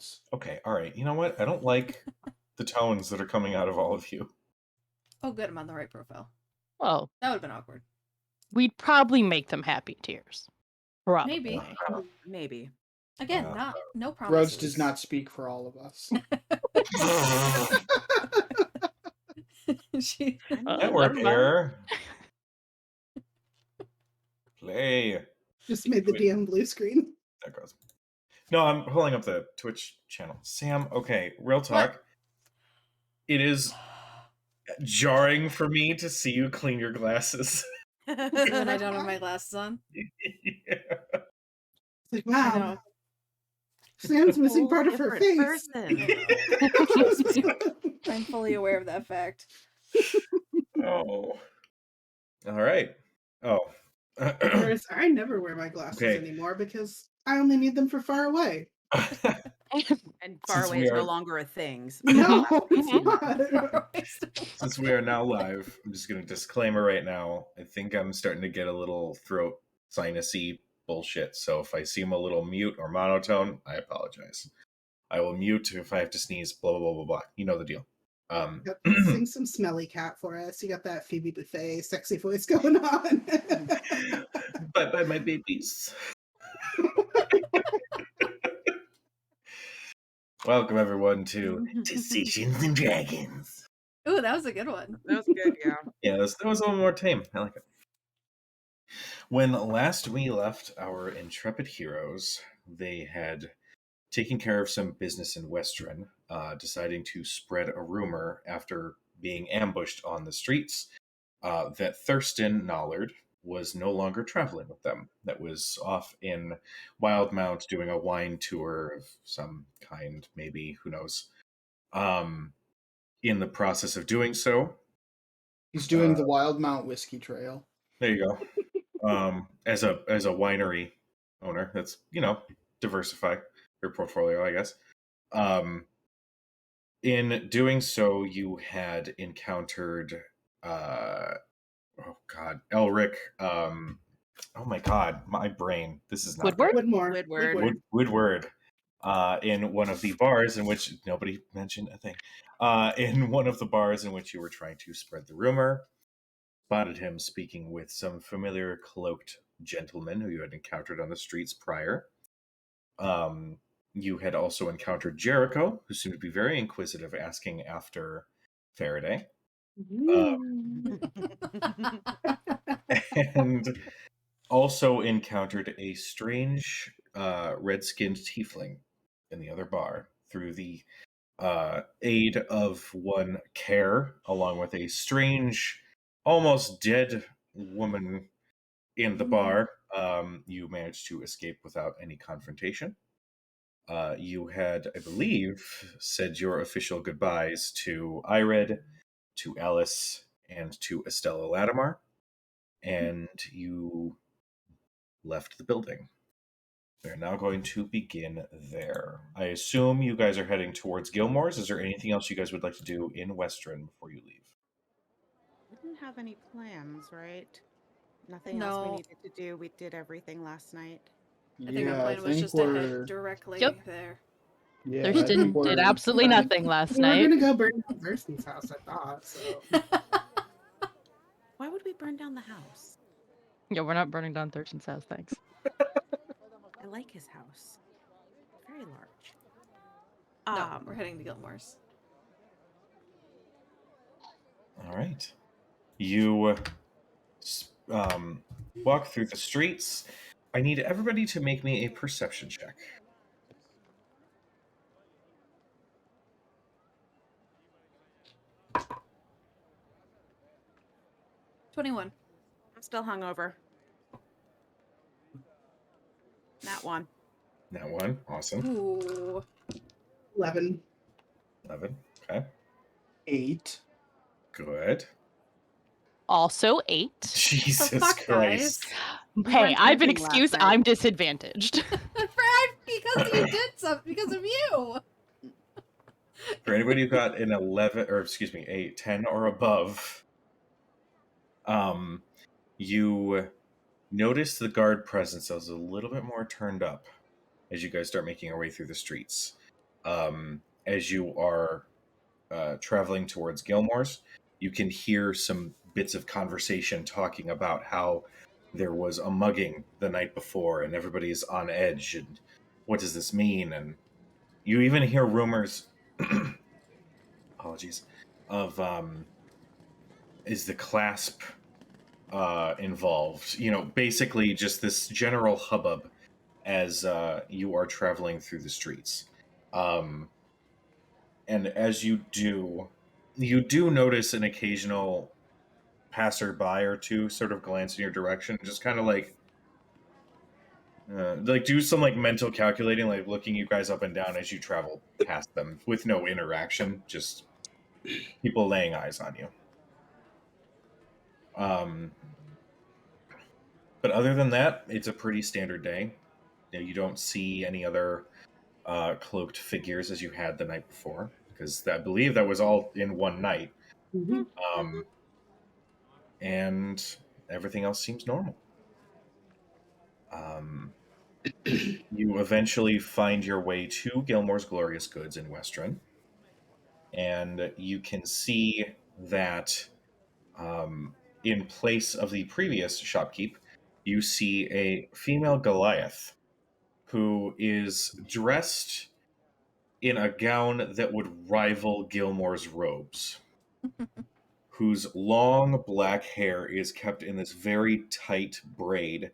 words. Okay, all right. You know what? I don't like the tones that are coming out of all of you. Oh, good. I'm on the right profile. Well, That would have been awkward. we'd probably make them happy tears. Probably. Maybe. Maybe. Again, no promises. Grudge does not speak for all of us. Network error. Play. Just made the DM blue screen. There goes. No, I'm pulling up the Twitch channel. Sam, okay, real talk. What? It is jarring for me to see you clean your glasses. When I don't have my glasses on. Yeah. It's like, wow. Sam's missing part of her face. I'm fully aware of that fact. Oh. All right. Oh. Whereas I never wear my glasses anymore because I only need them for far away. And far away is no longer a thing. So. No, it's not. Since we are now live, I'm just going to disclaimer right now. I think I'm starting to get a little throat sinusy bullshit. So if I seem a little mute or monotone, I apologize. I will mute if I have to sneeze, blah, blah, blah, blah, blah. You know the deal. Sing some Smelly Cat for us. You got that Phoebe Buffet sexy voice going on. Bye-bye, my babies. Welcome, everyone, to Decisions and Dragons. Ooh, that was a good one. That was good, yeah. Yeah, that was a little more tame. I like it. When last we left our intrepid heroes, they had taken care of some business in Westren, deciding to spread a rumor after being ambushed on the streets that Thurston Nollard was no longer traveling with them. That was off in Wildmount doing a wine tour of some kind, maybe, who knows. In the process of doing so, he's doing the Wildmount Whiskey Trail. There you go. As a winery owner, that's, diversify your portfolio, I guess. In doing so, you had encountered Elric. Oh my god, my brain. This is not Woodward. In one of the bars in which nobody mentioned a thing. In one of the bars in which you were trying to spread the rumor, spotted him speaking with some familiar cloaked gentlemen who you had encountered on the streets prior. You had also encountered Jericho, who seemed to be very inquisitive, asking after Faraday. And also encountered a strange red-skinned tiefling in the other bar through the aid of one Care, along with a strange, almost dead woman in the bar. You managed to escape without any confrontation. You had, I believe, said your official goodbyes to Ired, to Alice, and to Estella Latimer, and you left the building. We're now going to begin there. I assume you guys are heading towards Gilmore's. Is there anything else you guys would like to do in Westren before you leave? We didn't have any plans, right? Nothing else we needed to do. We did everything last night. I think our plan was just to head directly there. Yeah, Thurston did absolutely nothing last night. We were going to go burn down Thurston's house, I thought. So. Why would we burn down the house? Yeah, we're not burning down Thurston's house, thanks. I like his house. Very large. No, we're heading to Gilmore's. All right. You walk through the streets. I need everybody to make me a perception check. $21. I'm still hungover. Nat 1. Nat 1, awesome. Ooh. 11. 11, okay. 8. Good. Also 8. Jesus Christ. Hey, I have an excuse. I'm disadvantaged. Because of you. For anybody who got an 11, or excuse me, a 10 or above, you notice the guard presence is a little bit more turned up as you guys start making your way through the streets. As you are traveling towards Gilmore's, you can hear some bits of conversation talking about how there was a mugging the night before and everybody's on edge and what does this mean? And you even hear rumors, apologies, of is the clasp involved? Basically just this general hubbub as you are traveling through the streets. And as you do notice an occasional passerby or two sort of glance in your direction, just kind of like do some like mental calculating, like looking you guys up and down as you travel past them with no interaction, just people laying eyes on you. But other than that, it's a pretty standard day. You don't see any other cloaked figures as you had the night before, because I believe that was all in one night. And everything else seems normal. You eventually find your way to Gilmore's Glorious Goods in Westron, and you can see that in place of the previous shopkeep, you see a female Goliath who is dressed in a gown that would rival Gilmore's robes, whose long black hair is kept in this very tight braid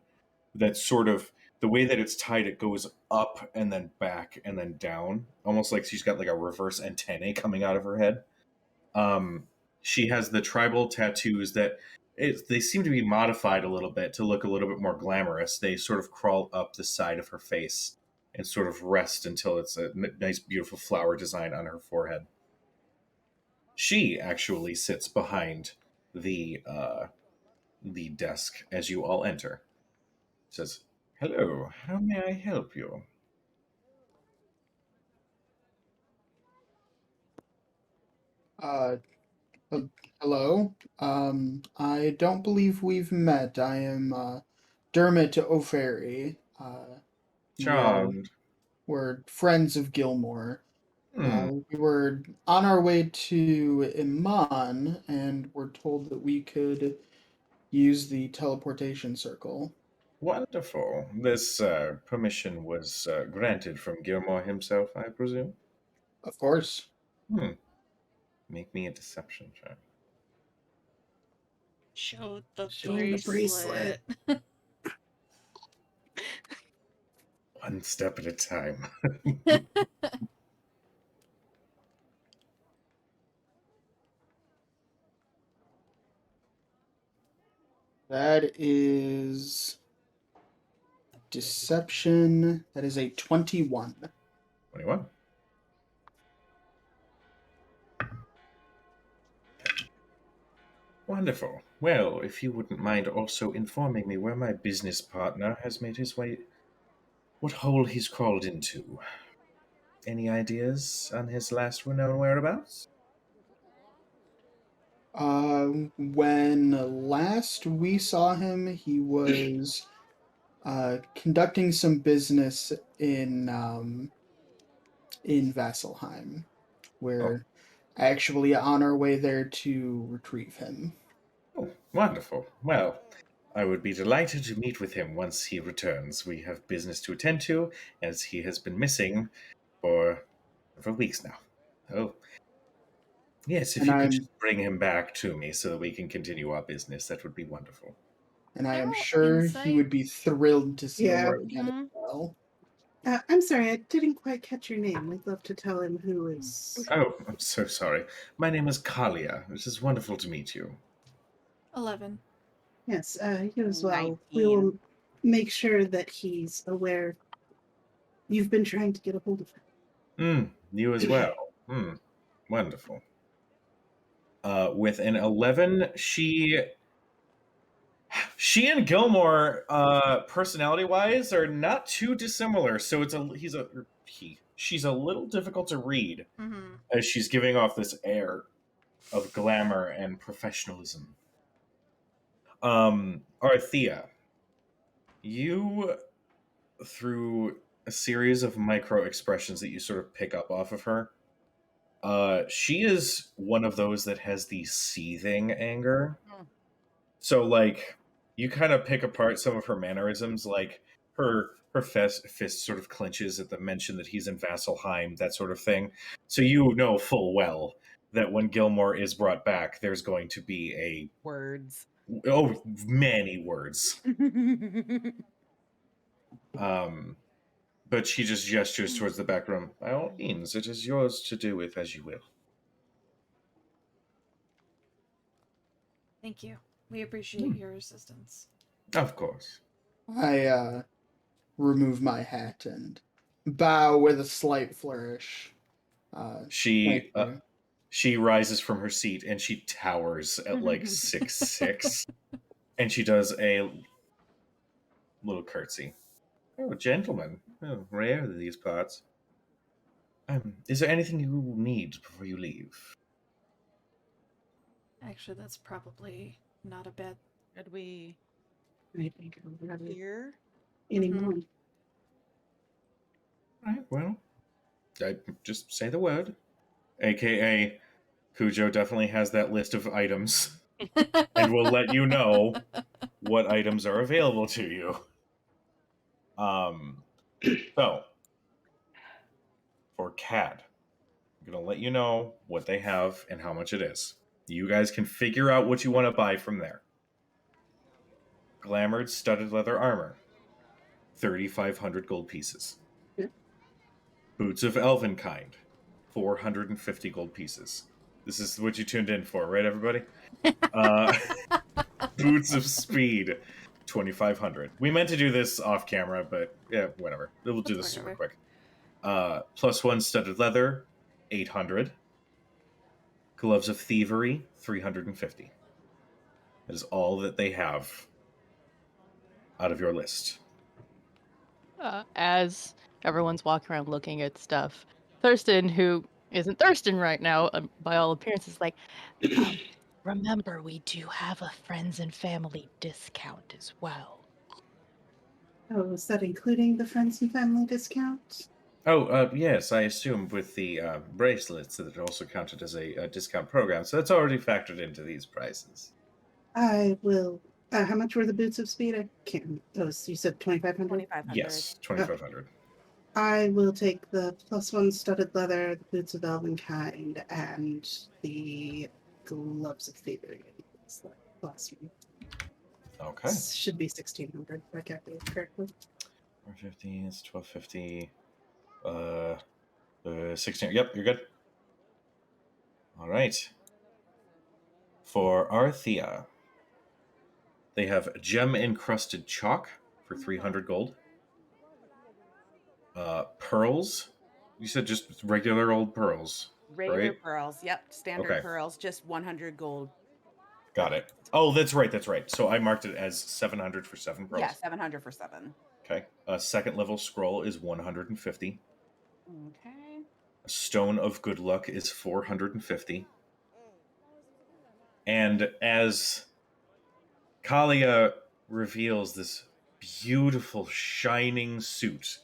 that sort of, the way that it's tied, it goes up and then back and then down, almost like she's got like a reverse antennae coming out of her head. She has the tribal tattoos that they seem to be modified a little bit to look a little bit more glamorous. They sort of crawl up the side of her face and sort of rest until it's a nice, beautiful flower design on her forehead. She actually sits behind the desk as you all enter. Says, "Hello, how may I help you?" Hello. I don't believe we've met. I am Dermot O'Ferry. Charmed. We're friends of Gilmore. Hmm. We were on our way to Iman, and were told that we could use the teleportation circle. Wonderful. This permission was granted from Gilmore himself, I presume? Of course. Make me a deception check. Show the bracelet. One step at a time. That is deception. That is a 21. 21. Wonderful. Well, if you wouldn't mind also informing me where my business partner has made his way, what hole he's crawled into. Any ideas on his last known whereabouts? When last we saw him, he was conducting some business in Vasselheim. We're actually on our way there to retrieve him. Oh, wonderful. Well, I would be delighted to meet with him once he returns. We have business to attend to, as he has been missing for several weeks now. Oh, yes, if you could just bring him back to me so that we can continue our business, that would be wonderful. And I am sure he would be thrilled to see Laura again as well. I'm sorry, I didn't quite catch your name. We'd love to tell him who is. Oh, I'm so sorry. My name is Kalia. It is wonderful to meet you. 11. Yes, you as well. 19. We will make sure that he's aware you've been trying to get a hold of him. You as well. Wonderful. With an 11, she and Gilmore, personality-wise, are not too dissimilar. So she's a little difficult to read as she's giving off this air of glamour and professionalism. Arthea, you, through a series of micro expressions that you sort of pick up off of her. She is one of those that has the seething anger. So, like, you kind of pick apart some of her mannerisms, like her fist sort of clenches at the mention that he's in Vasselheim, that sort of thing. So you know full well that when Gilmore is brought back, there's going to be many words. But she just gestures towards the back room. By all means, it is yours to do with as you will. Thank you. We appreciate your assistance. Of course. I remove my hat and bow with a slight flourish. She thank you. she rises from her seat and she towers at like 6'6", and she does a little curtsy. Oh, gentlemen, rare in these parts. Is there anything you need before you leave? Actually, that's probably not a bad. Could we I think I'm not hear? anymore. Right, well, I just say the word. AKA, Cujo definitely has that list of items and will let you know what items are available to you. So, for CAD, I'm going to let you know what they have and how much it is. You guys can figure out what you want to buy from there. Glamored studded leather armor, 3,500 gold pieces. Yeah. Boots of elven kind, 450 gold pieces. This is what you tuned in for, right, everybody? Boots of speed, 2,500. We meant to do this off camera, but yeah, whatever. We'll do this super quick. +1 studded leather, 800. Gloves of thievery, 350. That is all that they have out of your list. As everyone's walking around looking at stuff, Thurston, who isn't Thurston right now, by all appearances, like, remember, we do have a friends and family discount as well. Oh, is that including the friends and family discount? Oh, yes, I assume with the bracelets that it also counted as a discount program, so that's already factored into these prices. I will. How much were the boots of speed? I can't. Those you said 2,500. 2,500. Yes, 2,500. I will take the +1 studded leather, the boots of elven kind, and the gloves of thievery. It's the last one. Okay. Should be 1,600 if I calculated correctly. 450 is 1,250. 16. Yep, you're good. All right. For Arthea, they have gem encrusted chalk for 300 gold. Pearls. You said just regular old pearls. Regular right? pearls. Yep, standard pearls, just 100 gold. Got it. Oh, that's right. That's right. So I marked it as 700 for 7 pearls. Yeah, 700 for 7. Okay. A second level scroll is 150. Okay. A stone of good luck is 450. And as Kalia reveals this beautiful shining suit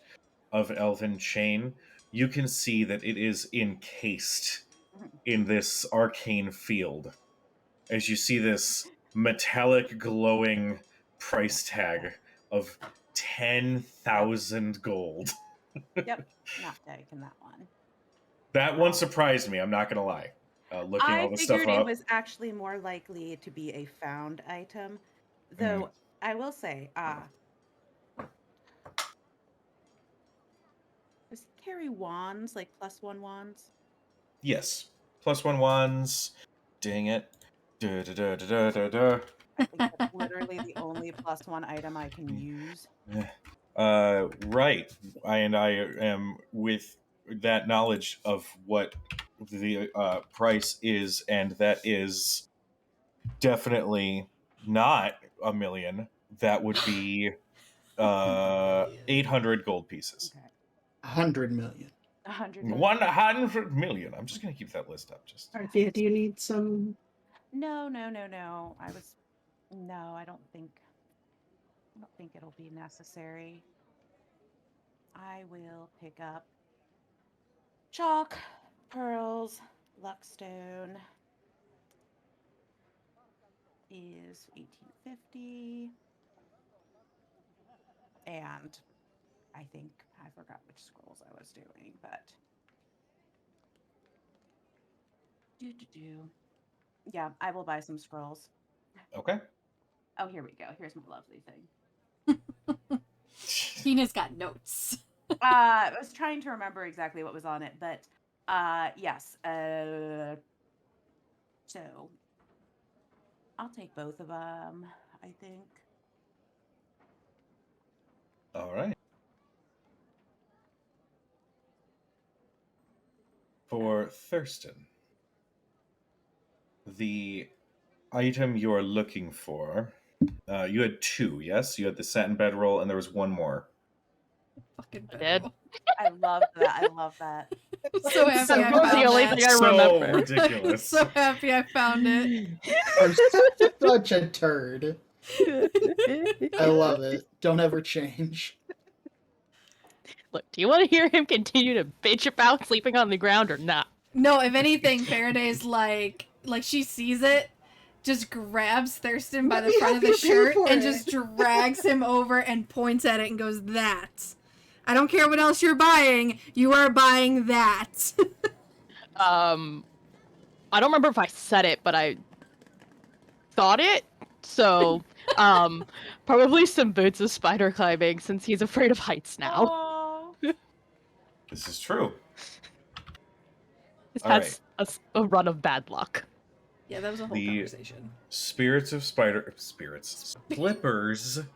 of elven chain, you can see that it is encased in this arcane field. As you see this metallic glowing price tag of 10,000 gold. Yep, not taking that one. That one surprised me, I'm not going to lie. Looking all the stuff up. I figured it was actually more likely to be a found item. Though, I will say, does he carry wands, like +1 wands? Yes. +1 wands. Dang it. I think that's literally the only +1 item I can use. Right. I am with that knowledge of what the price is, and that is definitely not a million. That would be 800 gold pieces. Okay. 100 million. 100 million. 100 million. I'm just going to keep that list up. Just. Arthea, do you need some? No. I don't think it'll be necessary. I will pick up chalk, pearls, luckstone is 1850. And I think I forgot which scrolls I was doing, but yeah, I will buy some scrolls. Okay. Oh, here we go. Here's my lovely thing. Tina's got notes. I was trying to remember exactly what was on it, but yes. So I'll take both of them, I think. All right. For Thurston, the item you're looking for, you had 2, yes? You had the satin bedroll, and there was one more. Fucking Dead. bedroll. I love that. I love that. So happy So I That was found the only that. thing I So remember. ridiculous. So happy I found it. Are such a turd. I love it. Don't ever change. Look, do you want to hear him continue to bitch about sleeping on the ground or not? No, if anything, Faraday's like she sees it, just grabs Thurston by Let the me front of help the you pay shirt for and it. just drags him over and points at it and goes, "That. I don't care what else you're buying. You are buying that." I don't remember if I said it, but I thought it. So, probably some boots of spider climbing since he's afraid of heights now. Oh, This is true. He's All had right. a run of bad luck. Yeah, that was a whole The- conversation. Slippers.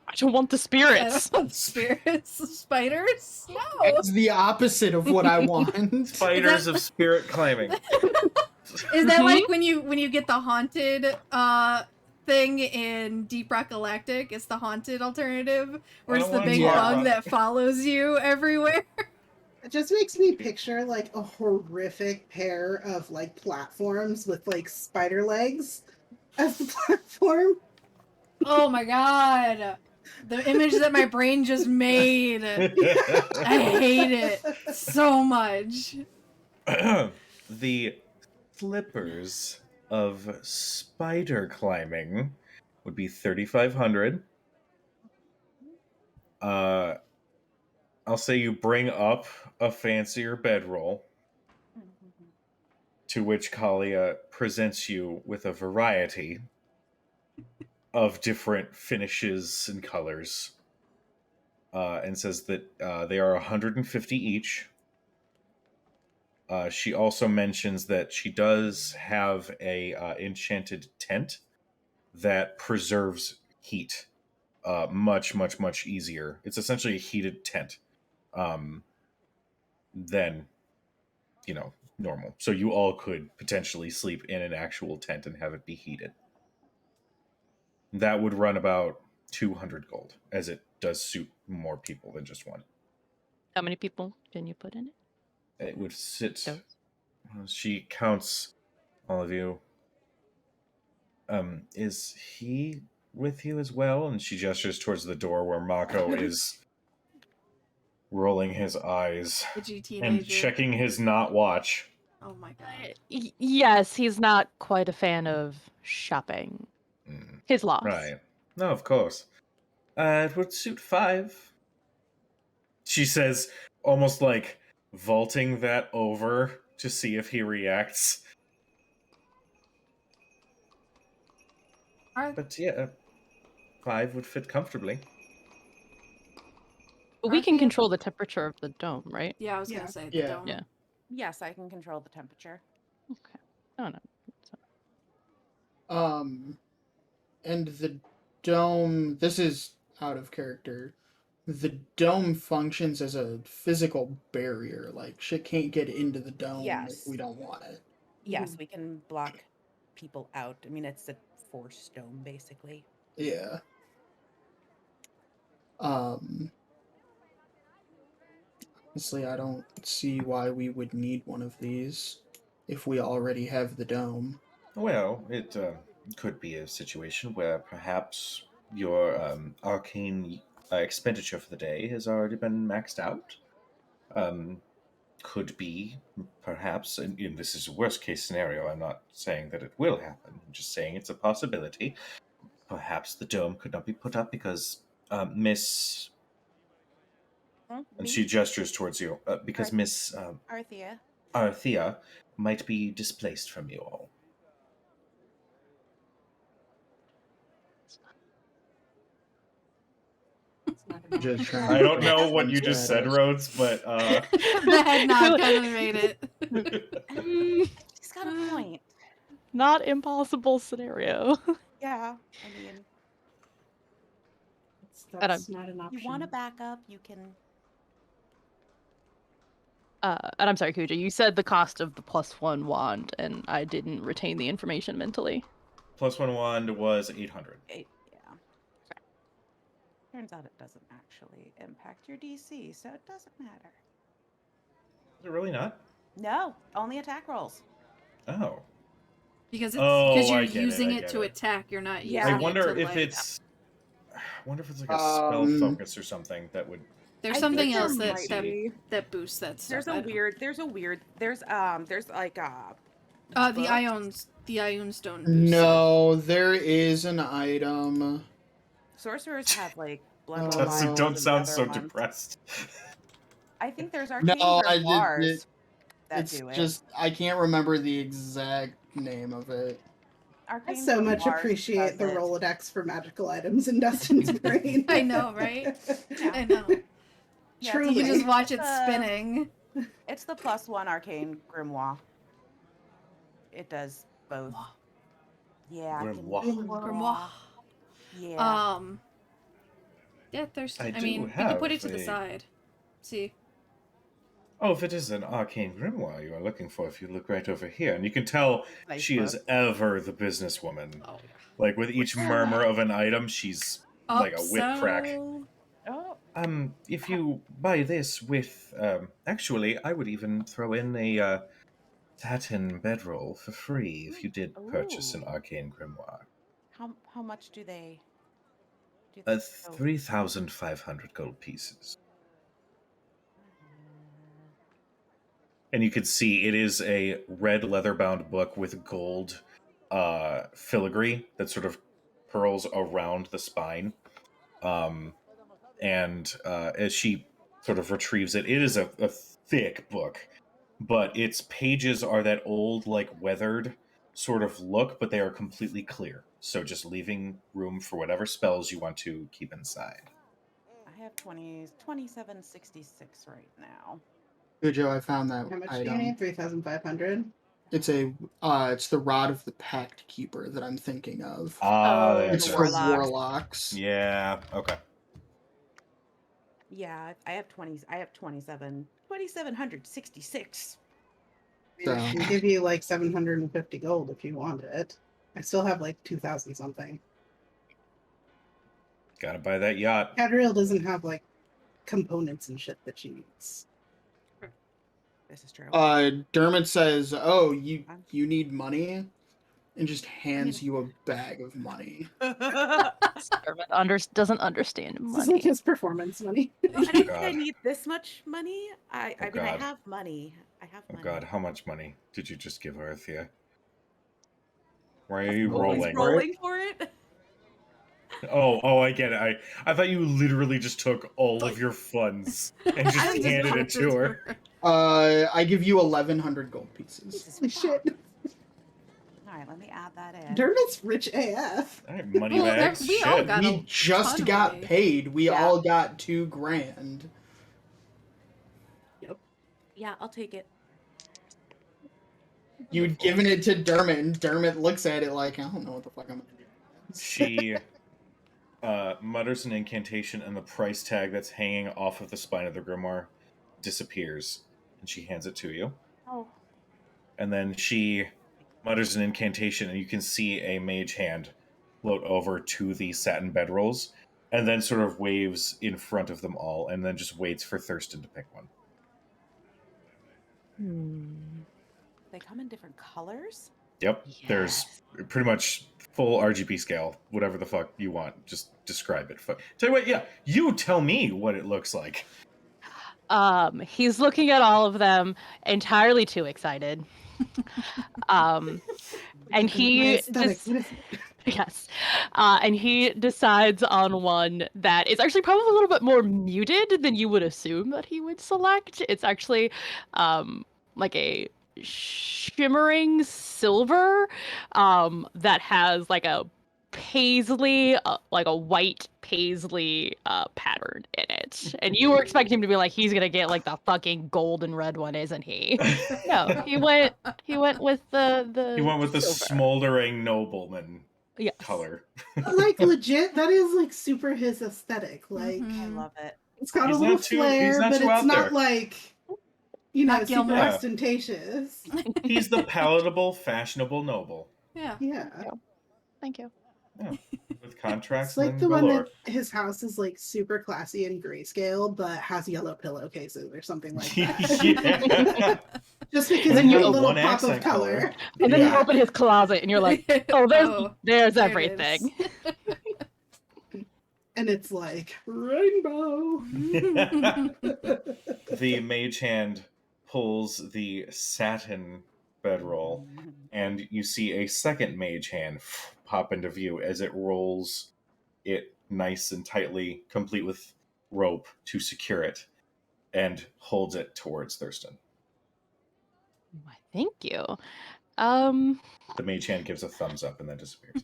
I don't want the I spirits. don't want spirits, spiders. No. It's the opposite of what I want. Spiders of spirit climbing. Is that like when you get the haunted thing in Deep Rock Galactic? It's the haunted alternative where I it's don't the wanna big talk bug about that follows you everywhere. It just makes me picture like a horrific pair of like platforms with like spider legs as the platform. Oh my god. The image that my brain just made. I hate it so much. The slippers of spider climbing would be 3,500. I'll say you bring up a fancier bedroll, to which Kalia presents you with a variety of different finishes and colors, and says that they are 150 each. She also mentions that she does have a enchanted tent that preserves heat much easier. It's essentially a heated tent than normal. So you all could potentially sleep in an actual tent and have it be heated. That would run about 200 gold, as it does suit more people than just one. How many people can you put in it? It would sit. Those. She counts all of you. Is he with you as well? And she gestures towards the door where Mako is rolling his eyes Edgy teenager. and checking his not watch. Oh my god. Yes, he's not quite a fan of shopping. His loss. Right. No, of course. It would suit 5. She says, almost like vaulting that over to see if he reacts. But yeah, 5 would fit comfortably. But we can control the temperature of the dome, right? Yeah, I was Yeah. gonna say Yeah. the dome. Yeah. yes, I can control the temperature. Okay. Oh no. And the dome, this is out of character. The dome functions as a physical barrier. Like, shit can't get into the dome Yes. if we don't want it. Yes, we can block people out. I mean, it's a force dome, basically. Yeah. Honestly, I don't see why we would need one of these if we already have the dome. Well, it could be a situation where perhaps your arcane expenditure for the day has already been maxed out. could be, perhaps, and this is a worst case scenario, I'm not saying that it will happen, I'm just saying it's a possibility. Perhaps the dome could not be put up because Miss... And she gestures towards you, because Miss Arthea might be displaced from you all. I don't know what you just said, Rhodes, but The head nod kind of made it. She's got a point. Not impossible scenario. Yeah, I mean, That's not an option. you want to back up, you can. And I'm sorry, Kuja, you said the cost of the +1 wand, and I didn't retain the information mentally. +1 wand was 800. Yeah. Turns out it doesn't actually impact your DC, so it doesn't matter. Is it really not? No, only attack rolls. Oh. Because I you're get using I it get to it. attack. You're not using Yeah. it I wonder to, if like... it's... I wonder if it's like a spell focus or something that would... There's I something think there else might that be. that boosts that stuff. There's like a the Ion Stone boost. No, there is an item. sorcerers have like blood Oh, vials Don't and sound the so other ones. depressed. I think there's arcane No, grimoires that it's do it. just I can't remember the exact name of it. I Arcane so much grimoires appreciate the does it. Rolodex for magical items in Dustin's brain. I know, right? Yeah. I know. Yeah, Truly. You can just watch it It's, spinning. It's the +1 arcane grimoire. It does both. Yeah. Grimoire. Grimoire. Yeah. Yeah, there's. I I do mean, you can put it to have the a- side. See. Oh, if it is an arcane grimoire you are looking for, if you look right over here, and you can tell Nice she is book. ever the businesswoman. Oh. Like with each murmur of an item, she's like a whip crack. Upsell. Oh. If you buy this with, actually, I would even throw in a satin bedroll for free if you did purchase an Ooh. arcane grimoire. How much do they? 3,500 gold pieces. And you can see it is a red leather-bound book with gold filigree that sort of curls around the spine. And as she sort of retrieves it, it is a thick book, but its pages are that old, like, weathered sort of look, but they are completely clear. So just leaving room for whatever spells you want to keep inside. I have 2766 right now. Good Joe, I found that How much do you item. need? 3,500? It's the Rod of the Pact Keeper that I'm thinking of. That's It's it. for Warlocks. warlocks. Yeah, okay. Yeah, I have 2766. I can give you like 750 gold if you want it. I still have like 2,000 something. Gotta buy that yacht. Cadriel doesn't have like components and shit that she needs. This is true. Dermot says, "Oh, you need money," and just hands you a bag of money. Servant doesn't understand This is like money. his performance money. I don't think I God. need this much money. I mean, God. I have money. Oh god, how much money did you just give Arthea? Why are He's you rolling? rolling for it. Oh, I get it. I thought you literally just took all of your funds and just I just handed it wanted to her. I give you 1,100 gold pieces. Holy shit. All right, let me add that in. Dermot's rich AF. All right, money Well, bags. we all Shit. got We a just ton of got money. paid. We Yeah. all got $2,000. Yeah, I'll take it. You'd given it to Dermot, and Dermot looks at it like, I don't know what the fuck I'm gonna do. She mutters an incantation, and the price tag that's hanging off of the spine of the grimoire disappears, and she hands it to you. Oh. And then she mutters an incantation, and you can see a mage hand float over to the satin bedrolls, and then sort of waves in front of them all, and then just waits for Thurston to pick one. They come in different colors? Yep, there's pretty much full RGB scale, whatever the fuck you want. Just describe it. Tell you what, yeah, you tell me what it looks like. He's looking at all of them, entirely too excited. And he yes, and he decides on one that is actually probably a little bit more muted than you would assume that he would select. It's actually like a shimmering silver that has like a paisley, like a white paisley pattern in it. And you were expecting him to be like, he's gonna get like the fucking gold and red one, isn't he? No, he went with the He went with the silver. smoldering nobleman color. Like legit, that is like super his aesthetic. Like I love it. it's got He's a little not too- flair, he's not but too it's out not there. like super Gilmore. Yeah. ostentatious. He's the palatable, fashionable noble. Yeah. Yeah. Thank you. With contracts It's like and the one galore. that his house is like super classy and grayscale, but has yellow pillowcases or something like that. Yeah. Just because then you you need a little one pop of accent color. color. And then you Yeah. open his closet and you're like, oh, there's there it everything. And it's like rainbow. The mage hand pulls the satin bedroll, and you see a second mage hand pop into view as it rolls it nice and tightly, complete with rope to secure it, and holds it towards Thurston. Why, thank you. The mage hand gives a thumbs up and then disappears.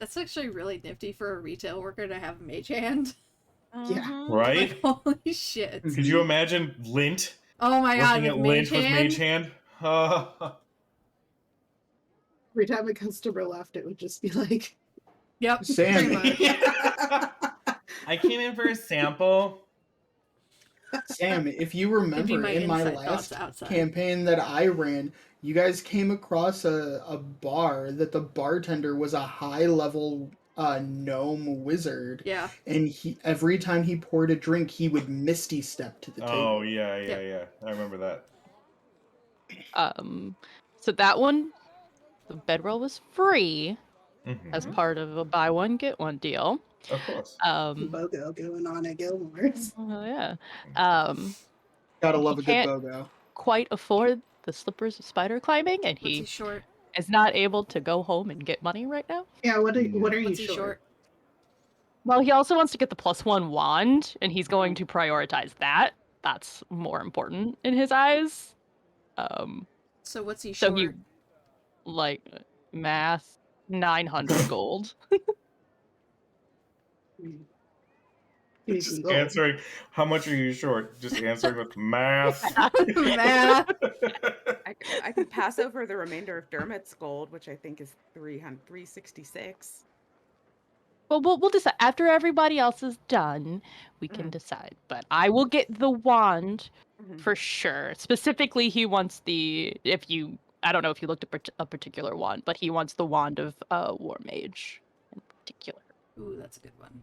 That's actually really nifty for a retail worker to have a mage hand. Yeah. Right? Like, holy shit. Could you imagine Lint Oh my god, working with at mage Lint with hand? mage hand? Every time a customer left, it would just be like, Yep, Sam. pretty much. I came in for a sample. Sam, if you It'd be remember in my inside last thoughts outside. campaign that I ran, you guys came across a bar that the bartender was a high level gnome wizard, Yeah. and he every time he poured a drink, he would misty step to the table. Oh, yeah. I remember that. So that one, the bedroll was free Mhm. as part of a buy one get one deal. Of course. BOGO going on at Gilmore's. Oh yeah. Gotta love He a good can't- BOGO. Quite afford the slippers of spider climbing, and What's he he short? is not able to go home and get money right now. Yeah, what are you What's he short? short? Well, he also wants to get the +1 wand, and he's going to prioritize that. That's more important in his eyes. So what's he So short? he, like, math, 900 gold. Just answering, how much are you short? Just answering with math. Math. I can pass over the remainder of Dermot's gold, which I think is 366. Well, we'll decide after everybody else is done. We can decide, but I will get the wand for sure. Specifically, he wants the I don't know if you looked at a particular wand, but he wants the wand of War Mage in particular. Ooh, that's a good one.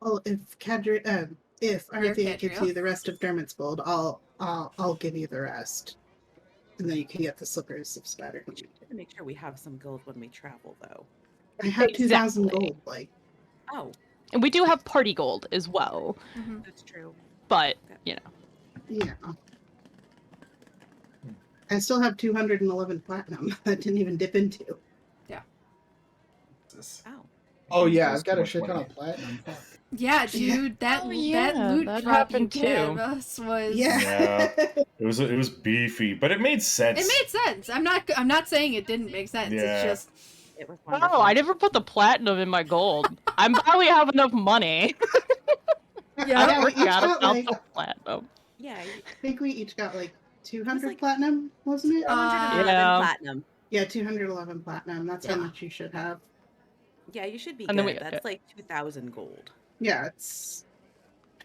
Well, if Arthea gives Cadria. you the rest of Dermot's gold, I'll give you the rest, and then you can get the slippers of spider. We should make sure we have some gold when we travel, though. I have 2,000 Exactly. gold. Like, Oh, And we do have party gold as well, that's true. but yeah. I still have 211 platinum. That didn't even dip into. Oh. Oh yeah, That's I've got too a much shit ton money. of platinum. Fuck. Yeah, dude, that Oh, that yeah, loot that drop you happened gave too. us was Yeah. It was beefy, but it made sense. It made sense. I'm not saying it didn't make sense. Yeah. It's just It was wonderful. oh, I never put the platinum in my gold. I probably have enough money. Yeah, I we each forgot got, about like- the platinum. Yeah, I think we each got like 200 like- platinum, wasn't it? 111 Yeah. platinum. Yeah, 211 platinum. That's Yeah. how much you should have. Yeah, you should be And good. then we- That's like 2,000 gold. Yeah, it's.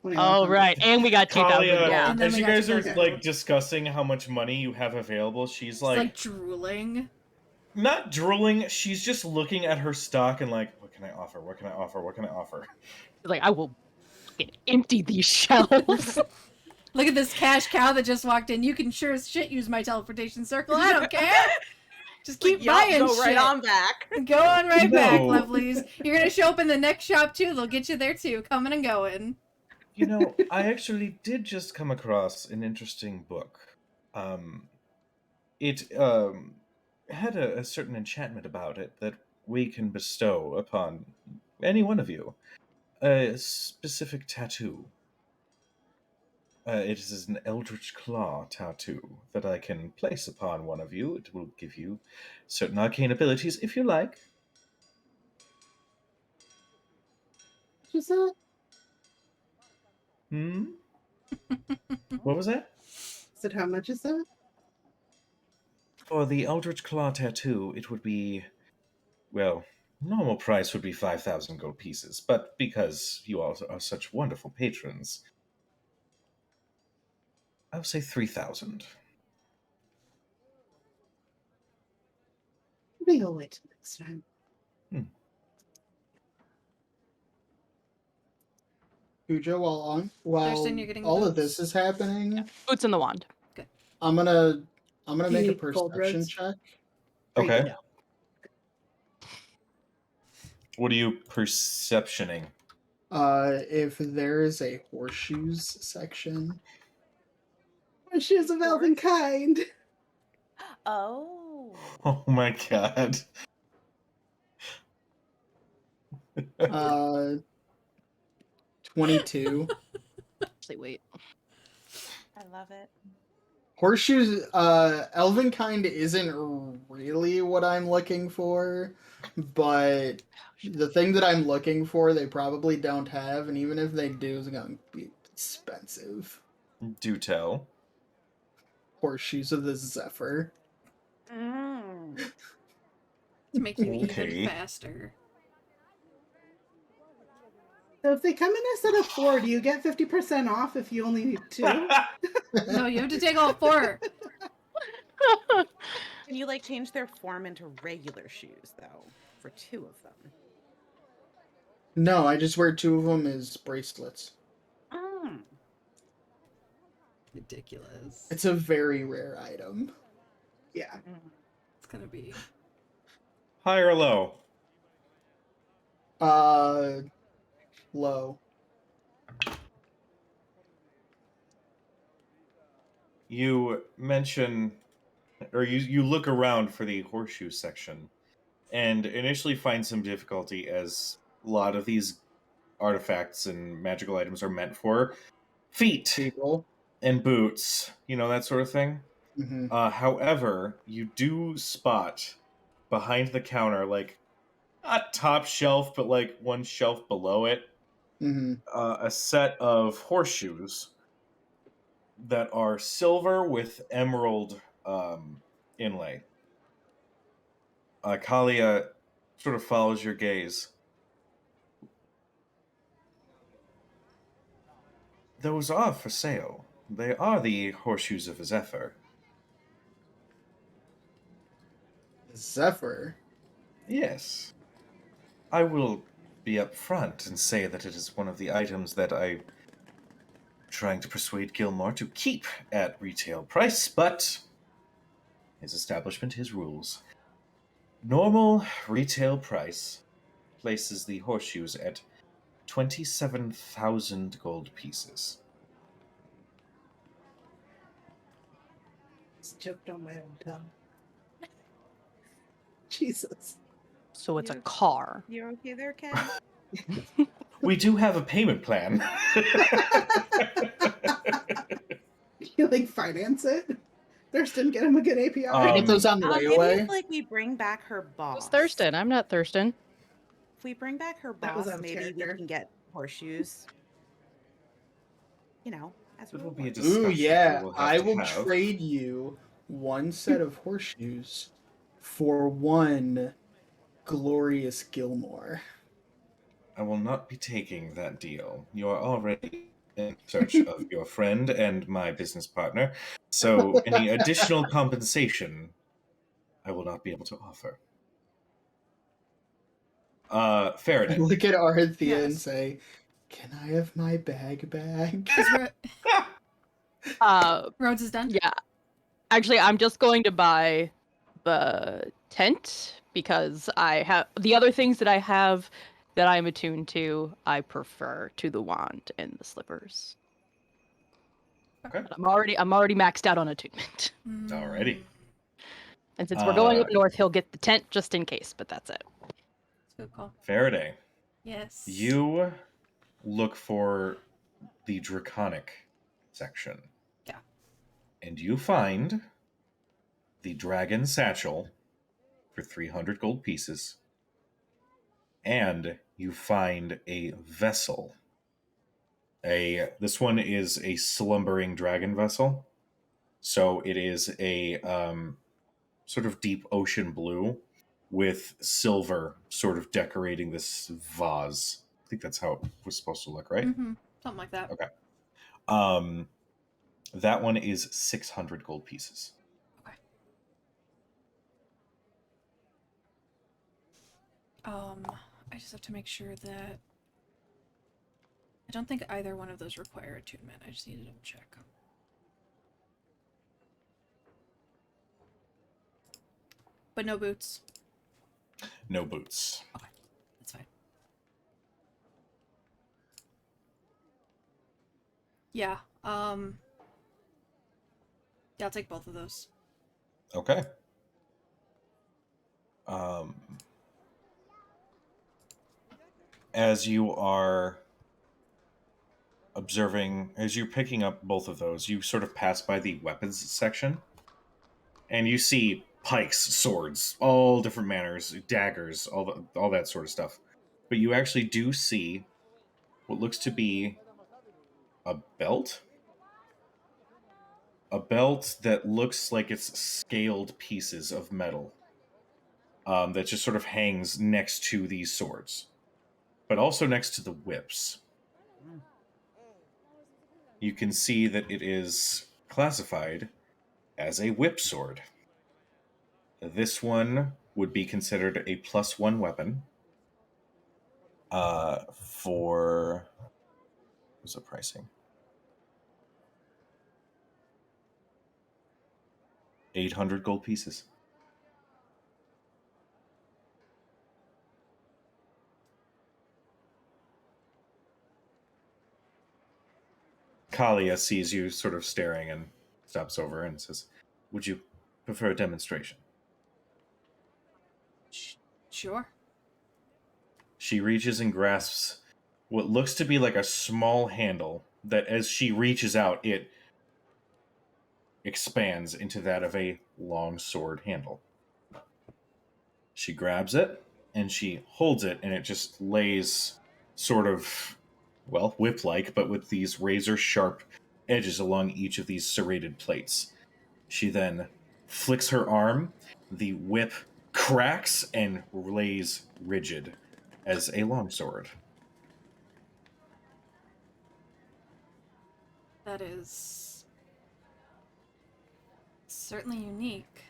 Oh 2100. right, and we got 2,000 Talia, gold. And then as we you got guys are 2,000 like gold. discussing how much money you have available, she's it's like, like drooling. not drooling. She's just looking at her stock and like, what can I offer? What can I offer? What can I offer? Like, I will empty these shelves. Look at this cash cow that just walked in. You can sure as shit use my teleportation circle. I don't care. Just keep buying go shit. right on back. Go on right back, No. lovelies. You're gonna show up in the next shop too. They'll get you there too. Coming and going. You know, I actually did just come across an interesting book. It had a certain enchantment about it that we can bestow upon any one of you. A specific tattoo. It is an Eldritch Claw tattoo that I can place upon one of you. It will give you certain arcane abilities if you like. Is that? Hmm? What was that? Said how much is that? For the Eldritch Claw tattoo, it would be, well, normal price would be 5,000 gold pieces, but because you all are such wonderful patrons, I would say 3,000. Maybe I'll wait till next time. Puja, while Thurston, you're getting all of boots? this is happening, Boots in the wand. I'm gonna make a need gold perception reds? check. Okay. No. What are you perceptioning? If there is a horseshoes section. Shoes of elven kind. Oh. Oh my god. 22. Actually, wait. I love it. Horseshoes, elven kind isn't really what I'm looking for, but the thing that I'm looking for, they probably don't have, and even if they do, it's going to be expensive. Do tell. Horseshoes of the Zephyr. Mm. To make you Okay. even faster. So if they come in a set of 4, do you get 50% off if you only need 2? No, you have to take all 4. Can you like change their form into regular shoes though? For 2 of them. No, I just wear 2 of them as bracelets. Mm. Ridiculous. It's a very rare item. Yeah. It's gonna be. High or low? Low. You mention, or you look around for the horseshoe section, and initially find some difficulty as a lot of these artifacts and magical items are meant for feet People. and boots, that sort of thing. Mm-hmm. However, you do spot behind the counter, like not top shelf, but like one shelf below it, Mm-hmm. a set of horseshoes that are silver with emerald inlay. Kalia sort of follows your gaze. Those are for sale. They are the horseshoes of Zephyr. Zephyr. Yes. I will be upfront and say that it is one of the items that I'm trying to persuade Gilmore to keep at retail price, but his establishment, his rules. Normal retail price places the horseshoes at 27,000 gold pieces. Just choked on my own tongue. Jesus. So it's a You- car. You're okay there, Ken? We do have a payment plan. You like finance it? Thurston, get him a good API. Get those on the Maybe layaway. if like we bring back her boss. Who's Thurston? I'm not Thurston. If we bring back her That was boss, out of maybe we character. can get horseshoes. As It will be a rewards. discussion Ooh, we yeah. will have I to will have. trade you one set of horseshoes for one glorious Gilmore. I will not be taking that deal. You are already in search of your friend and my business partner, so any additional compensation I will not be able to offer. I Faraday. look at Arthea and Yes. say, "Can I have my bag back?" Rhodes is done. Yeah. Actually, I'm just going to buy the tent because I have the other things that I have that I'm attuned to, I prefer to the wand and the slippers. Okay. But I'm already maxed out on attunement. Alrighty. And since we're going up north, he'll get the tent just in case, but that's it. Good call. Faraday, Yes. you look for the draconic section. Yeah. And you find the dragon satchel for 300 gold pieces. And you find a vessel. This one is a slumbering dragon vessel. So it is a sort of deep ocean blue with silver sort of decorating this vase. I think that's how it was supposed to look, right? Mm-hmm. Something like that. Okay. That one is 600 gold pieces. Okay. I just have to make sure that I don't think either one of those require attunement. I just need to double check. But no boots. No boots. Okay, that's fine. Yeah. Yeah, I'll take both of those. Okay. As you are observing, as you're picking up both of those, you sort of pass by the weapons section, and you see pikes, swords, all different manners, daggers, all that sort of stuff. But you actually do see what looks to be a belt. A belt that looks like it's scaled pieces of metal that just sort of hangs next to these swords, but also next to the whips. You can see that it is classified as a whip sword. This one would be considered a +1 weapon for... What's the pricing? 800 gold pieces. Kalia sees you sort of staring and stops over and says, "Would you prefer a demonstration?" Sure. She reaches and grasps what looks to be like a small handle that, as she reaches out, it expands into that of a long sword handle. She grabs it and she holds it, and it just lays sort of, well, whip-like, but with these razor-sharp edges along each of these serrated plates. She then flicks her arm, the whip cracks and lays rigid as a longsword. That is certainly unique.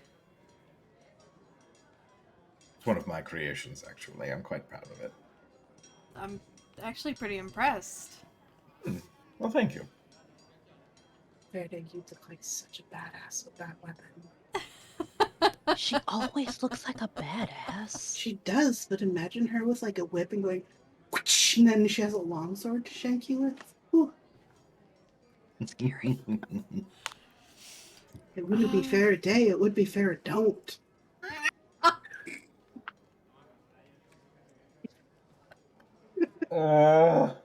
It's one of my creations, actually. I'm quite proud of it. I'm actually pretty impressed. Well, thank you. Verde, you look like such a badass with that weapon. She always looks like a badass. She does, but imagine her with like a whip and going, whoosh, and then she has a longsword to shank you with. Ooh, Scary. it wouldn't be fair day. It would be fair don't. Ah!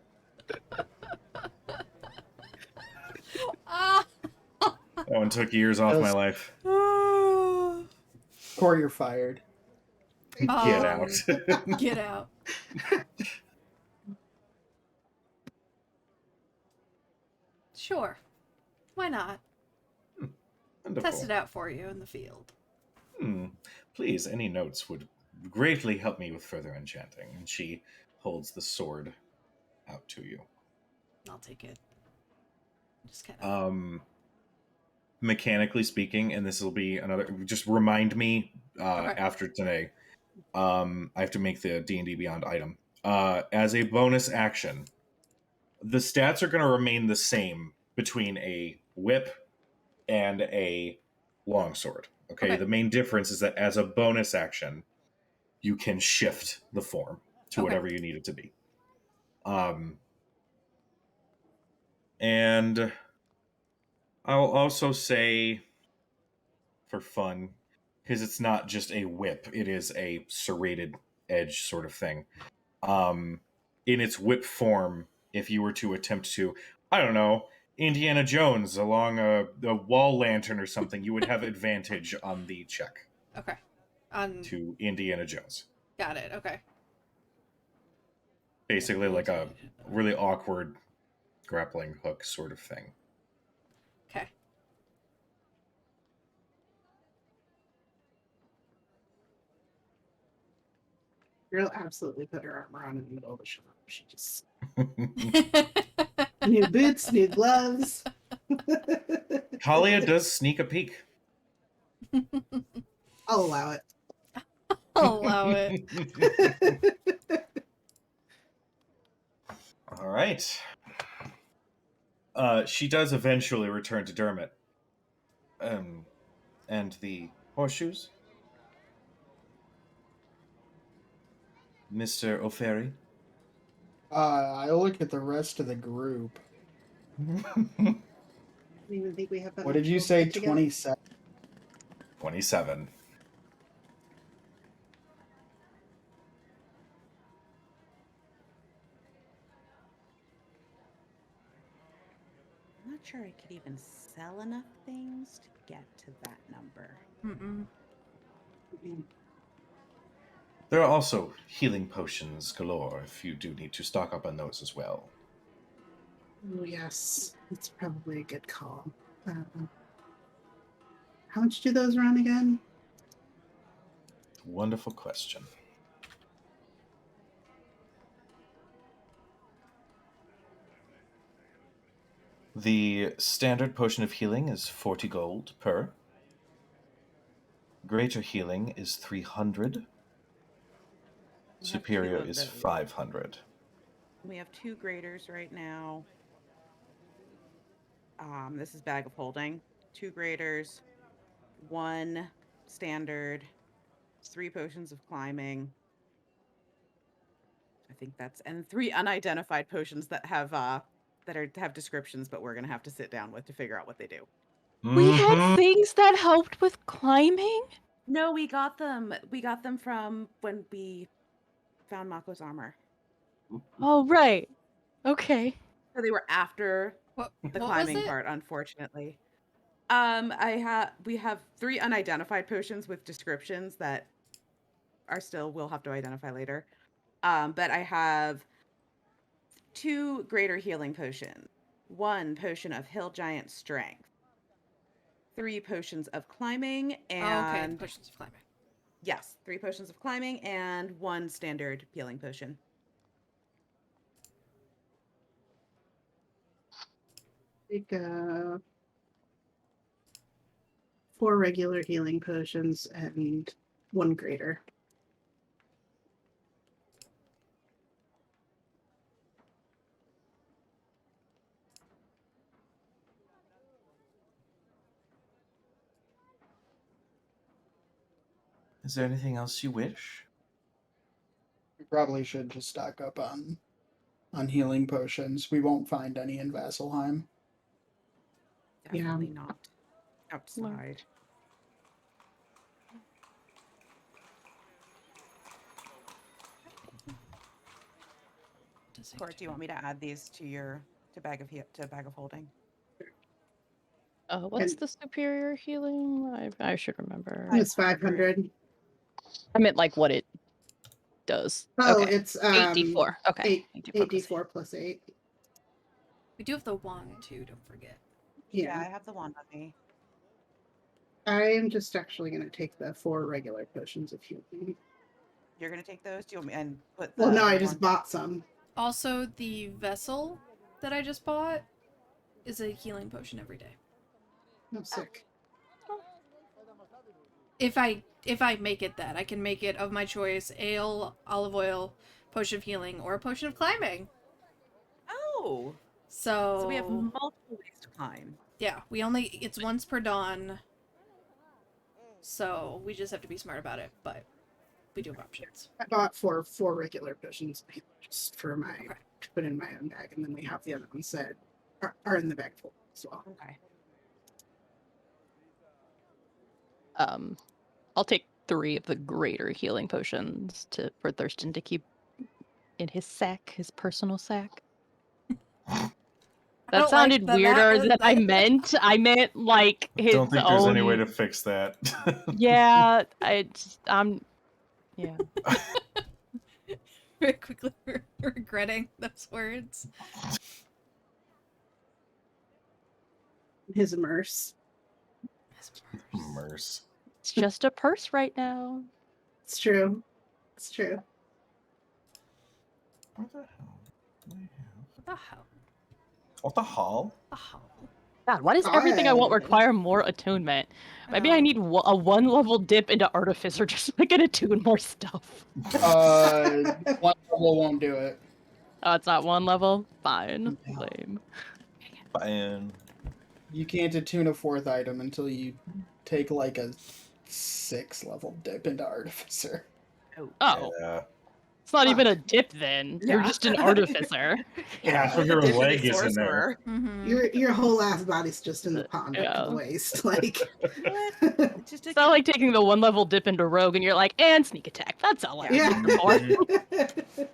That one took years off my life. Or you're fired. Get out. Get out. Sure. Why not? Wonderful. Test it out for you in the field. Please, any notes would greatly help me with further enchanting. And she holds the sword out to you. I'll take it. Just kind of. Mechanically speaking, and this will be another, just remind me Okay. after today. I have to make the D&D Beyond item. As a bonus action, the stats are going to remain the same between a whip and a longsword. Okay? Okay. The main difference is that as a bonus action, you can shift the form to Okay. whatever you need it to be. And I'll also say, for fun, because it's not just a whip, it is a serrated edge sort of thing. In its whip form, if you were to attempt to, I don't know, Indiana Jones along a wall lantern or something, you would have advantage on the check Okay. to Indiana Jones. Got it. Okay. Basically, like a really awkward grappling hook sort of thing. Okay. Girl absolutely put her armor on in the middle of the shop. She just new boots, new gloves. Talia does sneak a peek. I'll allow it. I'll allow it. All right. She does eventually return to Dermot. And the horseshoes? Mr. O'Ferry? I look at the rest of the group. I don't even think we have that What did much you roll say? put together. 27. 27. I'm not sure I could even sell enough things to get to that number. Mm-mm. There are also healing potions galore if you do need to stock up on those as well. Oh yes, it's probably a good call. How much do those run again? Wonderful question. The standard potion of healing is 40 gold per. Greater healing is 300. We have two Superior of is those. 500. We have 2 graders right now. This is bag of holding. 2 graders, 1 standard, 3 potions of climbing. I think that's and 3 unidentified potions that have have descriptions, but we're gonna have to sit down with to figure out what they do. We had Mhm. things that helped with climbing? No, we got them. We got them from when we found Mako's armor. Oh, right. Okay. So they were after What the was climbing it? part, unfortunately. We have 3 unidentified potions with descriptions that are still we'll have to identify later. But I have 2 greater healing potions, 1 potion of hill giant strength, 3 potions of climbing, Oh, okay. The and potions of climbing. yes, 3 potions of climbing and 1 standard healing potion. Take 4 regular healing potions and 1 greater. Is there anything else you wish? We probably should just stock up on healing potions. We won't find any in Vasselheim. Yeah. Definitely not outside. Court, do you want me to add these to your bag of holding? What's And- the superior healing? I should remember. It's 500. I meant like what it does. Oh, Okay. it's 8d4. Okay. 8d4 plus 8. We do have the wand too. Don't forget. Yeah, I have the wand on me. I am just actually going to take the 4 regular potions of healing. You're gonna take those? Do you want me and put? Well, no, I other just one- bought some. Also, the vessel that I just bought is a healing potion every day. No, sick. If I make it that, I can make it of my choice: ale, olive oil, potion of healing, or a potion of climbing. Oh, So, so we have multiple ways to climb. yeah, it's once per dawn. So we just have to be smart about it. But we do have options. I bought four regular potions just for my Okay. to put in my own bag, and then we have the other ones that are in the bag full as well. Okay. I'll take 3 of the greater healing potions for Thurston to keep in his sack, his personal sack. I That don't sounded like that weirder was than I the- meant. I meant like his Don't think there's any way own- to fix that. Yeah, I'm. Yeah. Very quickly regretting those words. His immerse. Merce. It's just a purse right now. It's true. It's true. What the hell? What the hell? What the hell? What the hell? God, why does everything I want God. require more attunement? Maybe I Oh. need a 1 level dip into Artificer just so I can attune more stuff. One level won't do it. Oh, it's not 1 level? Fine. Lame. Fine. You can't attune a 4th item until you take like a 6 level dip into Artificer. Oh, Yeah. it's not even a dip then. You're Yeah. just an Artificer. Half of your Dip into leg is in there. sorcerer. Mm-hmm. Your whole ass body's just in the pond up to Yeah. the waist. Like What? Just It's not like taking the 1 level dip into Rogue and you're like, and sneak attack. That's all I'm Yeah. here for.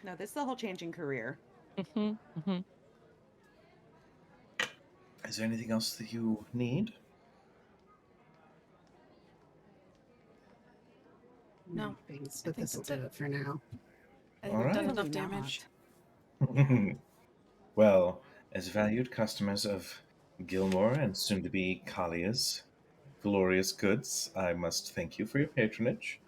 No, this is the whole changing career. Mm-hmm. Is there anything else that you need? No, things, I but think this will that's do it for now. I think we've done Alright. enough Probably damage. Well, as valued customers of Gilmore and soon to be Kalia's glorious goods, I must thank you for your patronage.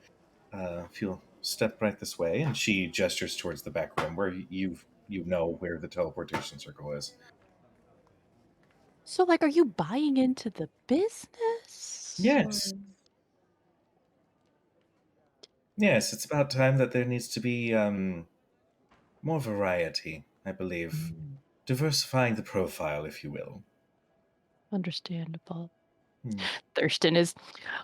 If you'll step right this way, and she gestures towards the back room where you know where the teleportation circle is. So, like, are you buying into the business? Yes. Or- Yes, it's about time that there needs to be more variety, I believe. Diversifying the profile, if you will. Understandable. Hmm. Thurston is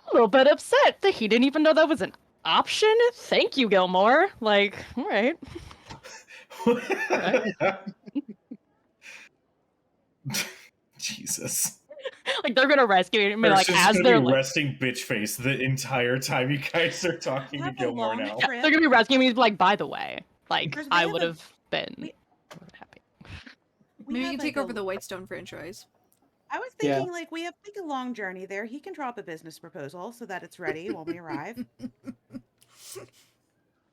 a little bit upset that he didn't even know that was an option. Thank you, Gilmore. Like, all right. Jesus. Like, they're gonna rescue him, and like, There's just as gonna they're be like, resting bitch face the entire time you guys are talking to Have a Gilmore long now. trip. they're gonna be rescuing me. He's like, by the way, like, Chris, we I have would a- have been we- happy. We Maybe you have, can like, take over the Whitestone franchise. I was Yeah. thinking, like, we have like a long journey there. He can drop a business proposal so that it's ready when we arrive.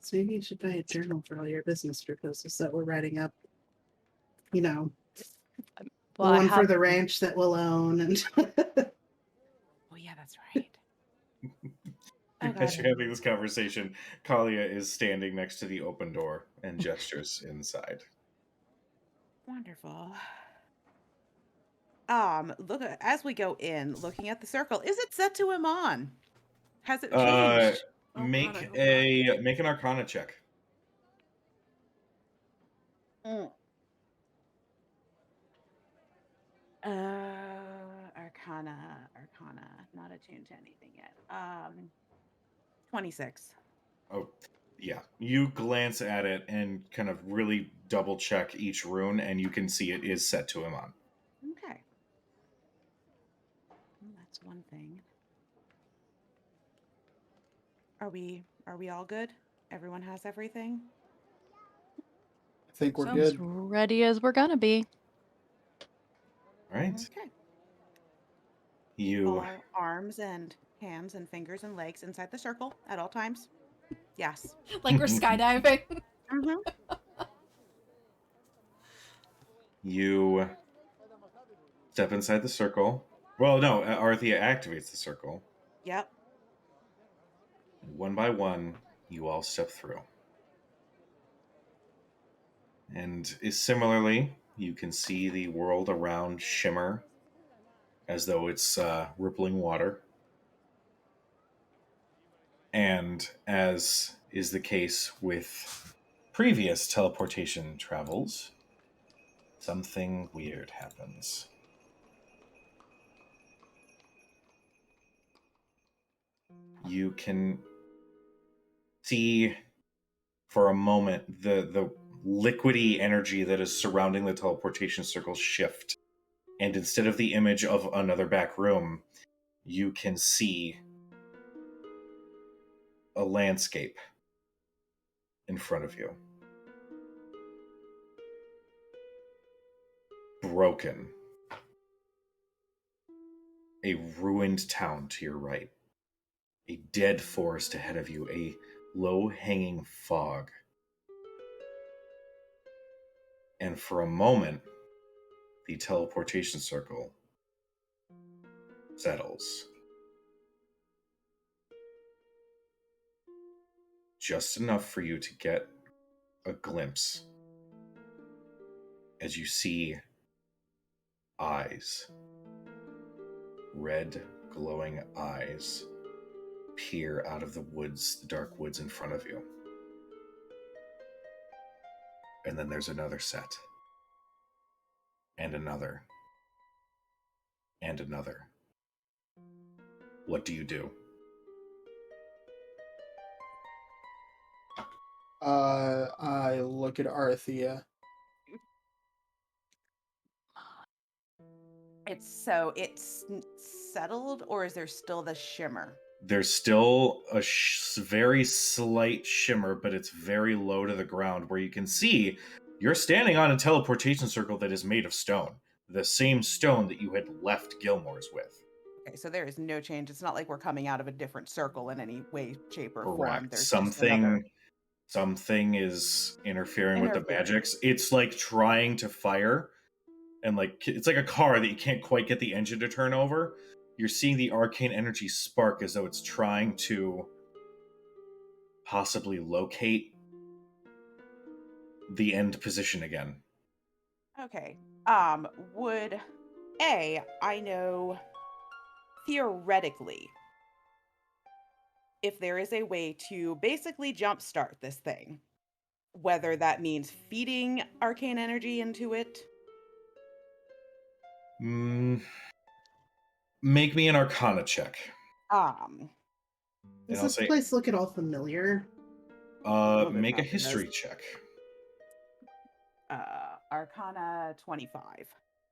So maybe you should buy a journal for all your business proposals that we're writing up. You know, Well, the I one for have the ranch that we'll own, and Oh yeah, that's right. Oh, As God. you're having this conversation, Kalia is standing next to the open door and gestures inside. Wonderful. Look as we go in, looking at the circle. Is it set to Iman? Has it changed? Oh, Make God, I hope make an Arcana check. Arcana. Not attuned to anything yet. 26. Oh, yeah. You glance at it and kind of really double check each rune, and you can see it is set to Iman. Okay. Well, that's one thing. Are we all good? Everyone has everything? I think we're Sounds good. ready as we're gonna be. Right? Okay. You All arms and hands and fingers and legs inside the circle at all times. Yes. Like we're skydiving. you step inside the circle. Well, no, Arthea activates the circle. Yep. One by one, you all step through. And similarly, you can see the world around shimmer as though it's rippling water. And as is the case with previous teleportation travels, something weird happens. You can see for a moment the liquidy energy that is surrounding the teleportation circle shift. And instead of the image of another back room, you can see a landscape in front of you. Broken. A ruined town to your right. A dead forest ahead of you. A low-hanging fog. And for a moment, the teleportation circle settles. Just enough for you to get a glimpse as you see eyes, red glowing eyes, peer out of the woods, the dark woods in front of you. And then there's another set. And another. And another. What do you do? I look at Arthea. It's settled, or is there still the shimmer? There's still a very slight shimmer, but it's very low to the ground, where you can see you're standing on a teleportation circle that is made of stone. The same stone that you had left Gilmore's with. Okay, so there is no change. It's not like we're coming out of a different circle in any way, shape, or form. Correct. There's just another... Something is interfering with the magics. It's like trying to fire, and like it's like a car that you can't quite get the engine to turn over. You're seeing the arcane energy spark as though it's trying to possibly locate the end position again. Okay. I know theoretically if there is a way to basically jumpstart this thing, whether that means feeding arcane energy into it. Make me an Arcana check. Does this place look at all familiar? Make a history check. Arcana 25.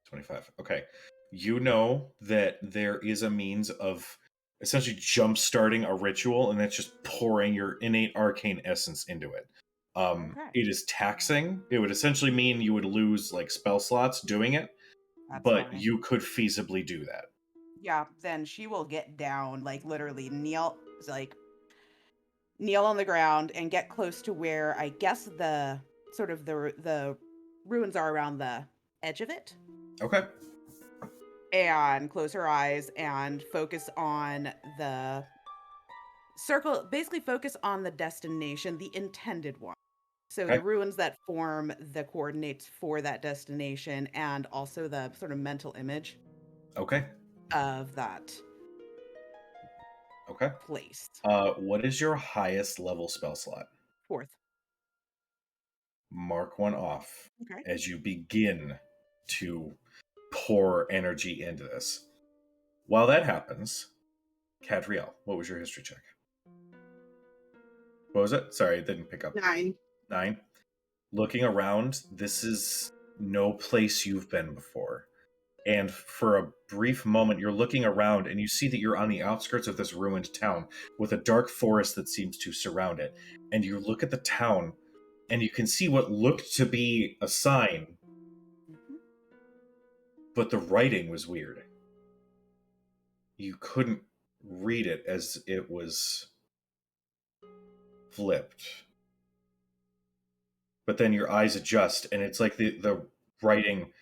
25. Okay. You know that there is a means of essentially jump-starting a ritual, and that's just pouring your innate arcane essence into it. It is taxing. It would essentially mean you would lose like spell slots doing it, but fine. You could feasibly do that. Yeah, then she will get down, like literally kneel on the ground and get close to where I guess the ruins are around the edge of it. Okay. And close her eyes and focus on the circle, basically focus on the destination, the intended one. So the ruins that form the coordinates for that destination, and also the sort of mental image of that place. What is your highest level spell slot? 4th. Mark one off as you begin to pour energy into this. While that happens, Cadriel, what was your history check? What was it? Sorry, I didn't pick up. 9. Looking around, this is no place you've been before. And for a brief moment, you're looking around and you see that you're on the outskirts of this ruined town with a dark forest that seems to surround it. And you look at the town and you can see what looked to be a sign, but the writing was weird. You couldn't read it as it was flipped. But then your eyes adjust and it's like the writing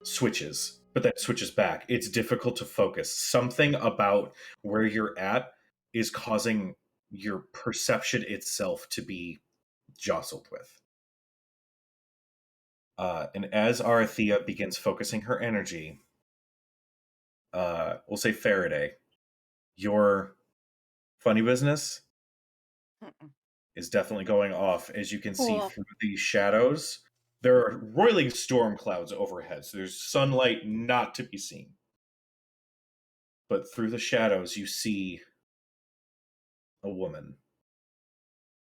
switches, but then switches back. It's difficult to focus. Something about where you're at is causing your perception itself to be jostled with. And as Arthea begins focusing her energy, we'll say Faraday, your funny business is definitely going off. As you can see through the shadows, there are roiling storm clouds overhead, so there's sunlight not to be seen. But through the shadows, you see a woman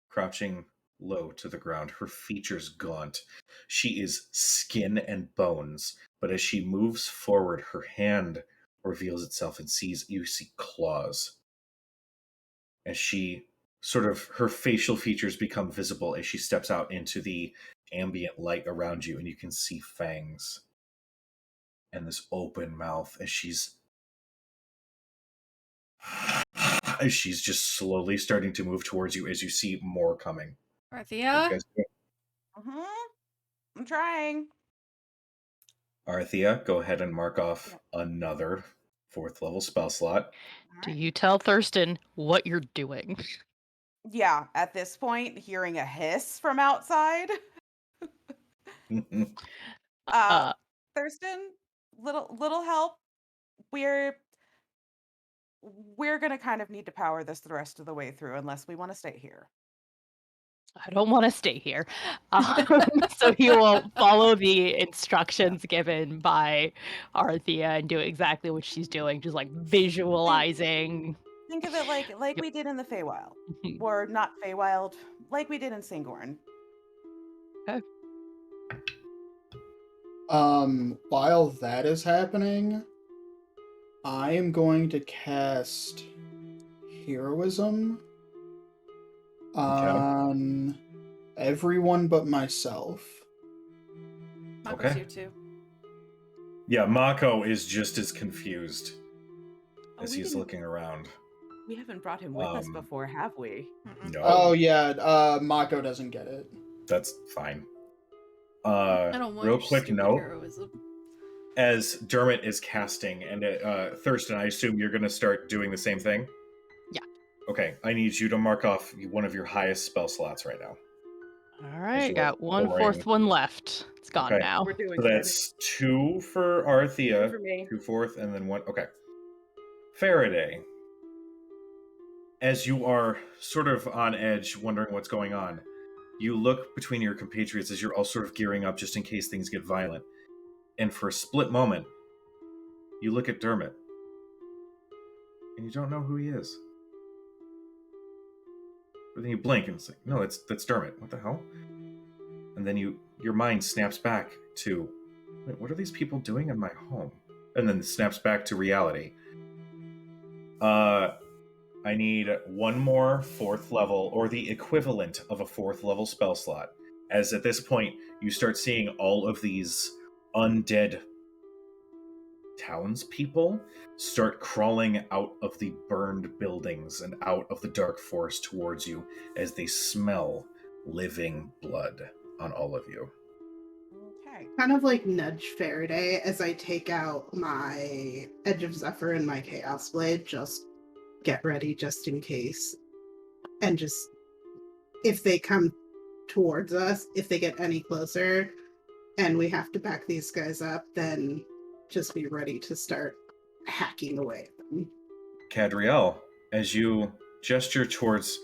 crouching low to the ground, her features gaunt. She is skin and bones, but as she moves forward, her hand reveals itself and you see claws. As she her facial features become visible as she steps out into the ambient light around you, and you can see fangs and this open mouth as she's just slowly starting to move towards you as you see more coming. Arthea? I'm trying. Arthea, go ahead and mark off another 4th level spell slot. Do you tell Thurston what you're doing? Yeah, at this point, hearing a hiss from outside. Thurston, little help. We're gonna kind of need to power this the rest of the way through unless we want to stay here. I don't want to stay here. So he will follow the instructions given by Arthea and do exactly what she's doing, just like visualizing. Think of it like we did in the Feywild. Or not Feywild, like we did in Singorn. Okay. While that is happening, I am going to cast Heroism on everyone but myself. Mako's here too. Yeah, Mako is just as confused as he's looking around. We haven't brought him with us before, have we? No. Oh yeah, Mako doesn't get it. That's fine. I don't want real your quick stupid note. heroism. As Dermot is casting, and Thurston, I assume you're going to start doing the same thing? Yeah. Okay, I need you to mark off one of your highest spell slots right now. All right, you got are 1/4 one left. It's gone Okay. now. We're doing So that's 2 for Arthea, good for me. 2 4th, and then 1. Okay. Faraday, as you are sort of on edge, wondering what's going on, you look between your compatriots as you're all sort of gearing up just in case things get violent. And for a split moment, you look at Dermot, and you don't know who he is. But then you blink, and it's like, no, that's Dermot. What the hell? And then your mind snaps back to, wait, what are these people doing in my home? And then it snaps back to reality. I need one more 4th level, or the equivalent of a 4th level spell slot. As at this point, you start seeing all of these undead townspeople start crawling out of the burned buildings and out of the dark forest towards you as they smell living blood on all of you. Okay. Kind of like nudge Faraday as I take out my Edge of Zephyr and my Chaos Blade. Just get ready just in case. And just, if they come towards us, if they get any closer and we have to back these guys up, then just be ready to start hacking away at them. Cadriel, as you gesture towards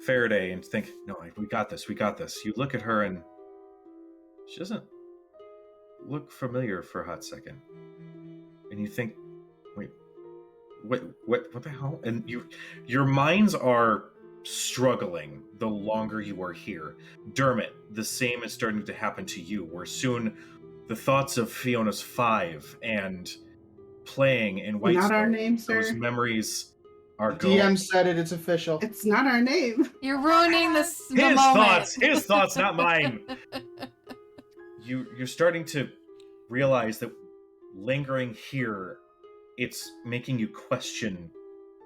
Faraday and think, no, we got this, you look at her and she doesn't look familiar for a hot second. And you think, wait, what the hell? And your minds are struggling the longer you are here. Dermot, the same is starting to happen to you, where soon the thoughts of Fiona's 5 and playing in Whitestone, Not our name, sir. those memories are The gone. DM said it, it's official. It's not our name. You're ruining the His thoughts, not mine. You're starting to realize that lingering here, it's making you question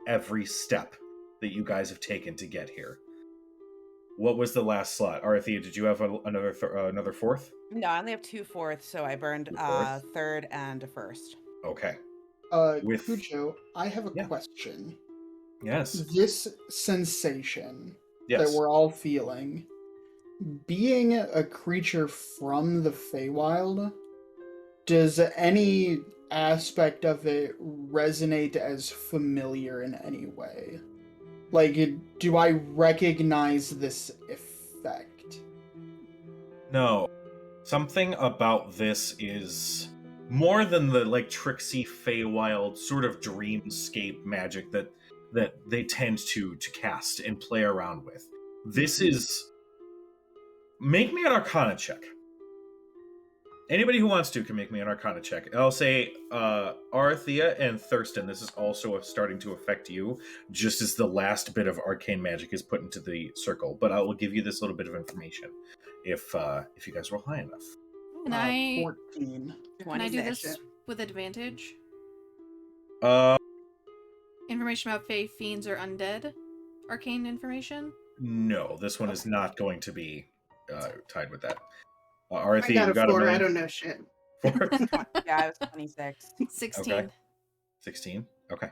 every step that you guys have taken to get here. What was the last slot? Arthea, did you have another 4th? No, I only have 2 4ths, so I burned Two fourths? 3rd and a 1st. Okay. With- Cujo, I have a Yeah. question. Yes. This sensation Yes. that we're all feeling, being a creature from the Feywild, does any aspect of it resonate as familiar in any way? Like, do I recognize this effect? No. Something about this is more than the tricksy Feywild sort of dreamscape magic that they tend to cast and play around with. This is... Make me an Arcana check. Anybody who wants to can make me an Arcana check. I'll say Arathea and Thurston, this is also starting to affect you, just as the last bit of arcane magic is put into the circle. But I will give you this little bit of information if you guys roll high enough. Can I 14. can I do this Perception. with advantage? Uh, Information about Fae, fiends, or undead? Arcane information? no, this one is not going to be tied with that. I Arathea, got you a got 4. a I million? don't know shit. 4? Yeah, I was 26. 16. Okay. 16? Okay.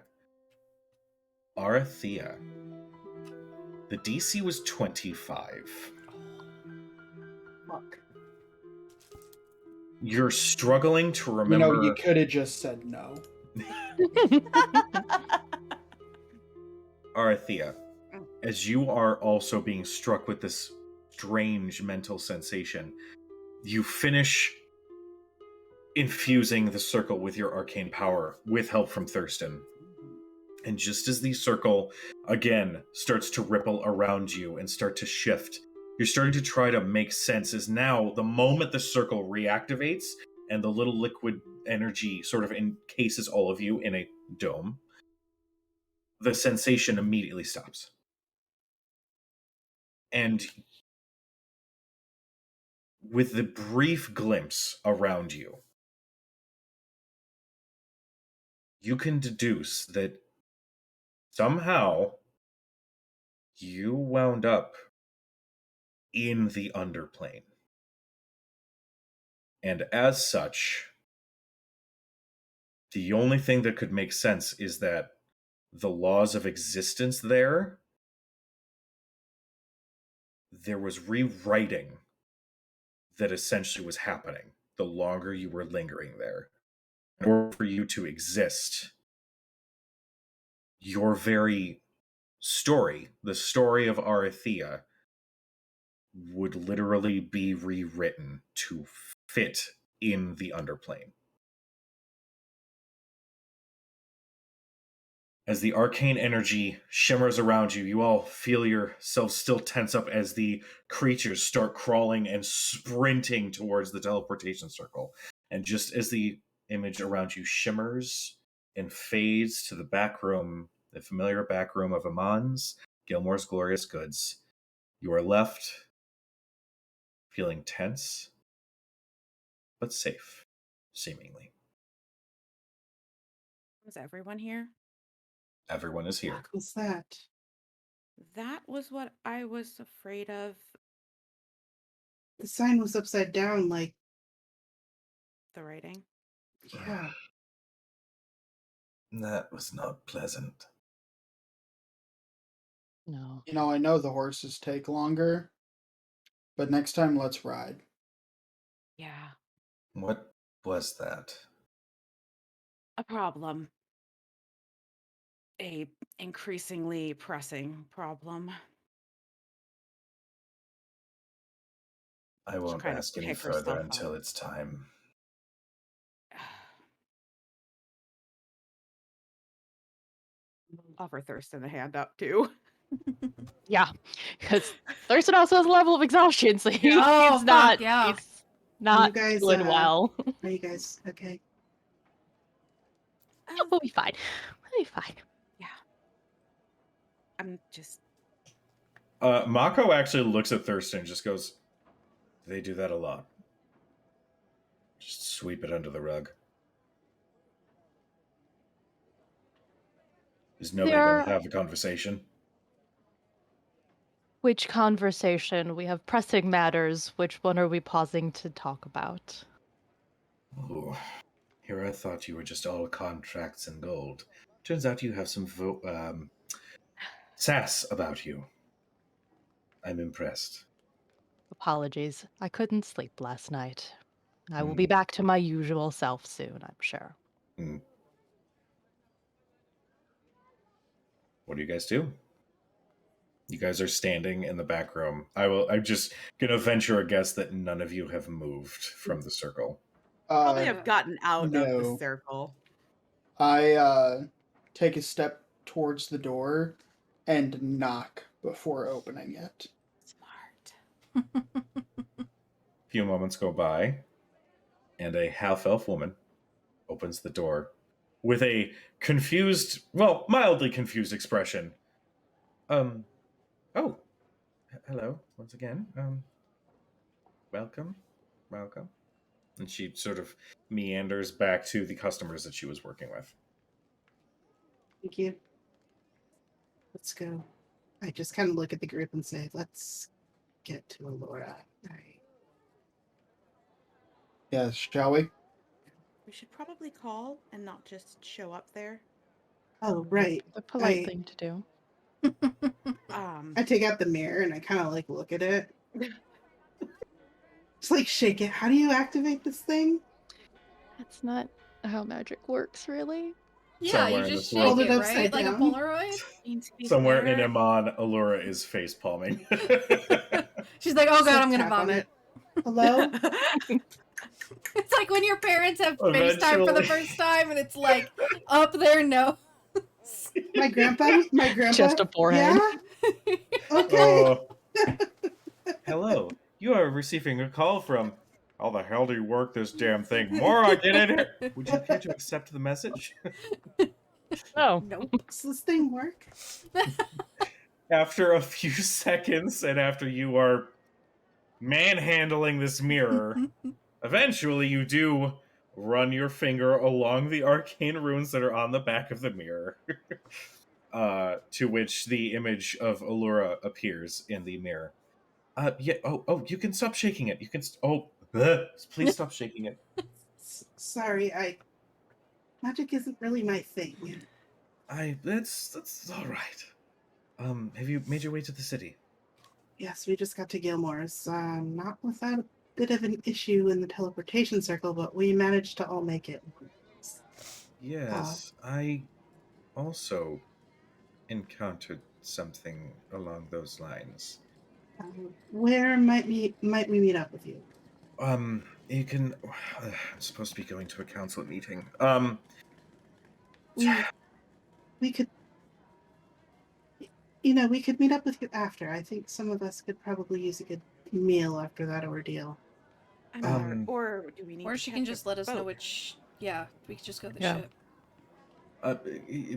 Arathea. The DC was 25. Fuck. You're struggling to You remember... know, you could have just said no. Arathea, as you are also being struck with this strange mental sensation, you finish infusing the circle with your arcane power with help from Thurston. And just as the circle, again, starts to ripple around you and start to shift, you're starting to try to make sense as now, the moment the circle reactivates and the little liquid energy sort of encases all of you in a dome, the sensation immediately stops. And with the brief glimpse around you, you can deduce that somehow you wound up in the underplane. And as such, the only thing that could make sense is that the laws of existence there was rewriting that essentially was happening the longer you were lingering there. In order for you to exist, your very story, the story of Arathea, would literally be rewritten to fit in the underplane. As the arcane energy shimmers around you, you all feel yourselves still tense up as the creatures start crawling and sprinting towards the teleportation circle. And just as the image around you shimmers and fades to the back room, the familiar back room of Amon's, Gilmore's Glorious Goods, you are left feeling tense, but safe, seemingly. Was everyone here? Everyone is here. What was that? That was what I was afraid of. The sign was upside down, like, The writing. yeah. That was not pleasant. No. You know, I know the horses take longer, but next time let's ride. Yeah. What was that? A problem. A increasingly pressing problem. I won't kind of ask any pick further herself until up. it's time. Offer Thurston a hand up too. Yeah, because Thurston also has a level of exhaustion, so he's Oh, fuck, not. yeah. He's not guys, doing well. Are you guys okay? We'll be fine. We'll be fine. I'm just Mako actually looks at Thurston and just goes, they do that a lot. Just sweep it under the rug. Is nobody going to have a conversation? Which conversation? We have pressing matters. Which one are we pausing to talk about? Ooh, here I thought you were just all contracts and gold. Turns out you have some sass about you. I'm impressed. Apologies. I couldn't sleep last night. I will be back to my usual self soon, I'm sure. What do you guys do? You guys are standing in the back room. I'm just gonna venture a guess that none of you have moved from the circle. probably have gotten out of no. the circle. I take a step towards the door and knock before opening it. Few moments go by, and a half-elf woman opens the door with a confused, well, mildly confused expression. Oh, hello, once again. Welcome. And she sort of meanders back to the customers that she was working with. Thank you. Let's go. I just kind of look at the group and say, let's get to Alora. Yes, shall we? We should probably call and not just show up there. Oh, right. The polite I- thing to do. I take out the mirror and I kind of like look at it. Just like shake it. How do you activate this thing? That's not how magic works, really. Yeah, Somewhere you in just this shake world. it, Hold it right? upside Like a down. Polaroid? Somewhere in Amon, Allura is face palming. She's like, oh Just, god, like, I'm gonna tap on vomit. it. Hello? It's like when your parents have FaceTime for the Eventually. first time and it's like up their nose. My grandpa? Just a forehead. Yeah? Okay. Hello. You are receiving a call from. How the hell do you work this damn thing? Mora, get in here! Would you care to accept the message? Oh, Nope. Does this thing work? After a few seconds, and after you are manhandling this mirror, eventually you do run your finger along the arcane runes that are on the back of the mirror, to which the image of Allura appears in the mirror. Yeah. Oh, you can stop shaking it. You can. Please stop shaking it. Sorry, magic isn't really my thing. That's all right. Have you made your way to the city? Yes, we just got to Gilmore's. Not without a bit of an issue in the teleportation circle, but we managed to all make it. Yes, I also encountered something along those lines. Where might we meet up with you? You can. I'm supposed to be going to a council meeting. We could, we could meet up with you after. I think some of us could probably use a good meal after that ordeal. Or do we need? Or to she catch can a just let us know boat? which. Yeah, we could just go to the Yeah. ship.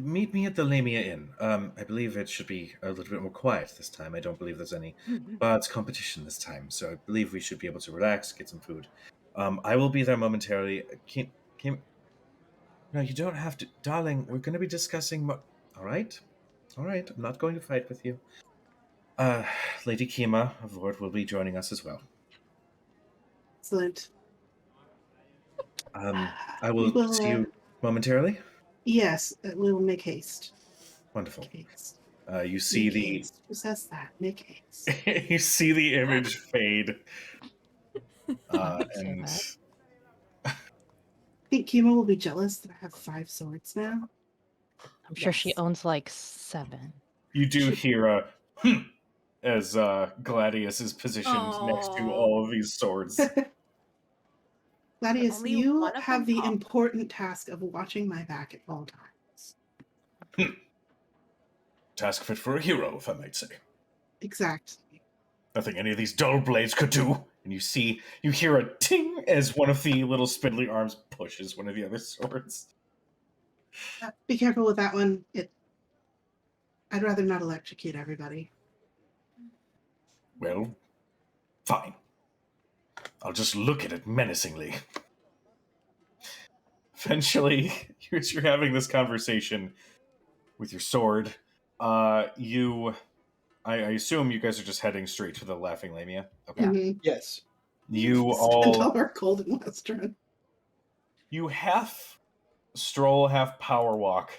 Meet me at the Lamia Inn. I believe it should be a little bit more quiet this time. I don't believe there's any bards competition this time, so I believe we should be able to relax, get some food. I will be there momentarily. No, you don't have to, darling. We're going to be discussing. All right. I'm not going to fight with you. Lady Kima of Lord will be joining us as well. Excellent. I will see you momentarily. Yes, we will make haste. Wonderful. Make haste. You see Make haste. Who says that? Make haste. you see the image fade. Say And that. I think Kima will be jealous that I have 5 swords now. I'm sure she Yes. owns like 7. you do hear a as Gladius is positioned next to Aw. all of these swords. Gladius, only you one of have them the pop. important task of watching my back at all times. Task fit for a hero, if I might say. Exactly. Nothing any of these dull blades could do. And you hear a ting as one of the little spindly arms pushes one of the other swords. Be careful with that one. I'd rather not electrocute everybody. Well, fine. I'll just look at it menacingly. Eventually, as you're having this conversation with your sword, I assume you guys are just heading straight to the Laughing Lamia. Okay. Mhm. Yes. You Spend all all our cold and western. you half stroll, half power walk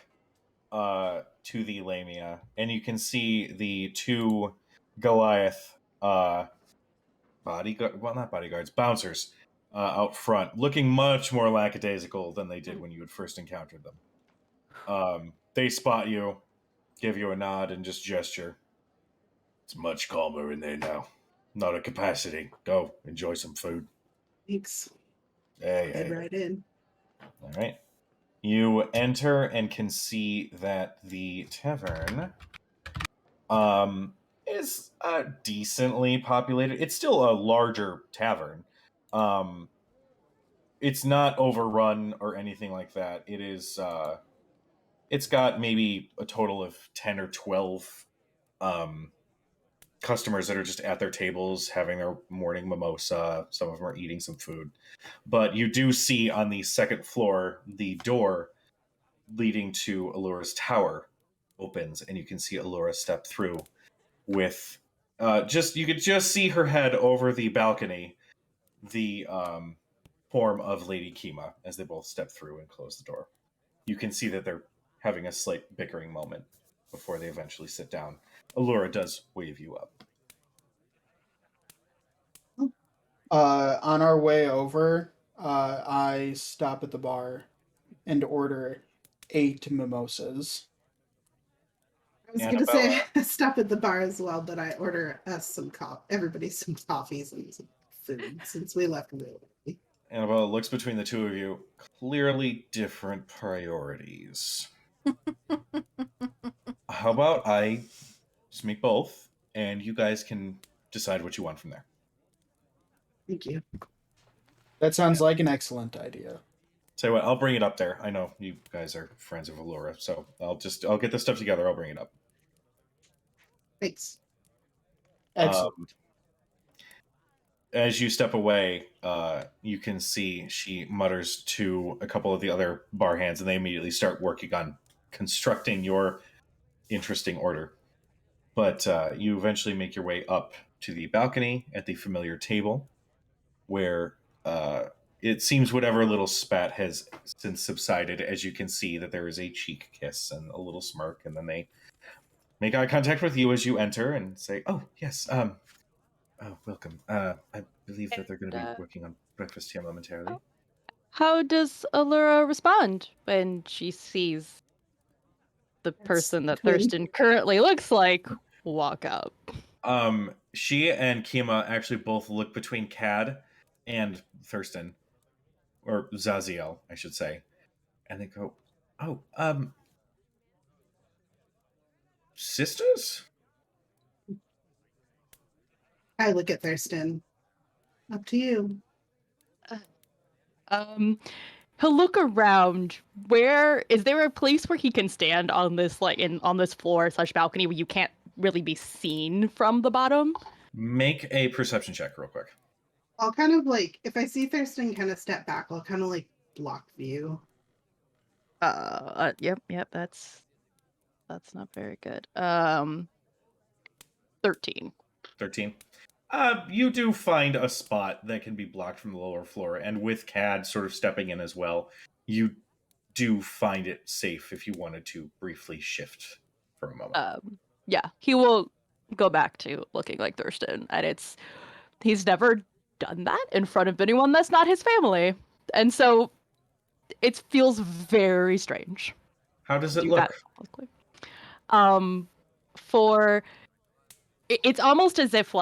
to the Lamia, and you can see the 2 Goliath bouncers out front, looking much more lackadaisical than they did when you had first encountered them. They spot you, give you a nod, and just gesture. It's much calmer in there now. Not at capacity. Go, enjoy some food. Thanks. Hey. Head right in. All right. You enter and can see that the tavern is decently populated. It's still a larger tavern. It's not overrun or anything like that. It is. It's got maybe a total of 10 or 12 customers that are just at their tables having their morning mimosa. Some of them are eating some food. But you do see on the second floor the door leading to Allura's tower opens, and you can see Allura step through with you could just see her head over the balcony, the form of Lady Kima as they both step through and close the door. You can see that they're having a slight bickering moment before they eventually sit down. Allura does wave you up. On our way over, I stop at the bar and order 8 mimosas. I was Annabella. going to say stop at the bar as well, but I order us everybody some coffees and some food since we left early. Annabella looks between the two of you. Clearly different priorities. How about I just make both, and you guys can decide what you want from there. Thank you. That sounds like an excellent idea. Tell you what, I'll bring it up there. I know you guys are friends of Allura, so I'll get this stuff together. I'll bring it up. Thanks. Excellent. As you step away, you can see she mutters to a couple of the other bar hands, and they immediately start working on constructing your interesting order. But you eventually make your way up to the balcony at the familiar table, where it seems whatever little spat has since subsided, as you can see that there is a cheek kiss and a little smirk, and then they make eye contact with you as you enter and say, "Oh, yes, welcome. I believe that they're going to be working on breakfast here momentarily." How does Allura respond when she sees the person that twin. Thurston currently looks like walk up? She and Kima actually both look between Cad and Thurston, or Zaziel, I should say, and they go, "Oh, sisters?" I look at Thurston. Up to you. He'll look around. Where is there a place where he can stand on this on this floor / balcony where you can't really be seen from the bottom? Make a perception check real quick. I'll kind of if I see Thurston kind of step back, I'll kind of block view. Yep, that's not very good. 13. 13. You do find a spot that can be blocked from the lower floor, and with Cad sort of stepping in as well, you do find it safe if you wanted to briefly shift for a moment. Yeah, he will go back to looking like Thurston, and he's never done that in front of anyone that's not his family, and so it feels very strange. How does it look? It's almost as if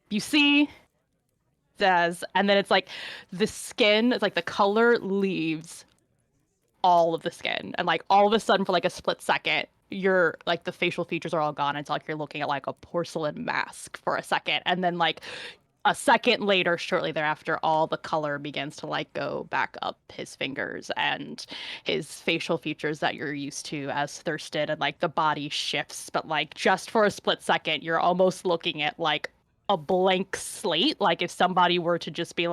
you see Zaz, and then it's like the skin, it's like the color leaves all of the skin, and all of a sudden for a split second you're the facial features are all gone. It's like you're looking at a porcelain mask for a second, and then a second later, shortly thereafter, all the color begins to go back up his fingers, and his facial features that you're used to as Thurston, and the body shifts, but just for a split second you're almost looking at a blank slate, if somebody were to just be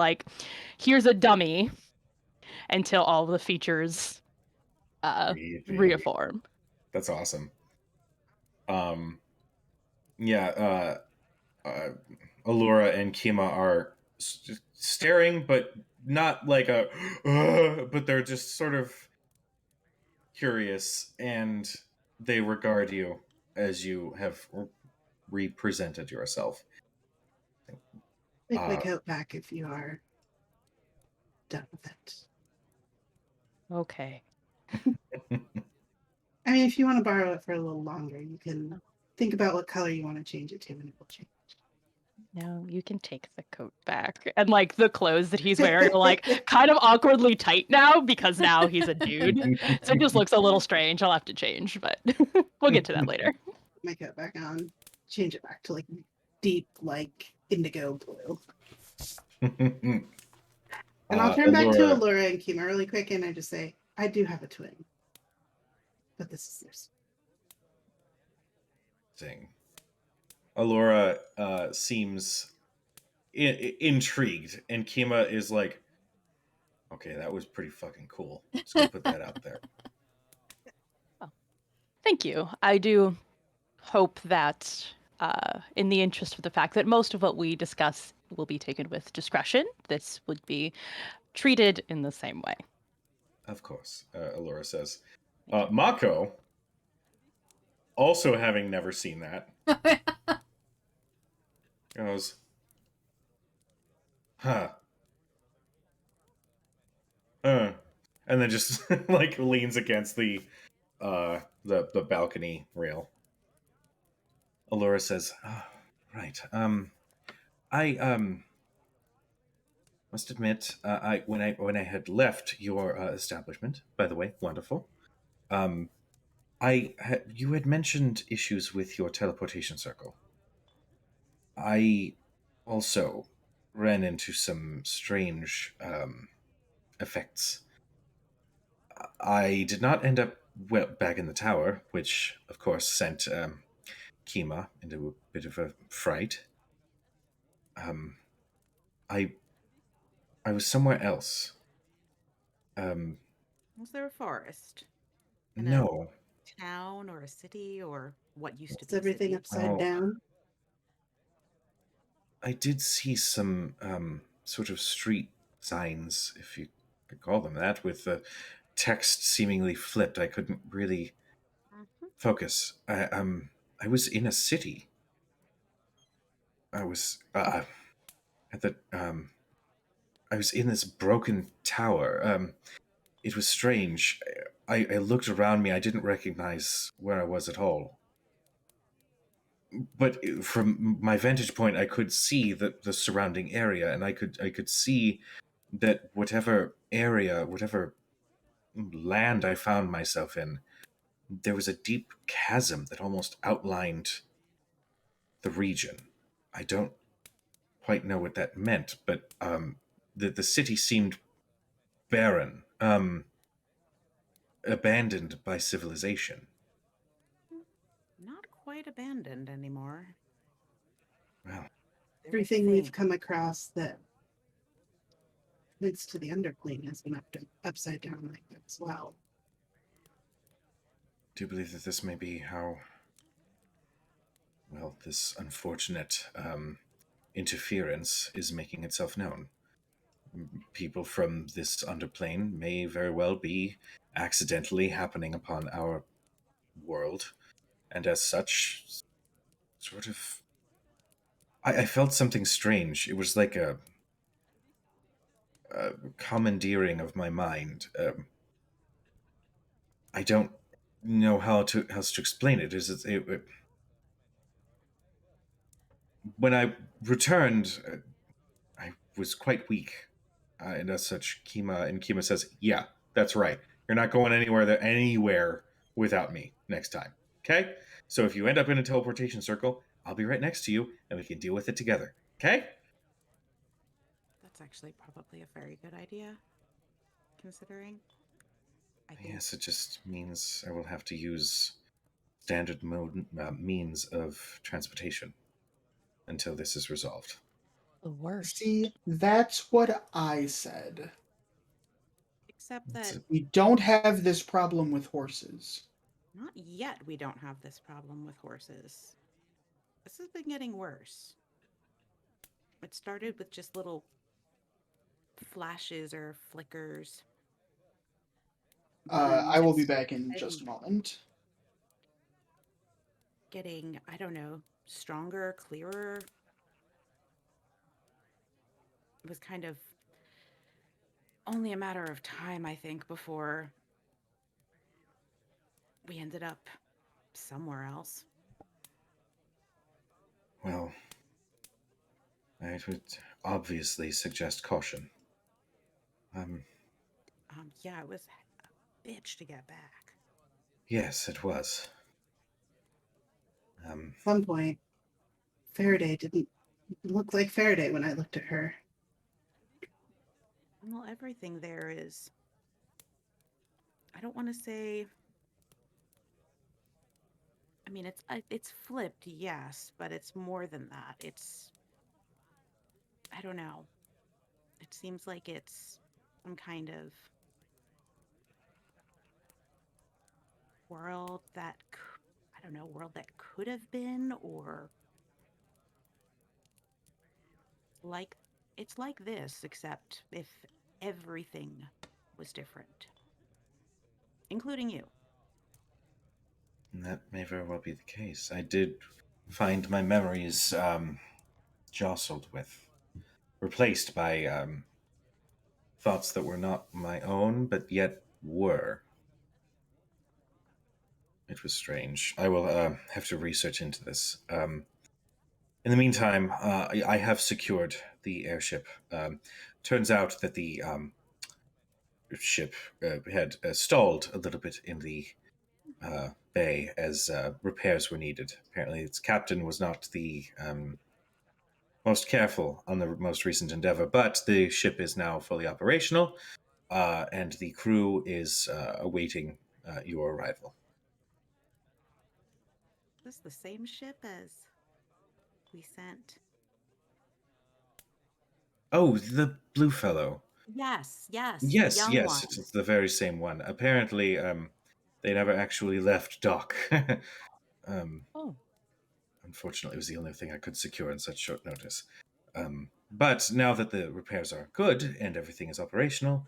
here's a dummy, until all the features reform. That's awesome. Allura and Kima are staring, but not but they're just sort of curious, and they regard you as you have represented yourself. Take my coat back if you are done with it. Okay. I mean, if you want to borrow it for a little longer, you can think about what color you want to change it to, and it will change. No, you can take the coat back. And the clothes that he's wearing are kind of awkwardly tight now, because now he's a dude. So it just looks a little strange. I'll have to change, but we'll get to that later. my coat back on, change it back to like deep, like indigo blue. And I'll turn back to Allura and Kima really quick, and I just say, I do have a twin. But this is theirs. Thing. Allura seems intrigued, and Kima is like, okay, that was pretty fucking cool. Just gonna put that out there. Thank you. I do hope that, in the interest of the fact that most of what we discuss will be taken with discretion, this would be treated in the same way. Of course, Allura says. Mako, also having never seen that, goes, huh. And then just like leans against the balcony rail. Allura says, oh, right. I must admit, when I had left your establishment, by the way, wonderful. You had mentioned issues with your teleportation circle. I also ran into some strange effects. I did not end up back in the tower, which of course sent Kima into a bit of a fright. I was somewhere else. Was there a forest? No. Town or a city or what used to Is be everything city? upside down? I did see some sort of street signs, if you could call them that, with the text seemingly flipped. I couldn't really focus. I was in a city. I was at the I was in this broken tower. It was strange. I looked around me. I didn't recognize where I was at all. But from my vantage point, I could see the surrounding area, and I could see that whatever area, whatever land I found myself in, there was a deep chasm that almost outlined the region. I don't quite know what that meant, but the city seemed barren, abandoned by civilization. Not quite abandoned anymore. Well, Everything we've come across that links to the underplane has been upside down like that as well. do you believe that this may be how, well, this unfortunate interference is making itself known? People from this underplane may very well be accidentally happening upon our world, and as such, sort of, I felt something strange. It was like a commandeering of my mind. I don't know how to explain it. When I returned, I was quite weak, and as such, Kima says, "Yeah, that's right. You're not going anywhere without me next time. Okay? So if you end up in a teleportation circle, I'll be right next to you, and we can deal with it together. Okay?" That's actually probably a very good idea, considering. I think Yes, it just means I will have to use standard means of transportation until this is resolved. The worst. See, that's what I said. except that We don't have this problem with horses. not yet we don't have this problem with horses. This has been getting worse. It started with just little flashes or flickers. I will be Just back in just a moment. getting, I don't know, stronger, clearer. It was kind of only a matter of time, I think, before we ended up somewhere else. Well, I would obviously suggest caution. Yeah, it was a bitch to get back. Yes, it was. At some point, Faraday didn't look like Faraday when I looked at her. Well, everything there is. I don't want to say. I mean, it's flipped, yes, but it's more than that. It's. I don't know. It seems like it's some kind of world that I don't know, world that could have been, or like it's like this, except if everything was different, including you. That may very well be the case. I did find my memories jostled with, replaced by thoughts that were not my own, but yet were. It was strange. I will have to research into this. In the meantime, I have secured the airship. Turns out that the ship had stalled a little bit in the bay as repairs were needed. Apparently, its captain was not the most careful on the most recent endeavor, but the ship is now fully operational, and the crew is awaiting your arrival. Is this the same ship as we sent? Oh, the blue fellow. Yes, yes, Yes, the young yes, one. it's the very same one. Apparently, they never actually left dock. Oh. Unfortunately, it was the only thing I could secure in such short notice. But now that the repairs are good and everything is operational,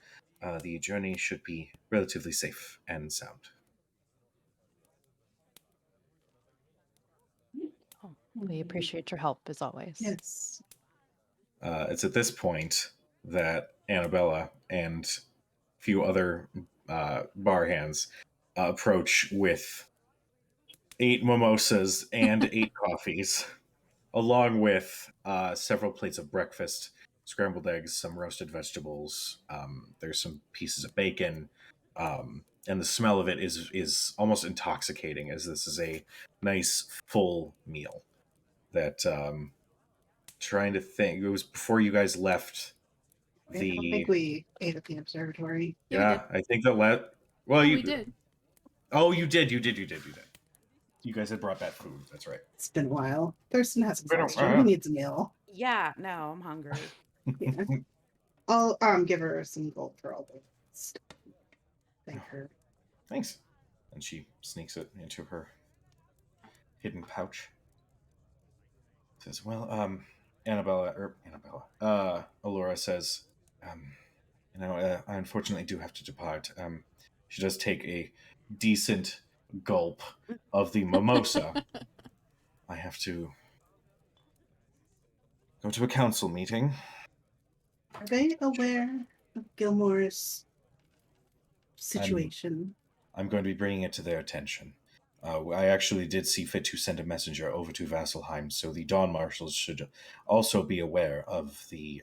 the journey should be relatively safe and sound. Oh, we appreciate your help as always. Yes. It's at this point that Annabella and a few other bar hands approach with 8 mimosas and 8 coffees, along with several plates of breakfast, scrambled eggs, some roasted vegetables. There's some pieces of bacon, and the smell of it is almost intoxicating, as this is a nice full meal. That trying to think, it was before you guys left. I don't think we ate at the observatory. Yeah, I think that well, Oh, you we did. Oh, you did. You guys had brought that food. That's right. It's been a while. Thurston has been a exhaustion. while. He needs a meal. Yeah, no, I'm hungry. Yeah. I'll give her some gold for all the stuff. Thank her. Thanks. And she sneaks it into her hidden pouch. Says, well, Allura says, I unfortunately do have to depart. She does take a decent gulp of the mimosa. I have to go to a council meeting. Are they aware of Gilmore's situation? I'm going to be bringing it to their attention. I actually did see fit to send a messenger over to Vasselheim, so the Dawn Marshals should also be aware of the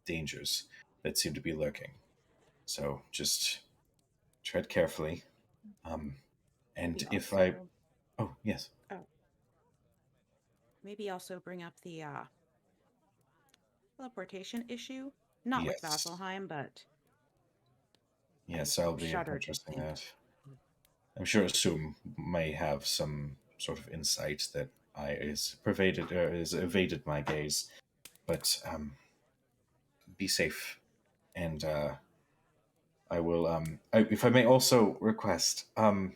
dangers that seem to be lurking. So just tread carefully. And Maybe if I... also- Oh, yes. Maybe also bring up the teleportation issue. Not with Yes. Vasselheim, but Yes, I'll be shudder to addressing think. that. I'm sure Assume may have some sort of insight that is evaded my gaze. But be safe, and I will. If I may also request, the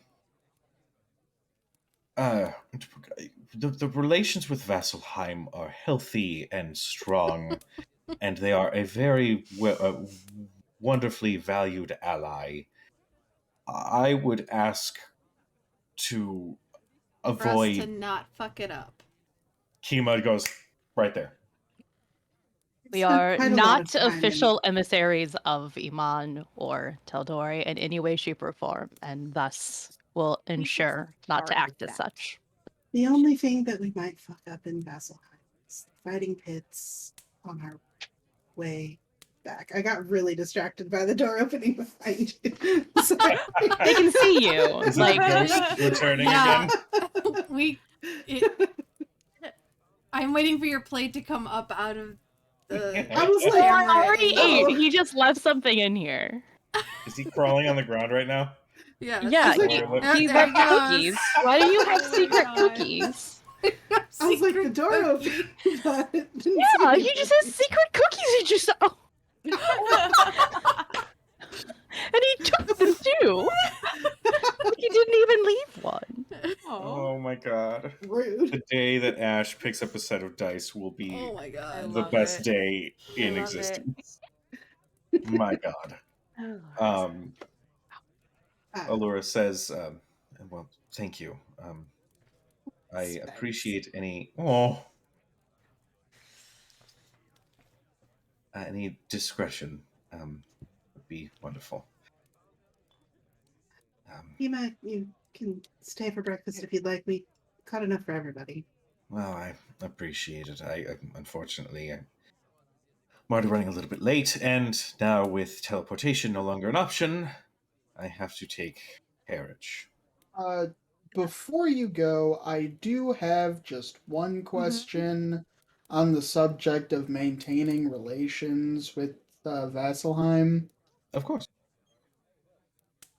relations with Vasselheim are healthy and strong, and they are a very wonderfully valued ally. I would ask to For us avoid. to not fuck it up. Kima goes right there. We Spent are quite a lot not of time in- official emissaries of Iman or Teldori in any way, shape, or form, and thus will can ensure not to start act with as that. such. The only thing that we might fuck up in Vasselheim is fighting pits on our way back. I got really distracted by the door opening behind you. Sorry. They can see you. Is Like, it the ghost returning Yeah. again? we I'm waiting for your plate to come up out of the. I was Oh, like, I already no. ate. He just left something in here. Is he crawling on the ground right now? Yes. Yeah, was like- he, Oh, he there left he goes. cookies. Why do you have Oh my secret God. cookies? I was like, the Secret door cookie. open. But it didn't Yeah, say he just has secret cookies. He just and he took them too. He didn't even leave one. Oh my god. rude. The day that Ash picks up a set of dice will be Oh my I god. the love best it. day in love it. existence. My god. Allura says, well, thank you. I Thanks. appreciate any any discretion would be wonderful. You can stay for breakfast if you'd like. We caught enough for everybody. Well, I appreciate it. I unfortunately, I'm already running a little bit late, and now with teleportation no longer an option, I have to take carriage. Before you go, I do have just one question on the subject of maintaining relations with Vasselheim. Of course.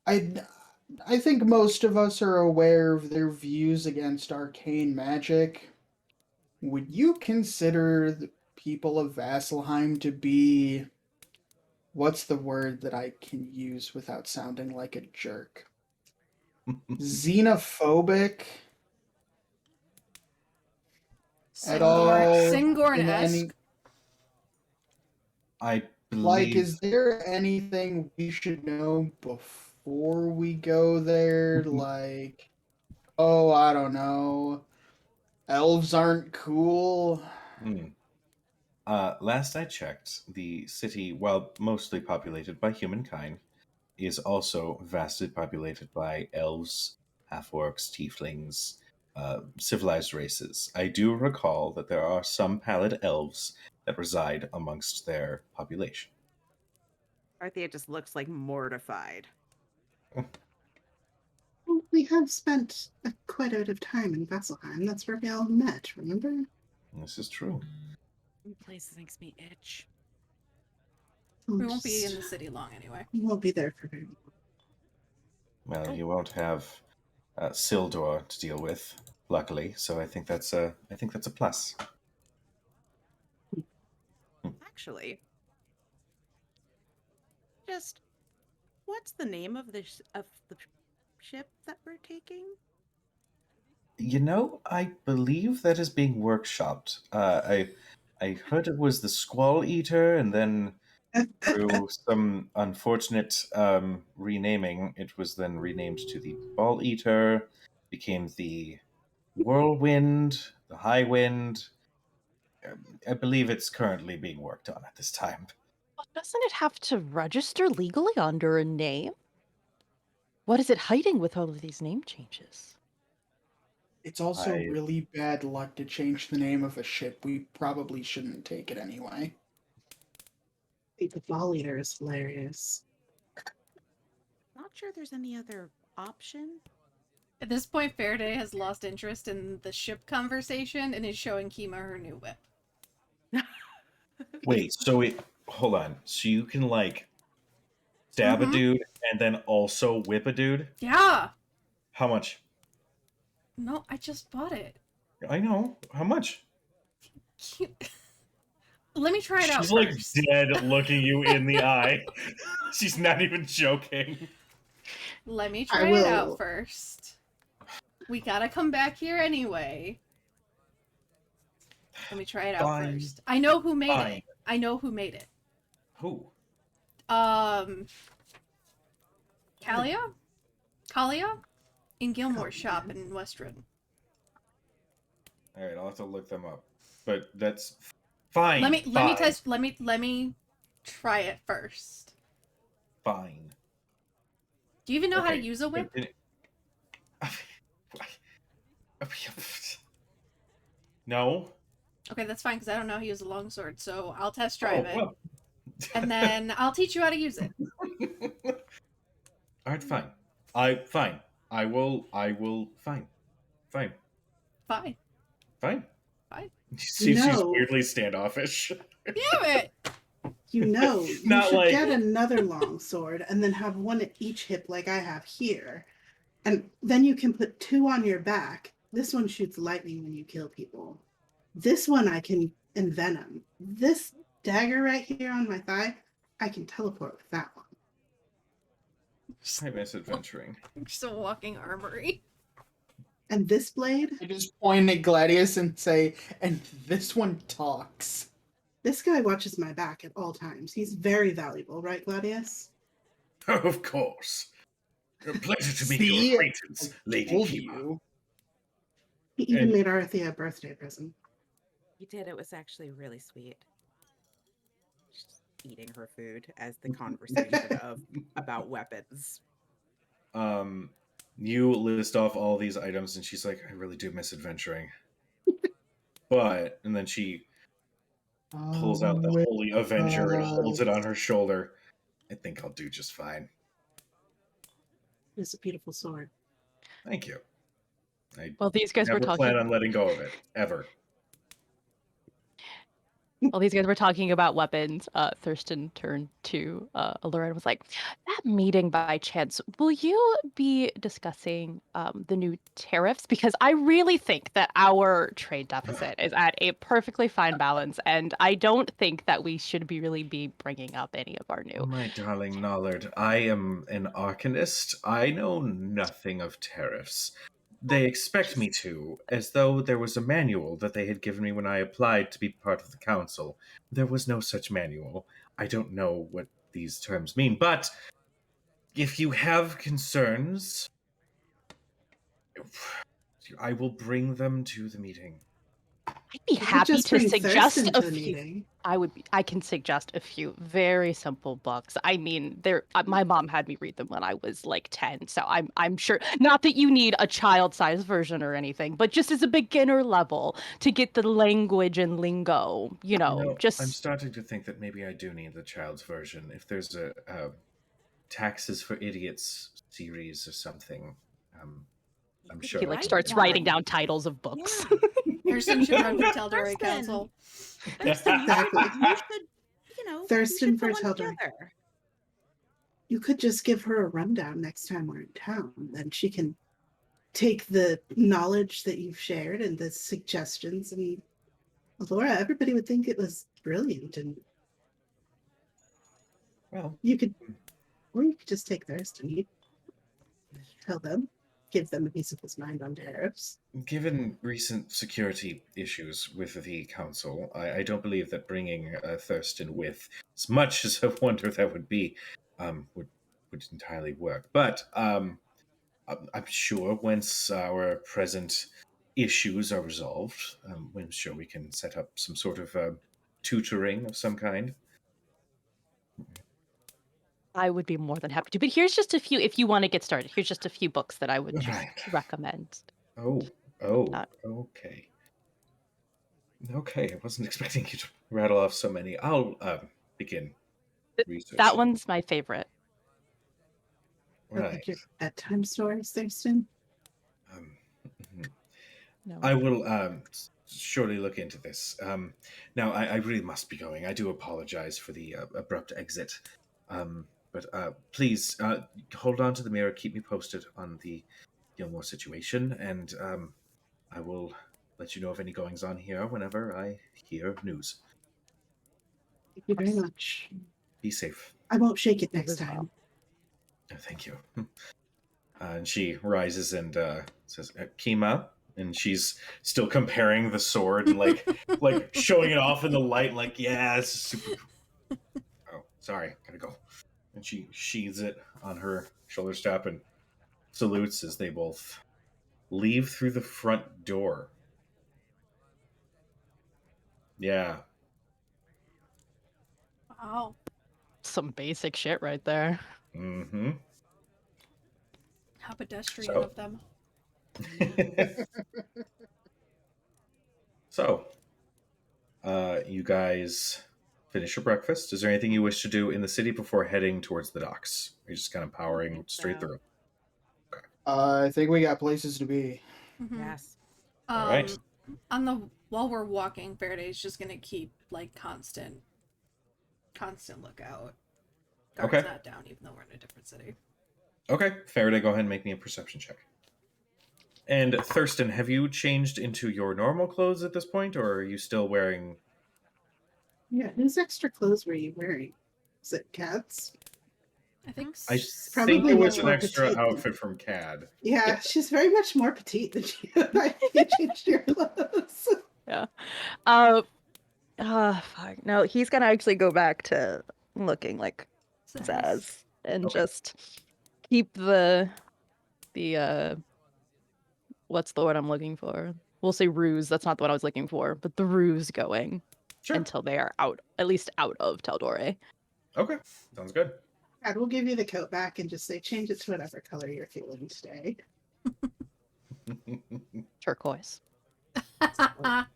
I think most of us are aware of their views against arcane magic. Would you consider the people of Vasselheim to be, what's the word that I can use without sounding like a jerk? Xenophobic at all? Singorn in esque. any, I believe. like, is there anything we should know before we go there? Like, oh, I don't know. Elves aren't cool. Last I checked, the city, while mostly populated by humankind, is also vastly populated by elves, half-orcs, tieflings, civilized races. I do recall that there are some pallid elves that reside amongst their population. Arthea just looks like mortified. Well, we have spent quite a bit of time in Vasselheim. That's where we all met, remember? This is true. Place makes me itch. We won't be in the city long anyway. We won't be there for very long. Well, you won't have Sildor to deal with, luckily. So I think that's a plus. Actually, just what's the name of the ship that we're taking? You know, I believe that is being workshopped. I heard it was the Squall Eater, and then through some unfortunate renaming, it was then renamed to the Ball Eater, became the Whirlwind, the High Wind. I believe it's currently being worked on at this time. Well, doesn't it have to register legally under a name? What is it hiding with all of these name changes? It's also I- really bad luck to change the name of a ship. We probably shouldn't take it anyway. I think the ball eater is hilarious. Not sure there's any other option. At this point, Faraday has lost interest in the ship conversation and is showing Kima her new whip. Wait, so hold on. So you can like stab a dude and then also whip a dude? Yeah! How much? No, I just bought it. I know. How much? Let me try it out She's like first. dead looking you in the eye. She's not even joking. Let me I try it out will- first. We gotta come back here anyway. Let me try it out Fine. first. I know who made Fine. it. I know who made it. Who? Kalia? In Gilmore's shop in Westwood. All right, I'll have to look them up. But that's fine. Let me fine, test let me try it first. Fine. Do you even know how to Okay, use a whip? No. Okay, that's fine because I don't know how to use a longsword, so I'll test drive it. well. And then I'll teach you how to use it. All right, fine. Fine. I will. Fine. Fine. Fine. Fine. Fine. She's No. weirdly standoffish. Damn it! You know, you Not should like- get another long sword and then have one at each hip like I have here. And then you can put 2 on your back. This one shoots lightning when you kill people. This one I can envenom. This dagger right here on my thigh, I can teleport with that one. I miss adventuring. Just a walking armory. And this blade, I just point at Gladius and say, and this one talks. this guy watches my back at all times. He's very valuable, right, Gladius? Of course. A pleasure to make See? your acquaintance, Lady Told Kima. you. He even And- made Arathia a birthday present. You did. It was actually really sweet. Just eating her food as the conversation about weapons. You list off all these items, and she's like, "I really do miss adventuring." But and then she pulls out the Holy Avenger and holds it on her shoulder. I think I'll do just fine. It's a beautiful sword. Thank you. I Well, these guys were never talking. plan on letting go of it ever. While these guys were talking about weapons, Thurston turned to Allura and was like, "That meeting by chance, will you be discussing the new tariffs? Because I really think that our trade deficit is at a perfectly fine balance, and I don't think that we should really be bringing up any of our new." My darling Nollard, I am an arcanist. I know nothing of tariffs. They expect me to, as though there was a manual that they had given me when I applied to be part of the council. There was no such manual. I don't know what these terms mean, but if you have concerns, I will bring them to the meeting. I'd be You could happy just to bring suggest Thurston a to the few. meeting. I can suggest a few very simple books. I mean, my mom had me read them when I was like 10, so I'm sure not that you need a child-sized version or anything, but just as a beginner level to get the language and lingo, You know, I'm just starting to think that maybe I do need the child's version. If there's a Taxes for Idiots series or something, I'm sure. he I like can starts get writing one. down titles of books. Thurston should run for Teldari Thurston. Council. Thurston, Exactly. you should, Thurston you should put for one Teldari. together. You could just give her a rundown next time we're in town. Then she can take the knowledge that you've shared and the suggestions. And Laura, everybody would think it was brilliant. And Well, you could, or you could just take Thurston. You tell them, give them a piece of his mind on tariffs. given recent security issues with the council, I don't believe that bringing Thurston with, as much as a wonder that would be, would entirely work. But I'm sure once our present issues are resolved, I'm sure we can set up some sort of tutoring of some kind. I would be more than happy to. But here's just a few if you want to get started. Here's just a few books that I would just Right. recommend. Oh, Uh, okay. Okay, I wasn't expecting you to rattle off so many. I'll begin research. That one's my favorite. Or Right. like your bedtime stories, Thurston. Mhm. No. I will surely look into this. Now, I really must be going. I do apologize for the abrupt exit. But please hold on to the mirror. Keep me posted on the Gilmore situation, and I will let you know of any goings on here whenever I hear news. Thank you very much. Be safe. I won't shake it next as well. time. Thank you. And she rises and says, "Kima," and she's still comparing the sword and like showing it off in the light, like, yeah, this is super cool. Oh, sorry, gotta go. And she sheathes it on her shoulder strap and salutes as they both leave through the front door. Yeah. Wow. Some basic shit right there. Mm-hmm. How pedestrian So- of them. So, you guys finish your breakfast. Is there anything you wish to do in the city before heading towards the docks? You're just kind of powering straight so. through. I think we got places to be. Mhm. Yes. All right. On the while we're walking, Faraday's just gonna keep like constant lookout. Guard's Okay. not down, even though we're in a different city. Okay, Faraday, go ahead and make me a perception check. And Thurston, have you changed into your normal clothes at this point, or are you still wearing? Yeah, whose extra clothes were you wearing? Is it Kat's? I think I Probably think it was much an more extra petite than- outfit from CAD. Yeah, Yeah. she's very much more petite than you. I you changed your clothes. Yeah. Fuck. No, he's gonna actually go back to looking like Zaz and Okay. just keep the what's the word I'm looking for? We'll say ruse. That's not the one I was looking for, but the ruse going Sure. until they are out, at least out of Taldore. Okay, sounds good. Dad, we'll give you the coat back and just say change it to whatever color you're feeling today. Turquoise. That's for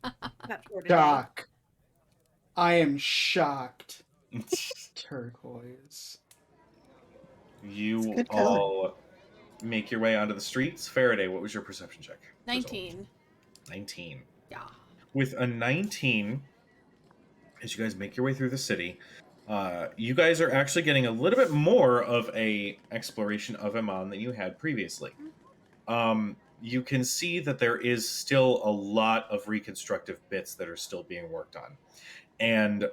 today. Shock. I am shocked. Turquoise. You good color. all make your way onto the streets. Faraday, what was your perception check? result? 19. 19. Yeah. With a 19, as you guys make your way through the city, you guys are actually getting a little bit more of a exploration of Amon than you had previously. You can see that there is still a lot of reconstructive bits that are still being worked on. And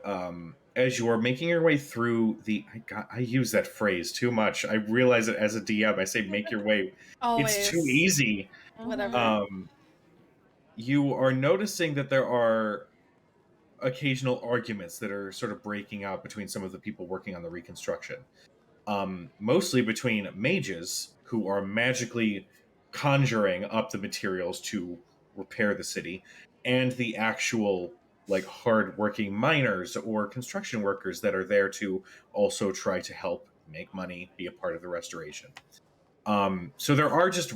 as you are making your way through I use that phrase too much. I realize it as a DM. I say make your way. Always. It's too easy. Whatever. You are noticing that there are occasional arguments that are sort of breaking out between some of the people working on the reconstruction. Mostly between mages who are magically conjuring up the materials to repair the city, and the actual like hard-working miners or construction workers that are there to also try to help make money, be a part of the restoration. So there are just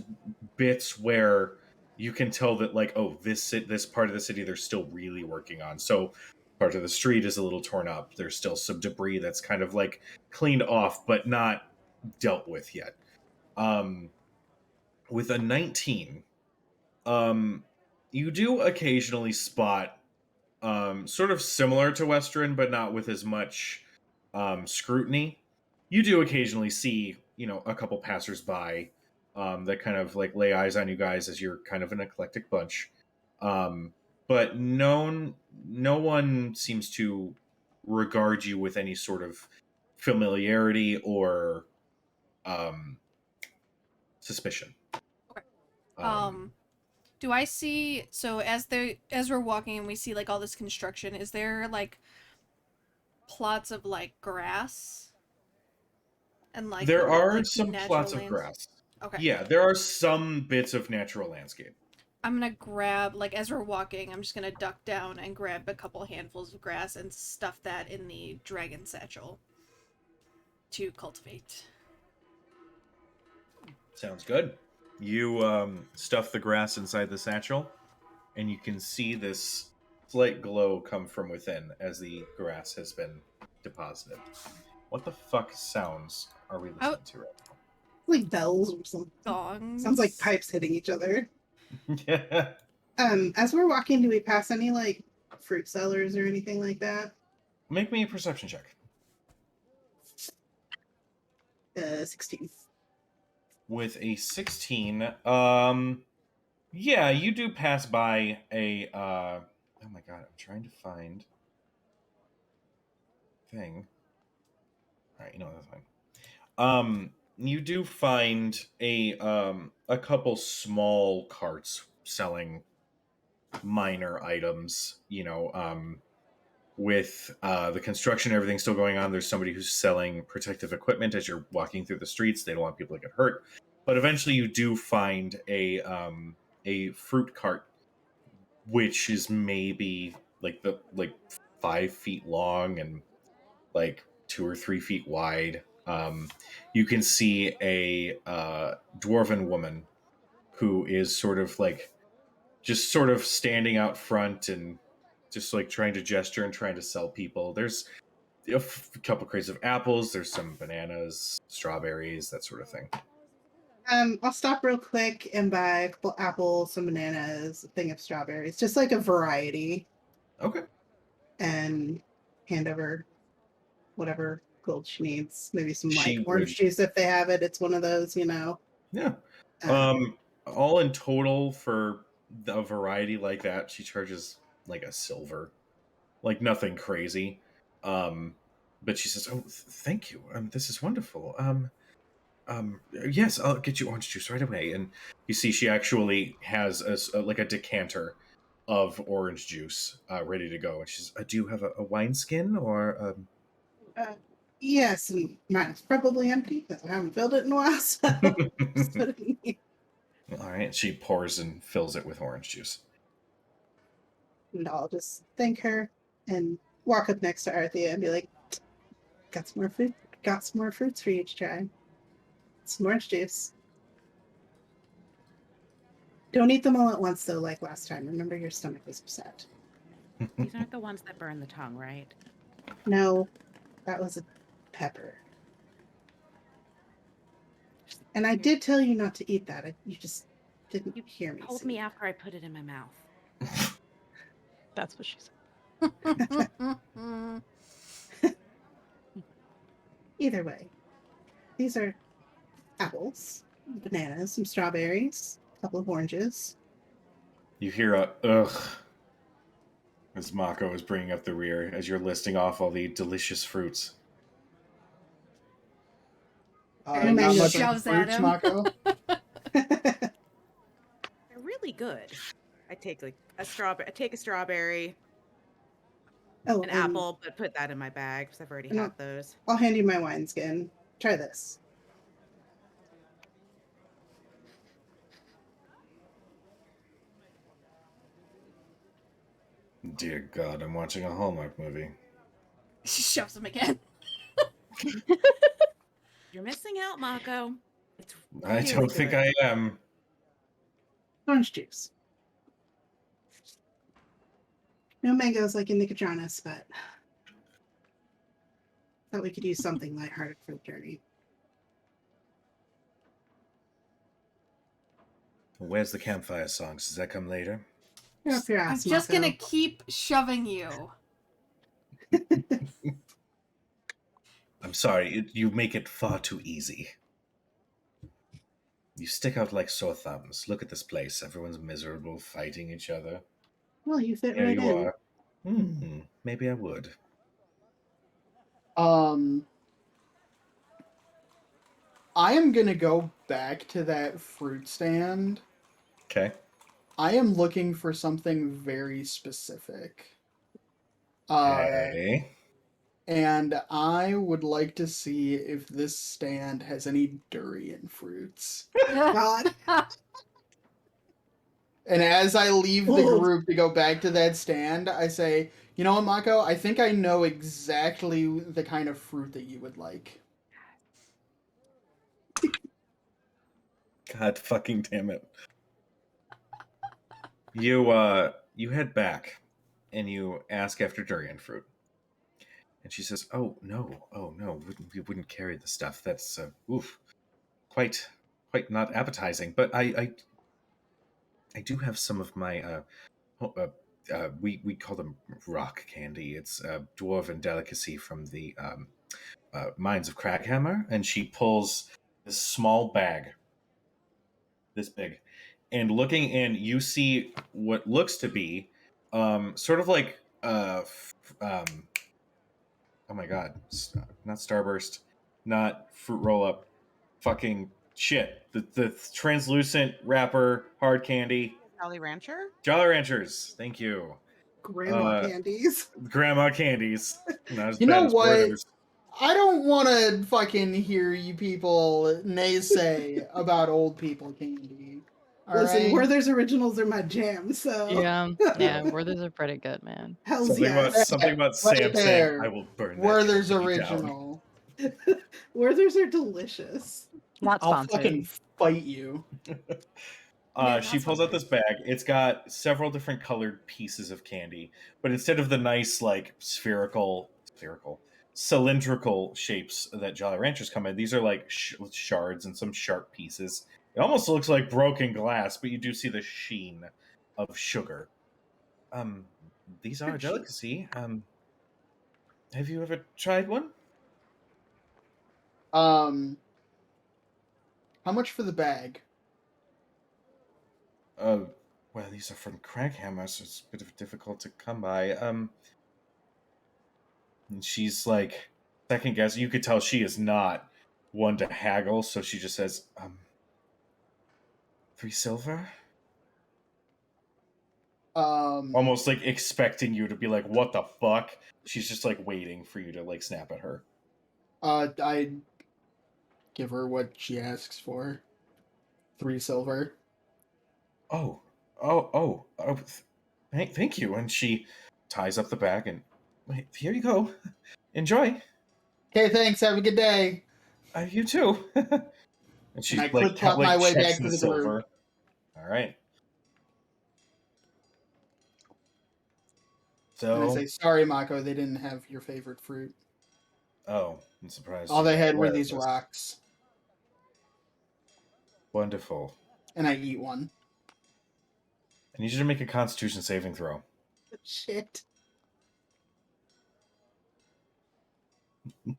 bits where you can tell that like, oh, this part of the city they're still really working on. So part of the street is a little torn up. There's still some debris that's kind of like cleaned off but not dealt with yet. With a 19, you do occasionally spot sort of similar to Western but not with as much scrutiny. You do occasionally see, a couple passersby that kind of like lay eyes on you guys as you're kind of an eclectic bunch. But no one seems to regard you with any sort of familiarity or suspicion. Okay. Do I see, so as we're walking and we see like all this construction, is there like plots of like grass? And like there the, are like, some natural plots of lands? grass. Okay. Yeah, there are some bits of natural landscape. I'm gonna grab, like, as we're walking, I'm just gonna duck down and grab a couple handfuls of grass and stuff that in the dragon satchel to cultivate. Sounds good. You stuff the grass inside the satchel, and you can see this slight glow come from within as the grass has been deposited. What the fuck sounds are we listening to right Like bells or something. Gongs. Sounds like pipes hitting each other. now? As we're walking, do we pass any like fruit sellers or anything like that? Make me a perception check. 16. With a 16, yeah, you do pass by a oh my god, I'm trying to find thing. All right, that's fine. You do find a couple small carts selling minor items, with the construction and everything still going on. There's somebody who's selling protective equipment as you're walking through the streets. They don't want people to get hurt. But eventually you do find a fruit cart, which is maybe like 5 feet long and like 2 or 3 feet wide. You can see a dwarven woman who is sort of standing out front and just like trying to gesture and trying to sell people. There's a couple crates of apples. There's some bananas, strawberries, that sort of thing. I'll stop real quick and buy a couple apples, some bananas, a thing of strawberries, just like a variety, Okay. and hand over whatever gold she needs. Maybe some She like orange would- juice if they have it. It's one of those, you know. Yeah. Um, All in total for a variety like that, she charges like a silver, like nothing crazy. But she says, "Oh, thank you. This is wonderful. Yes, I'll get you orange juice right away." And you see, she actually has like a decanter of orange juice ready to go. And she's, "Do you have a wineskin or?" yes, and mine's probably empty because I haven't filled it in a while. So just put it in here. All right. She pours and fills it with orange juice. And I'll just thank her and walk up next to Arthea and be like, "Got some more food. Got some more fruits for you to try. Some orange juice. Don't eat them all at once though, like last time. Remember, your stomach was upset. These aren't the ones that burn the tongue, right? No, that was a pepper. And I did tell you not to eat that. You just didn't hear me. Told say me that. after I put it in my mouth. That's what she said. Either way, these are apples, bananas, some strawberries, a couple of oranges. You hear a ugh as Mako is bringing up the rear as you're listing off all the delicious fruits. And Not she much shoves of at fruits, him. Mako. They're really good. I take like a strawberry. I take a strawberry, Oh, an and apple, but put that in my bag because I've already No. had those. I'll hand you my wineskin. Try this. Dear God, I'm watching a Hallmark movie. She shoves him again. You're missing out, Mako. It's I really don't think good. I am. Orange juice. No mangoes like in Nicodranas, but thought we could use something lighthearted for the journey. Where's the campfire songs? Does that come later? You're up your I'm ass, just Mako. gonna keep shoving you. I'm sorry, you make it far too easy. You stick out like sore thumbs. Look at this place. Everyone's miserable, fighting each other. Well, you fit Here right you in. are. Maybe I would. I am gonna go back to that fruit stand. Okay. I am looking for something very specific. Okay. And I would like to see if this stand has any durian fruits. God. And as I leave the Ooh. group to go back to that stand, I say, "You know what, Mako? I think I know exactly the kind of fruit that you would like." God fucking damn it. You head back and you ask after durian fruit. And she says, oh no, we wouldn't carry the stuff. That's quite not appetizing. But I do have some of my we call them rock candy. It's a dwarven delicacy from the mines of Craghammer, and she pulls this small bag, this big, and looking in, you see what looks to be sort of like oh my god, not Starburst, not Fruit Roll Up, fucking shit. The translucent wrapper hard candy. Jolly Rancher? Jolly Ranchers. Thank you. Grandma candies. Grandma candies. Not as You bad know as what? Werther's. I don't want to fucking hear you people naysay about old people candy. All Listen, right? Werther's originals are my jam, so Yeah, Werther's are pretty good, man. hell's Something about yes. something about Right Sam saying, there. "I will burn." Werther's that candy down." original. Werther's are delicious. Not I'll sponsored. fucking fight you. Yeah, She that's pulls out this bag. It's got several different colored pieces of candy, but instead of the nice like spherical cylindrical shapes that Jolly Ranchers come in. These are like shards and some sharp pieces. It almost looks like broken glass, but you do see the sheen of sugar. These are a delicacy. Have you ever tried one? How much for the bag? Well, these are from Craghammer, so it's a bit difficult to come by. And she's like second guess. You could tell she is not one to haggle, so she just says, 3 silver? Almost like expecting you to be like, what the fuck? She's just like waiting for you to like snap at her. I give her what she asks for. 3 silver. Thank you. And she ties up the bag and here you go. Enjoy. Okay, thanks. Have a good day. You too. And she And I like clip-clop my way checks back to the the silver. group. All right. And I So, say, sorry, Mako, they didn't have your favorite fruit. I'm surprised. All you they had were aware of these this. rocks. Wonderful. And I eat one. I need you to make a Constitution saving throw. Shit. I'll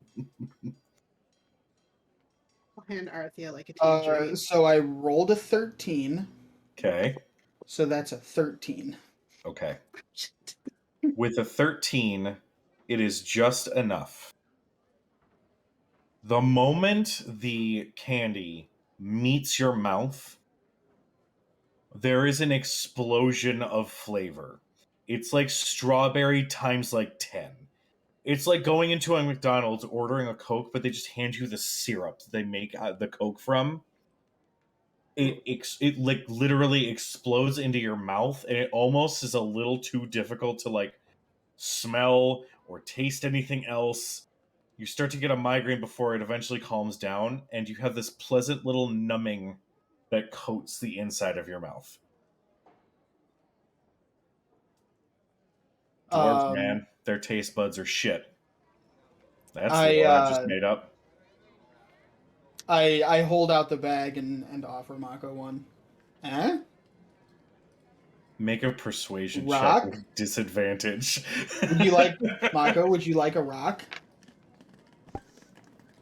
hand Arthea like a tangerine. So I rolled a 13. Okay. So that's a 13. Okay. With a 13, it is just enough. The moment the candy meets your mouth, there is an explosion of flavor. It's like strawberry times like 10. It's like going into a McDonald's, ordering a Coke, but they just hand you the syrup they make the Coke from. It like literally explodes into your mouth, and it almost is a little too difficult to like smell or taste anything else. You start to get a migraine before it eventually calms down, and you have this pleasant little numbing that coats the inside of your mouth. Dwarves, man, their taste buds are shit. That's the one I've just made up. I hold out the bag and offer Mako one. Eh? Make a persuasion Rock? check with disadvantage. Would you like, Mako, would you like a rock?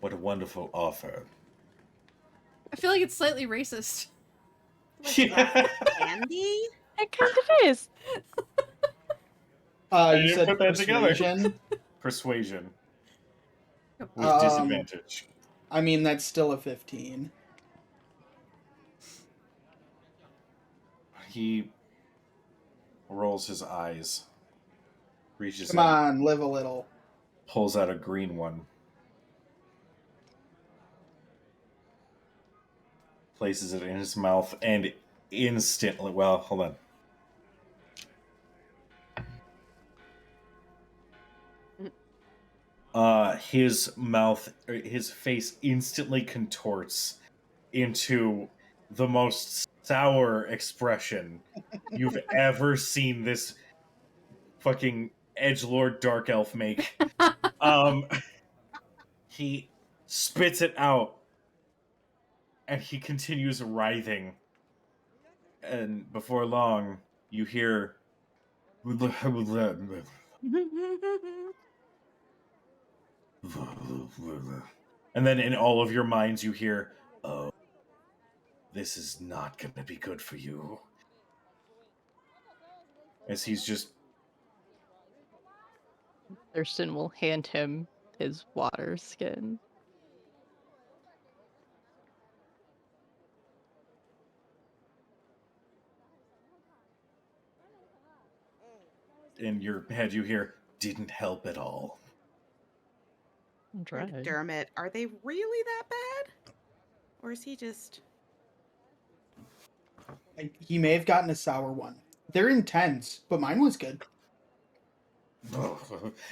What a wonderful offer. I feel like it's slightly racist. Yeah. Candy? It kind of is. You didn't said put that together. persuasion? Persuasion. With Um, disadvantage. I mean, that's still a 15. He rolls his eyes. Reaches Come out. on, live a little. Pulls out a green one. Places it in his mouth and instantly... Well, hold on. His mouth, his face instantly contorts into the most sour expression you've ever seen this fucking edgelord dark elf make. He spits it out and he continues writhing. And before long, you hear and then in all of your minds you hear, oh, this is not gonna be good for you. As he's just... Thurston will hand him his water skin. In your head you hear, didn't help at all. Right. Dermot, are they really that bad? Or is he just... He may have gotten a sour one. They're intense, but mine was good.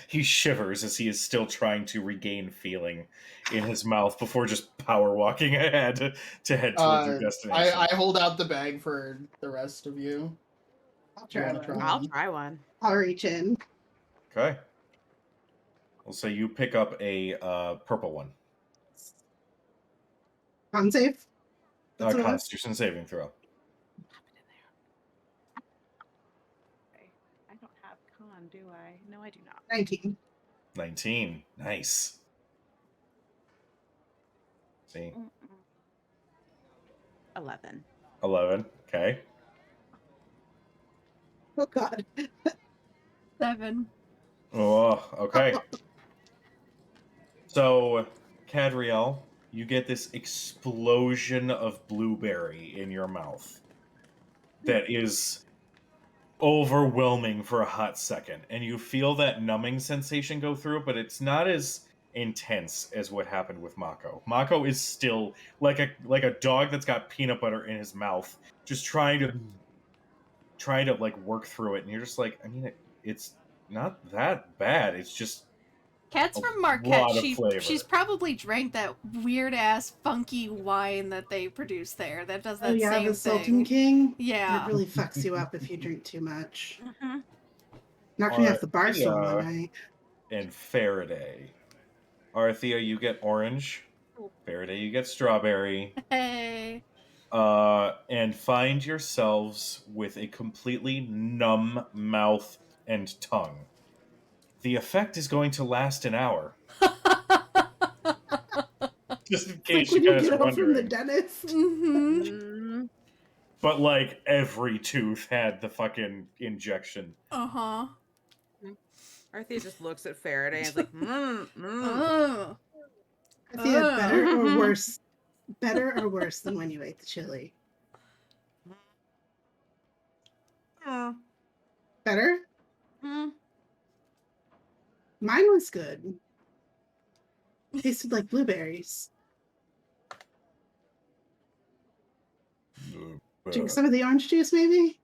He shivers as he is still trying to regain feeling in his mouth before just power walking ahead to head towards your destination. I hold out the bag for the rest of you. I'll Do you try wanna one. try? I'll try one. I'll reach in. Okay. We'll say you pick up a purple one. Con save. That's what it was? Constitution saving throw. Okay. I don't have con, do I? No, I do not. 19. 19. Nice. See? 11. 11. Okay. Oh god. 7. Oh, okay. So, Cadriel, you get this explosion of blueberry in your mouth that is overwhelming for a hot second, and you feel that numbing sensation go through, but it's not as intense as what happened with Mako. Mako is still like a dog that's got peanut butter in his mouth, just trying to like work through it, and you're just like, I mean, it's not that bad. It's just Cat's a from lot Marquette. of flavor. She's probably drank that weird ass funky wine that they produce there. That does that Oh yeah, same the Sultan thing. King. Yeah. It really fucks you up if you drink too much. Mm-hmm. Knocked me off the bar stool Arthea one night. and Faraday. Arthea, you get orange. Faraday, you get strawberry. Hey. And find yourselves with a completely numb mouth and tongue. The effect is going to last an hour. Just in It's case like when you you guys get are home from the wondering. dentist. Mm-hmm. But like every tooth had the fucking injection. Uh-huh. Arthea just looks at Faraday and is like, Oh. I feel better or worse. Better or worse than when you ate the chili. Better? mm. Mine was good. Tasted like blueberries. Drink some of the orange juice, maybe?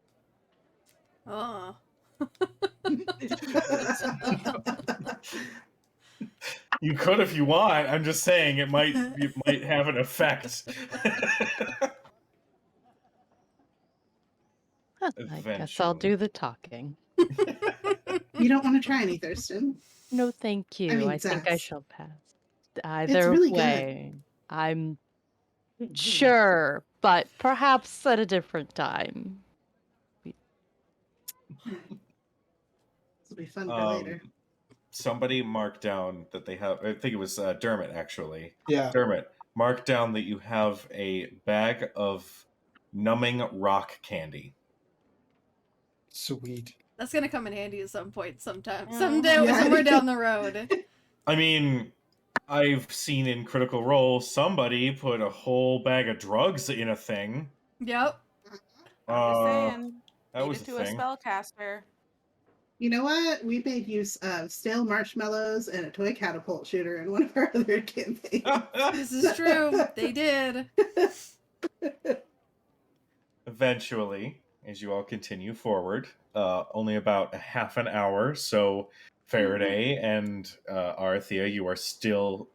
Oh. You could if you want. I'm just saying it might have an effect. I guess I'll do the talking. You don't want to try any, Thurston? No, thank you. mean, I think I Zest. shall pass. Either really good. way, I'm sure, but perhaps at a different time. This will be fun for later. Somebody marked down that they have. I think it was Dermot actually. Yeah. Dermot, mark down that you have a bag of numbing rock candy. Sweet. That's gonna come in handy at some point, sometime. Yeah. Someday, Yeah. somewhere down the road. I mean, I've seen in Critical Role somebody put a whole bag of drugs in a thing. Yep. I'm just saying. That Leave was it a to a thing. spellcaster. You know what? We made use of stale marshmallows and a toy catapult shooter in one of our other campaigns. This is true. They did. Eventually, as you all continue forward, only about a half an hour, so Faraday and Arthea, you are still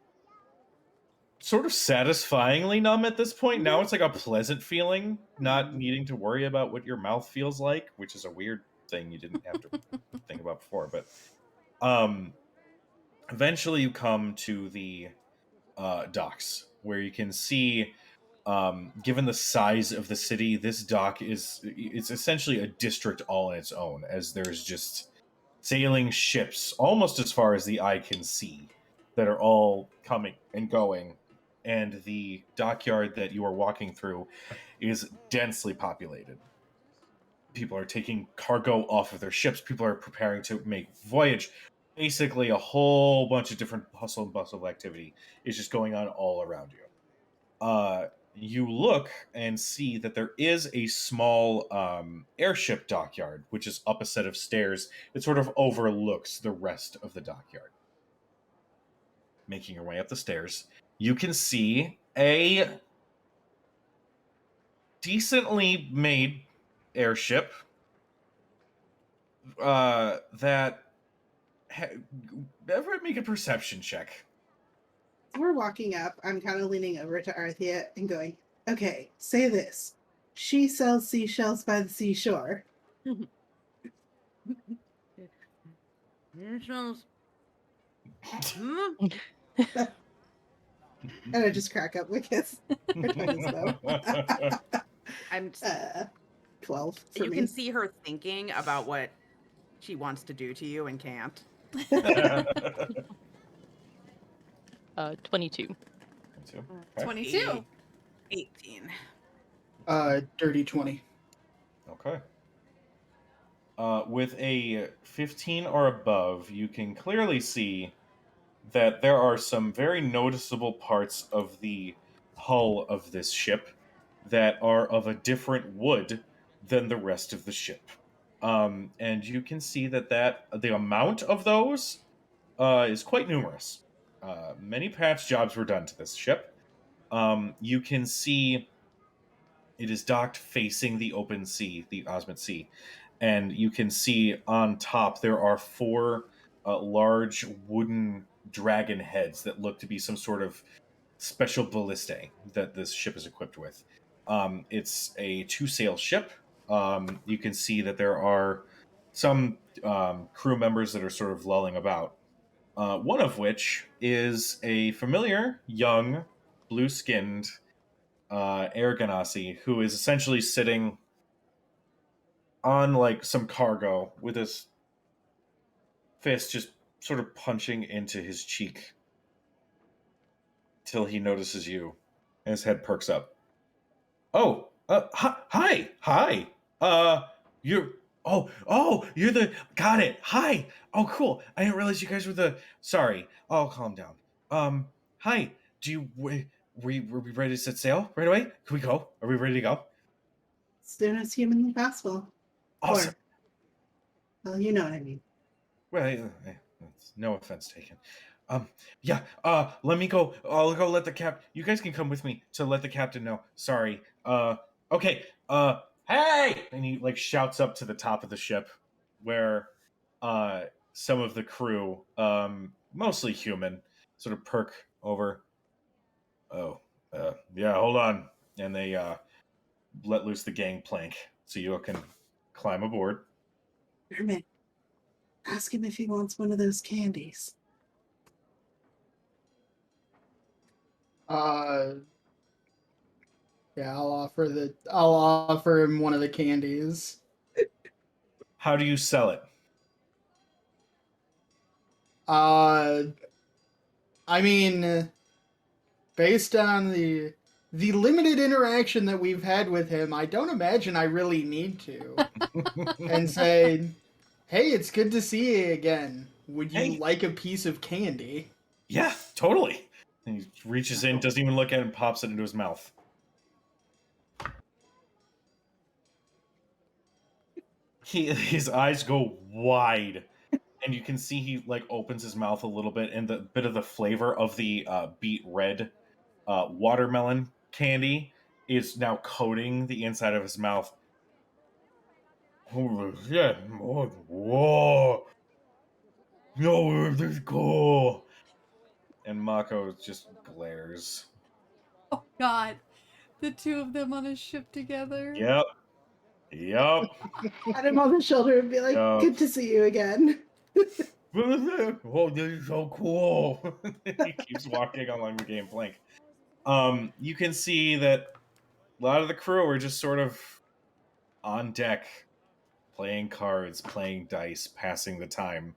sort of satisfyingly numb at this point. Now it's like a pleasant feeling, not needing to worry about what your mouth feels like, which is a weird thing you didn't have to think about before. But eventually you come to the docks, where you can see, given the size of the city, this dock it's essentially a district all on its own, as there's just sailing ships almost as far as the eye can see that are all coming and going, and the dockyard that you are walking through is densely populated. People are taking cargo off of their ships. People are preparing to make voyage. Basically, a whole bunch of different hustle and bustle of activity is just going on all around you. You look and see that there is a small airship dockyard, which is up a set of stairs that sort of overlooks the rest of the dockyard. Making your way up the stairs, you can see a decently made airship that everyone make a perception check. We're walking up. I'm kind of leaning over to Arthea and going, okay, say this. She sells seashells by the seashore. Hmm? And I just crack up because I'm. 12 for You me. can see her thinking about what she wants to do to you and can't. 22. Okay. 22. 18. Dirty 20. Okay. With a 15 or above, you can clearly see that there are some very noticeable parts of the hull of this ship that are of a different wood than the rest of the ship. And you can see that the amount of those is quite numerous. Many patch jobs were done to this ship. You can see it is docked facing the open sea, the Osmond Sea, and you can see on top there are four large wooden dragon heads that look to be some sort of special ballistae that this ship is equipped with. It's a two-sail ship. You can see that there are some crew members that are sort of lolling about. One of which is a familiar, young, blue-skinned Air Ganassi, who is essentially sitting on like some cargo with his fist just sort of punching into his cheek till he notices you, and his head perks up. Oh, hi. You're you're the got it. Hi. Oh, cool. I didn't realize you guys were the. Sorry. I'll calm down. Hi. Do you were we ready to set sail right away? Can we go? Are we ready to go? As soon as humanly possible. Awesome. Or, well, you know what I mean. Well, it's no offense taken. Yeah. Let me go. I'll go let the You guys can come with me to let the captain know. Sorry. Okay. Hey! And he like shouts up to the top of the ship, where, some of the crew, mostly human, sort of perk over. Oh, yeah. Hold on, and they let loose the gangplank so you can climb aboard. Hermit, ask him if he wants one of those candies. Yeah, I'll offer him one of the candies. How do you sell it? I mean, based on the limited interaction that we've had with him, I don't imagine I really need to. And say, "Hey, it's good to see you again. Would you Hey. like a piece of candy?" Yeah, totally. And he reaches in, doesn't even look at it, and pops it into his mouth. His eyes go wide, and you can see he like opens his mouth a little bit, and the bit of the flavor of the beet red watermelon candy is now coating the inside of his mouth. Oh, yeah. Whoa. No, this is cool. And Mako just glares. Oh God, the two of them on a ship together. Yep. Pat him on the shoulder and be like, Yup. good to see you again. Oh, this is so cool. He keeps walking along the gangplank. You can see that a lot of the crew are just sort of on deck, playing cards, playing dice, passing the time.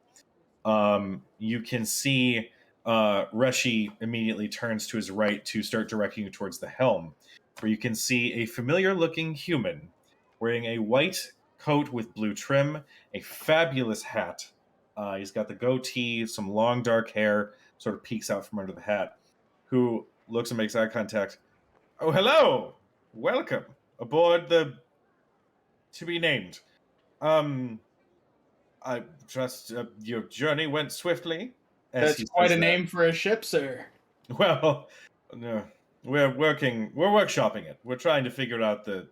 You can see Reshi immediately turns to his right to start directing you towards the helm, where you can see a familiar-looking human wearing a white coat with blue trim, a fabulous hat. He's got the goatee, some long dark hair, sort of peeks out from under the hat, who looks and makes eye contact. Oh, hello! Welcome aboard the to be named. I trust your journey went swiftly. As That's he quite says a that. name for a ship, sir. Well, no, we're workshopping it. We're trying to figure out the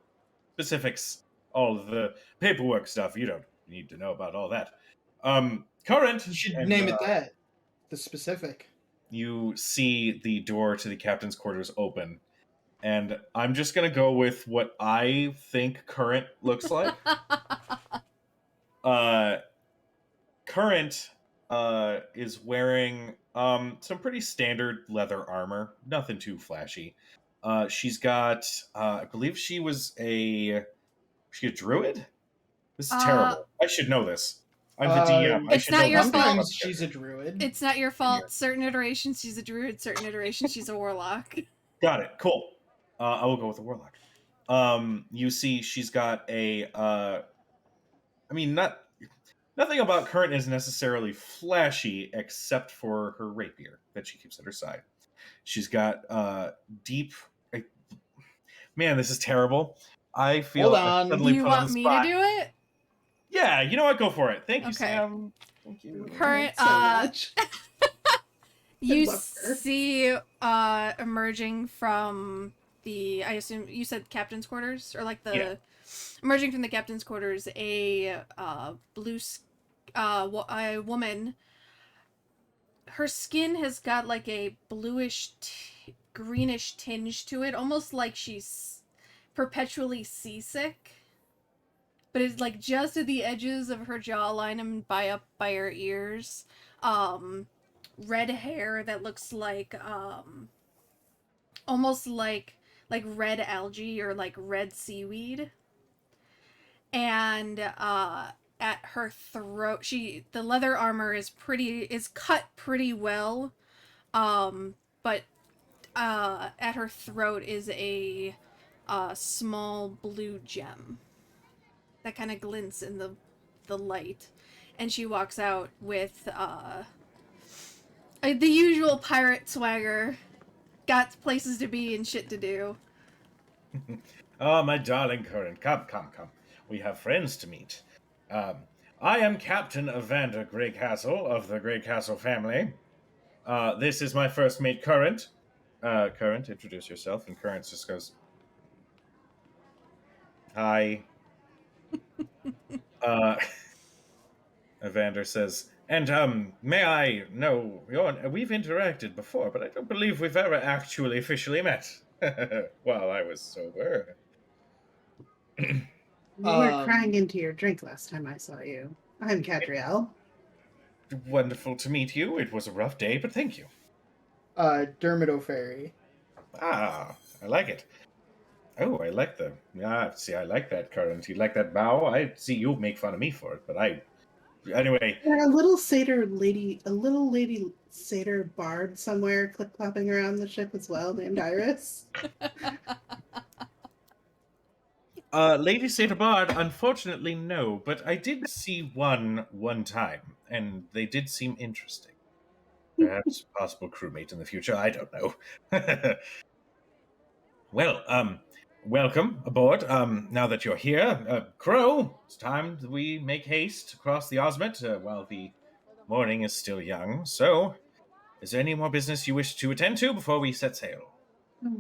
specifics, all of the paperwork stuff. You don't need to know about all that. Current. You should and, name it that. The specific. You see the door to the captain's quarters open, and I'm just gonna go with what I think current looks like. Current is wearing Some pretty standard leather armor, nothing too flashy. She's got, I believe she a druid? This is terrible. I should know this. I'm the DM. I It's should not know your this. fault. Sometimes she's a druid. It's not your fault. Certain iterations she's a druid, certain iterations she's a warlock. Got it. Cool. I will go with the warlock. You see, she's got a. I mean, nothing about Current is necessarily flashy, except for her rapier that she keeps at her side. She's got deep. Man, this is terrible. I feel Hold I'm on. suddenly You put on want the me spot. to do it? Yeah, you know what? Go for it. Thank you, Okay. Sam. Thank you. Current, So much. you love her. see emerging from the, I assume you said captain's quarters, or like the Yeah. emerging from the captain's quarters, a a woman. Her skin has got like a bluish greenish tinge to it, almost like she's perpetually seasick, but it's like just at the edges of her jawline and up by her ears. Red hair that looks like almost like red algae or like red seaweed. And at her throat, the leather armor is cut pretty well. But at her throat is a small blue gem that kind of glints in the light. And she walks out with the usual pirate swagger. Got places to be and shit to do. Oh, my darling Current, come. We have friends to meet. I am Captain Evander Greycastle of the Greycastle family. This is my first mate, Current. Current, introduce yourself. And Current just goes, hi. Evander says, and may I know, we've interacted before, but I don't believe we've ever actually officially met. While I was sober. You were Um, crying into your drink last time I saw you. I'm Cadriel. Wonderful to meet you. It was a rough day, but thank you. Dermot O'Ferry. Ah, I like it. Oh, I like I like that, Current. You like that bow? I see you make fun of me for it, but anyway. There's a little lady satyr bard somewhere clip-clopping around the ship as well, named Iris. Lady Satyr Bard, unfortunately, no, but I did see one time, and they did seem interesting. Perhaps possible crewmate in the future, I don't know. Well, welcome aboard. Now that you're here, Crow, it's time that we make haste across the Osmet while the morning is still young. So, is there any more business you wish to attend to before we set sail?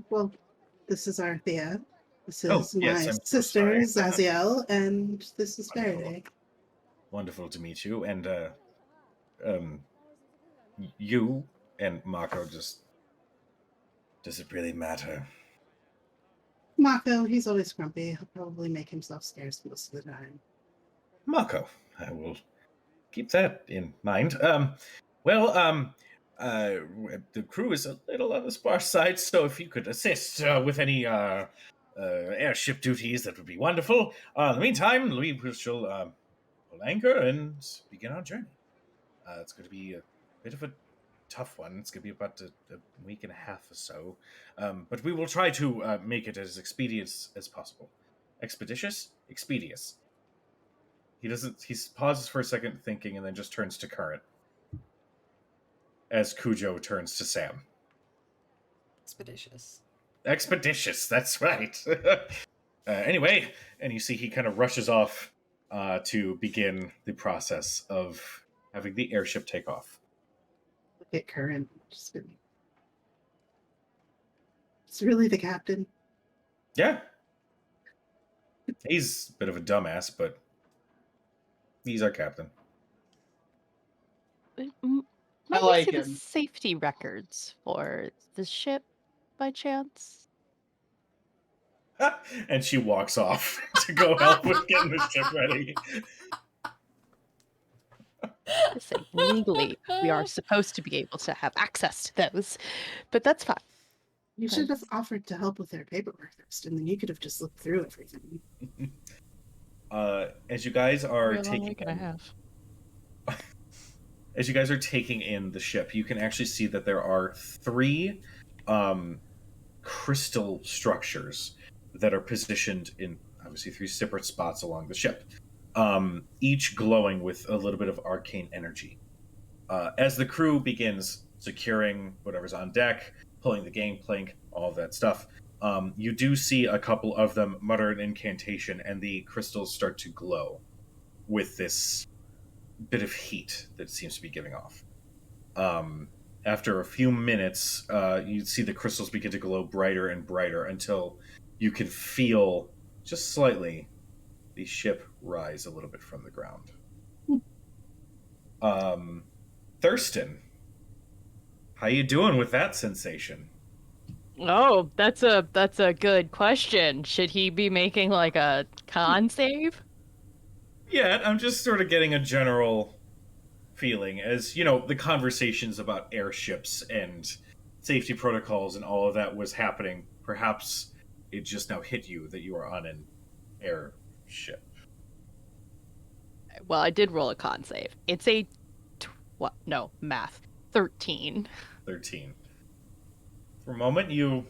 Well, this is Arthea. This Oh, is yes, my I'm so sister, sorry. Zaziel, and this is Wonderful. Faraday. Wonderful to meet you, and you and Marco just... Does it really matter? Mako, he's always grumpy. He'll probably make himself scarce most of the time. Marco, I will keep that in mind. The crew is a little on the sparse side, so if you could assist with any airship duties, that would be wonderful. In the meantime, we shall pull anchor and begin our journey. It's going to be a bit of a tough one. It's going to be about a week and a half or so. But we will try to make it as expeditious as possible. Expeditious? Expeditious. He pauses for a second thinking and then just turns to Current. As Cujo turns to Sam. Expeditious, that's right. Anyway, and you see he kind of rushes off to begin the process of having the airship take off. Look at Current. Just been... It's really the captain. Yeah. He's a bit of a dumbass, but he's our captain. Might like see the him. safety records for the ship by chance? And she walks off to go help with getting the ship ready. to say legally we are supposed to be able to have access to those, but that's fine. You should have offered to help with their paperwork first, and then you could have just looked through everything. As you guys are How long taking can I have? as you guys are taking in the ship, you can actually see that there are 3 crystal structures that are positioned in obviously 3 separate spots along the ship, each glowing with a little bit of arcane energy. As the crew begins securing whatever's on deck, pulling the gangplank, all of that stuff, you do see a couple of them mutter an incantation, and the crystals start to glow with this bit of heat that it seems to be giving off. After a few minutes, you see the crystals begin to glow brighter and brighter until you can feel, just slightly, the ship rise a little bit from the ground. Thurston, how you doing with that sensation? Oh, that's a good question. Should he be making like a con save? Yeah, I'm just sort of getting a general feeling as, you know, the conversations about airships and safety protocols and all of that was happening. Perhaps it just now hit you that you are on an airship. Well, I did roll a con save. It's a math. 13. 13. For a moment, you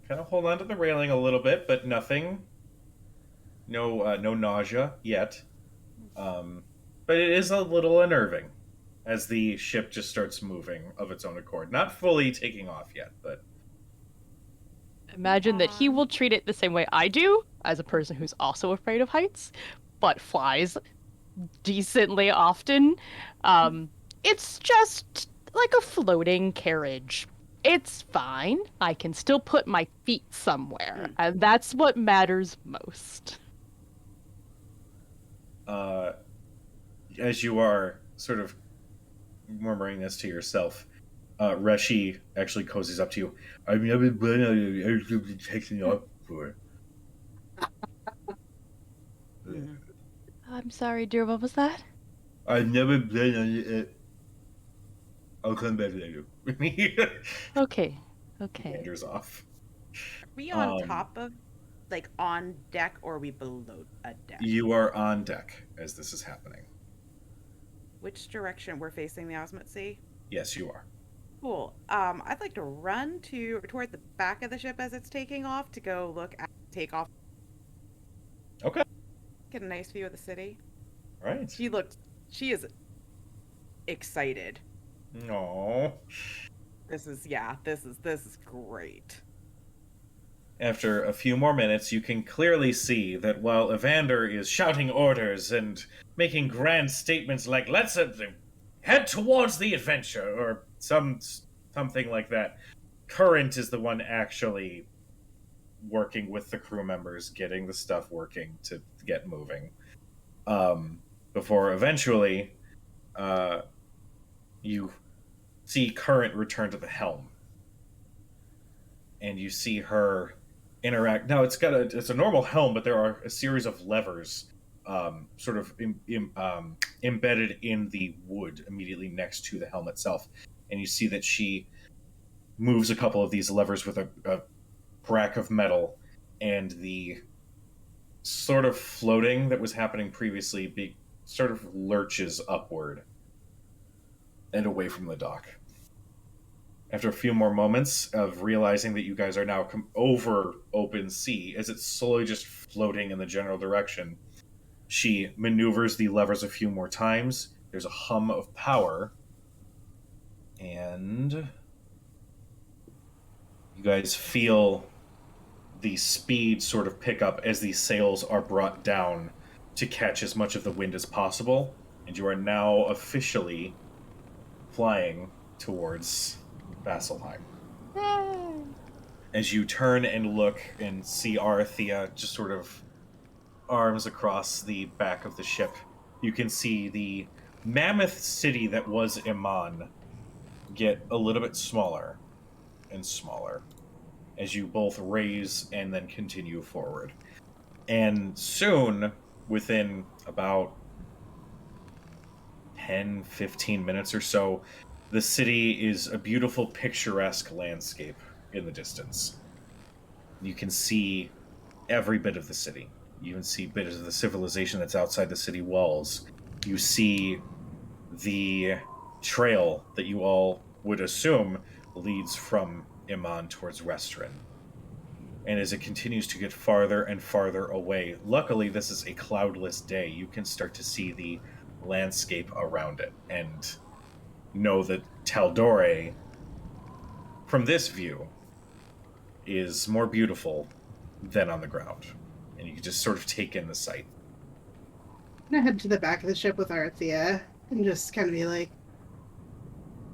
kind of hold on to the railing a little bit, but nothing. No nausea yet. But it is a little unnerving as the ship just starts moving of its own accord. Not fully taking off yet, but... Imagine that he will treat it the same way I do, as a person who's also afraid of heights, but flies decently often. It's just like a floating carriage. It's fine. I can still put my feet somewhere, and that's what matters most. As you are sort of murmuring this to yourself, Reshi actually cozies up to you. I've never been on an airship taking off before. I'm sorry, dear, what was that? I've never been on it. I'll come back later. Okay. Wanders off. Are we on top of, like, on deck, or are we below a deck? You are on deck as this is happening. Which direction we're facing the Osmot Sea? Yes, you are. Cool. I'd like to run toward the back of the ship as it's taking off to go look at takeoff. Okay. Get a nice view of the city. All right. She is excited. No. This is great. After a few more minutes, you can clearly see that while Evander is shouting orders and making grand statements like, let's head towards the adventure, or something like that, Current is the one actually working with the crew members, getting the stuff working to get moving. Before eventually, you see Current return to the helm. And you see her interact. Now it's a normal helm, but there are a series of levers, sort of embedded in the wood immediately next to the helm itself. And you see that she moves a couple of these levers with a crack of metal, and the sort of floating that was happening previously sort of lurches upward and away from the dock. After a few more moments of realizing that you guys are now over open sea, as it's slowly just floating in the general direction, she maneuvers the levers a few more times. There's a hum of power, and you guys feel the speed sort of pick up as the sails are brought down to catch as much of the wind as possible, and you are now officially flying towards Vasselheim. As you turn and look and see Arathea just sort of arms across the back of the ship, you can see the mammoth city that was Iman get a little bit smaller and smaller as you both raise and then continue forward. And soon, within about 10, 15 minutes or so, the city is a beautiful, picturesque landscape in the distance. You can see every bit of the city. You can see bits of the civilization that's outside the city walls. You see the trail that you all would assume leads from Iman towards Restrin. And as it continues to get farther and farther away, luckily this is a cloudless day, you can start to see the landscape around it and know that Taldore, from this view, is more beautiful than on the ground. And you can just sort of take in the sight. I'm gonna head to the back of the ship with Arthea and just kind of be like,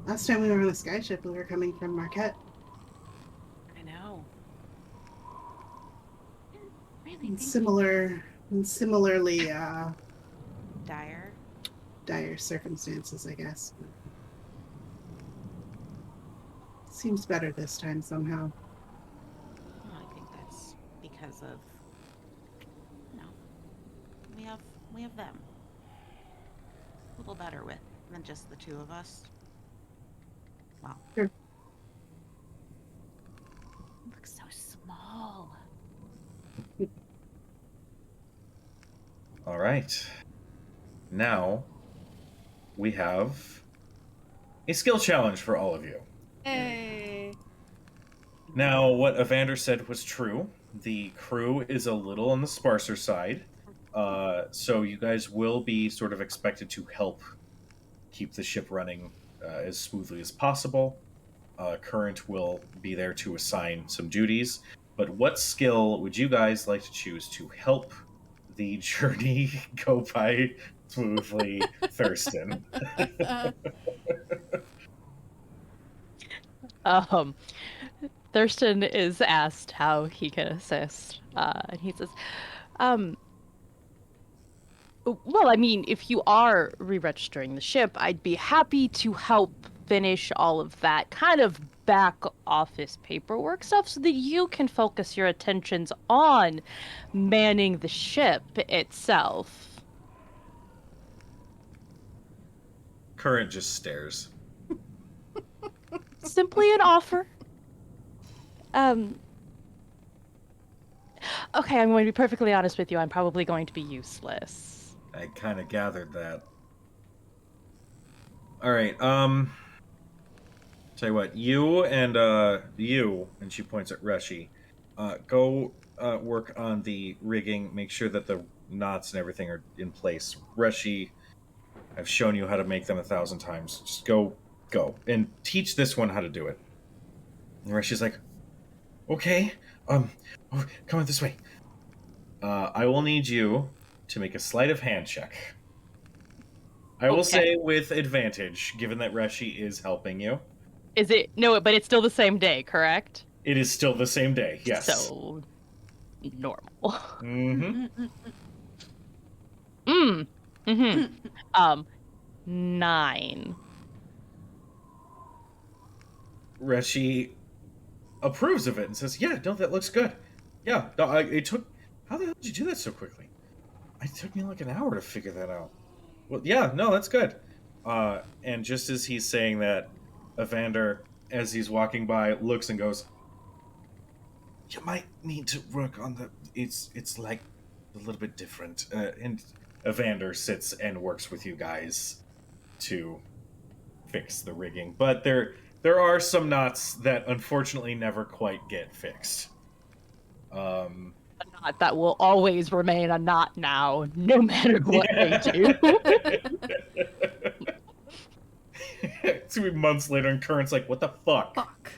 last time we were on a skyship, we were coming from Marquette. I know. Really And think similarly dire. dire circumstances, I guess. Seems better this time somehow. Well, I think that's because of, you know, we have them. A little better with than just the two of us. Wow. Sure. It looks so small. All right. Now, we have a skill challenge for all of you. Hey. Now, what Evander said was true. The crew is a little on the sparser side, so you guys will be sort of expected to help keep the ship running as smoothly as possible. Current will be there to assign some duties, but what skill would you guys like to choose to help the journey go by smoothly, Thurston? Thurston is asked how he can assist, and he says, well, I mean, if you are re-registering the ship, I'd be happy to help finish all of that kind of back office paperwork stuff so that you can focus your attentions on manning the ship itself. Current just stares. Simply an offer. Okay, I'm going to be perfectly honest with you. I'm probably going to be useless. I kind of gathered that. All right. Tell you what, you, and she points at Reshi, go work on the rigging. Make sure that the knots and everything are in place. Reshi, I've shown you how to make them 1,000 times. Just go, and teach this one how to do it. And Reshi's like, okay, come on this way. I will need you to make a sleight of hand check. I will say with advantage, given that Reshi is helping you. Is it? No, but it's still the same day, correct? It is still the same day, yes. So, normal. Mm-hmm. 9. Reshi approves of it and says, yeah, no, that looks good. Yeah, no, it took... How the hell did you do that so quickly? It took me like an hour to figure that out. Well, yeah, no, that's good. And just as he's saying that, Evander, as he's walking by, looks and goes, you might need to work on the... It's like a little bit different. And Evander sits and works with you guys to fix the rigging. But there are some knots that unfortunately never quite get fixed. A knot that will always remain a knot now, no matter what they do. 2 months later, and Current's like, what the fuck? Fuck.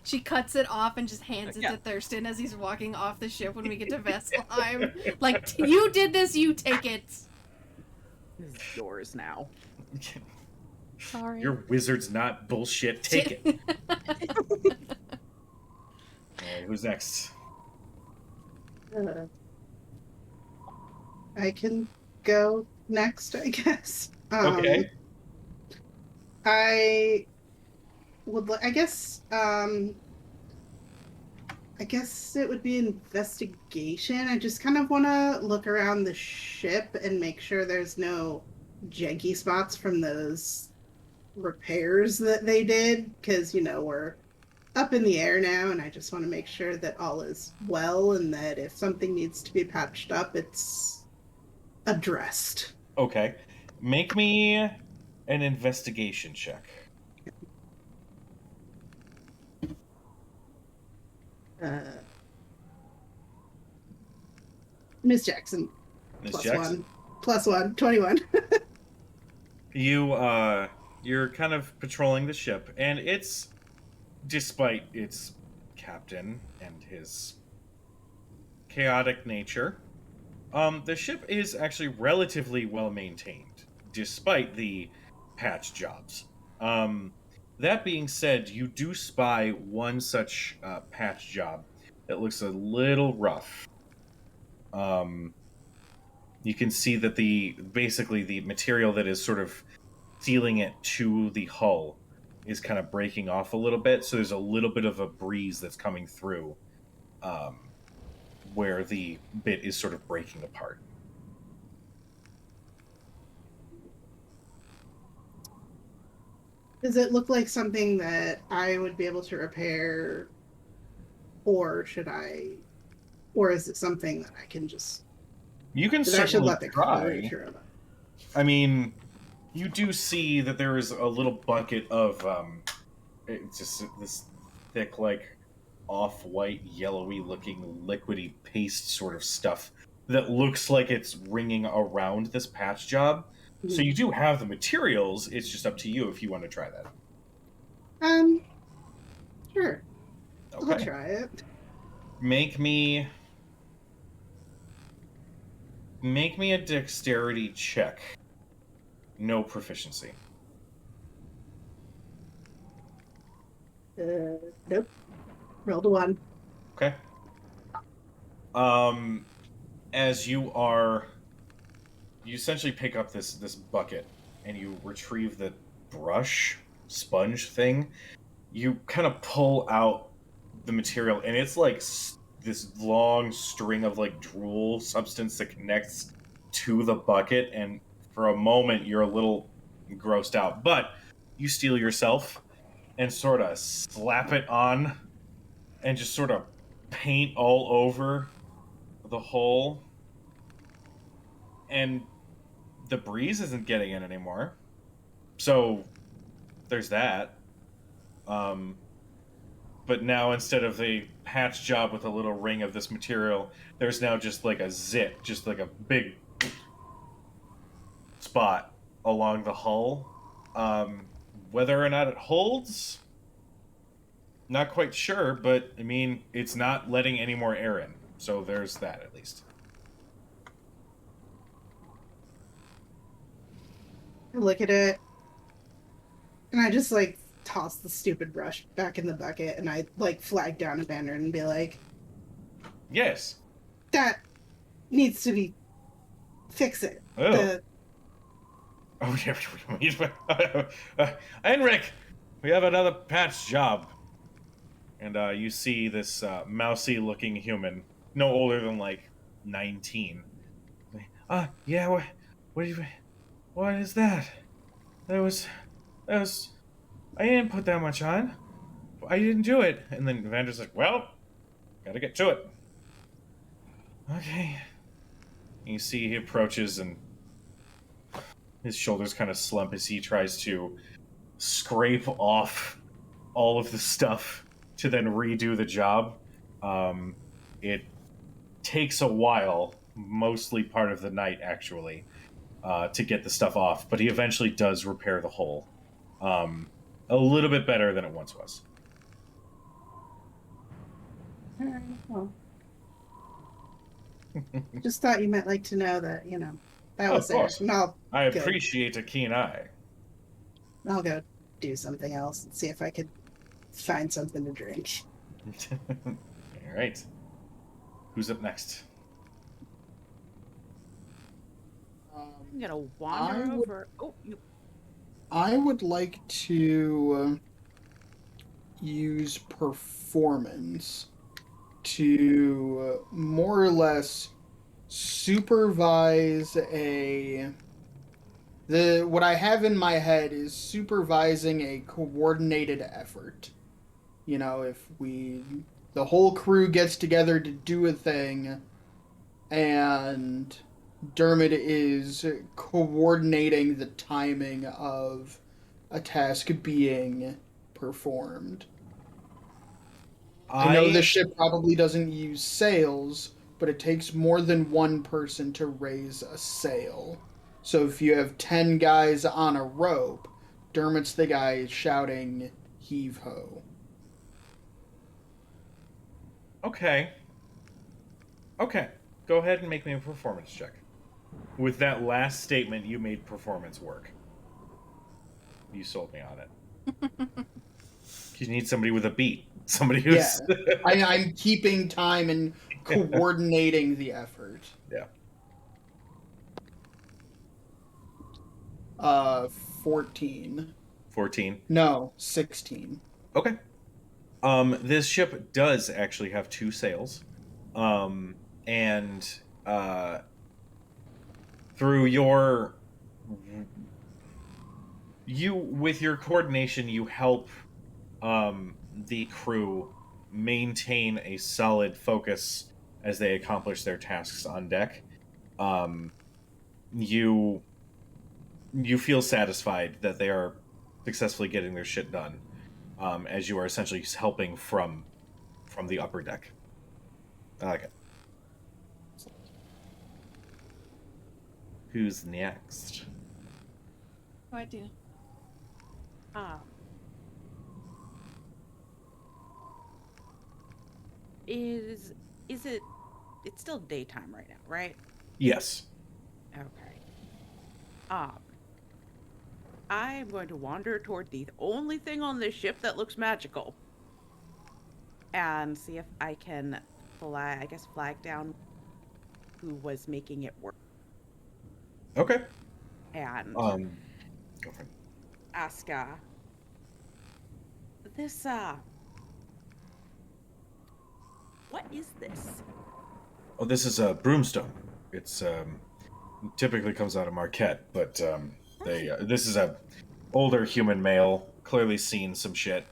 She cuts it off and just hands it to Thurston as he's walking off the ship when we get to Vesselheim. Like, you did this, you take it. This is yours now. Sorry. Your wizard's not bullshit. Take it. Alright, who's next? I can go next, I guess. Okay. I would, I guess, I guess it would be investigation. I just kind of want to look around the ship and make sure there's no janky spots from those repairs that they did, because, we're up in the air now, and I just want to make sure that all is well and that if something needs to be patched up, it's addressed. Okay. Make me an investigation check. Miss Jackson, Miss plus Jackson. one. Plus one, 21. You're kind of patrolling the ship, and it's, despite its captain and his chaotic nature, the ship is actually relatively well maintained, despite the patch jobs. That being said, you do spy one such patch job that looks a little rough. You can see that basically the material that is sort of sealing it to the hull is kind of breaking off a little bit, so there's a little bit of a breeze that's coming through where the bit is sort of breaking apart. Does it look like something that I would be able to repair, or is it something that I can just... You can I should certainly let the try. crew through it. I mean, you do see that there is a little bucket of it's just this thick, like off-white, yellowy-looking, liquidy paste sort of stuff that looks like it's ringing around this patch job. So you do have the materials. It's just up to you if you want to try that. Sure. Okay. I'll try it. Make me a dexterity check. No proficiency. Nope. Rolled a 1. Okay. As you essentially pick up this bucket and you retrieve the brush sponge thing. You kind of pull out the material, and it's like this long string of like drool substance that connects to the bucket. And for a moment, you're a little grossed out, but you steel yourself and sort of slap it on and just sort of paint all over the hole. And the breeze isn't getting in anymore. So there's that. But now instead of a patch job with a little ring of this material, there's now just like a zit, just like a big spot along the hull. Whether or not it holds, not quite sure, but I mean, it's not letting any more air in. So there's that at least. I look at it, and I just like toss the stupid brush back in the bucket, and I like flag down a banner and be like, Yes. that needs to be fix it. Oh. Oh, Henrik, we have another patch job. And you see this mousy looking human, no older than like 19. Yeah, what is that? That was, I didn't put that much on. I didn't do it. And then Vander's like, well, gotta get to it. Okay. And you see he approaches and his shoulders kind of slump as he tries to scrape off all of the stuff to then redo the job. It takes a while, mostly part of the night actually, to get the stuff off, but he eventually does repair the hole. A little bit better than it once was. Alright, well. Just thought you might like to know that, that Oh, was of there. course. And I Good. appreciate a keen eye. I'll go do something else and see if I could find something to drink. All right. Who's up next? I'm gonna wander I would- over. Oh, you. I would like to use performance to more or less supervise what I have in my head is supervising a coordinated effort. You know, if the whole crew gets together to do a thing, and Dermot is coordinating the timing of a task being performed. I know the ship probably doesn't use sails, but it takes more than one person to raise a sail. So if you have 10 guys on a rope, Dermot's the guy shouting, heave ho. Okay. Okay. Go ahead and make me a performance check. With that last statement, you made performance work. You sold me on it. You need somebody with a beat. Somebody who's... Yeah. I'm keeping time and coordinating the effort. Yeah. 14. 14. No, 16. Okay. This ship does actually have 2 sails. And through with your coordination, you help the crew maintain a solid focus as they accomplish their tasks on deck. You feel satisfied that they are successfully getting their shit done, as you are essentially helping from the upper deck. I like it. Who's next? Go ahead, Tina. Is it? It's still daytime right now, right? Yes. Okay. I'm going to wander toward the only thing on this ship that looks magical, and see if I can flag down who was making it work, Okay. and Go for it. ask this what is this? Oh, this is a broomstone. It's typically comes out of Marquette, but this is a older human male, clearly seen some shit.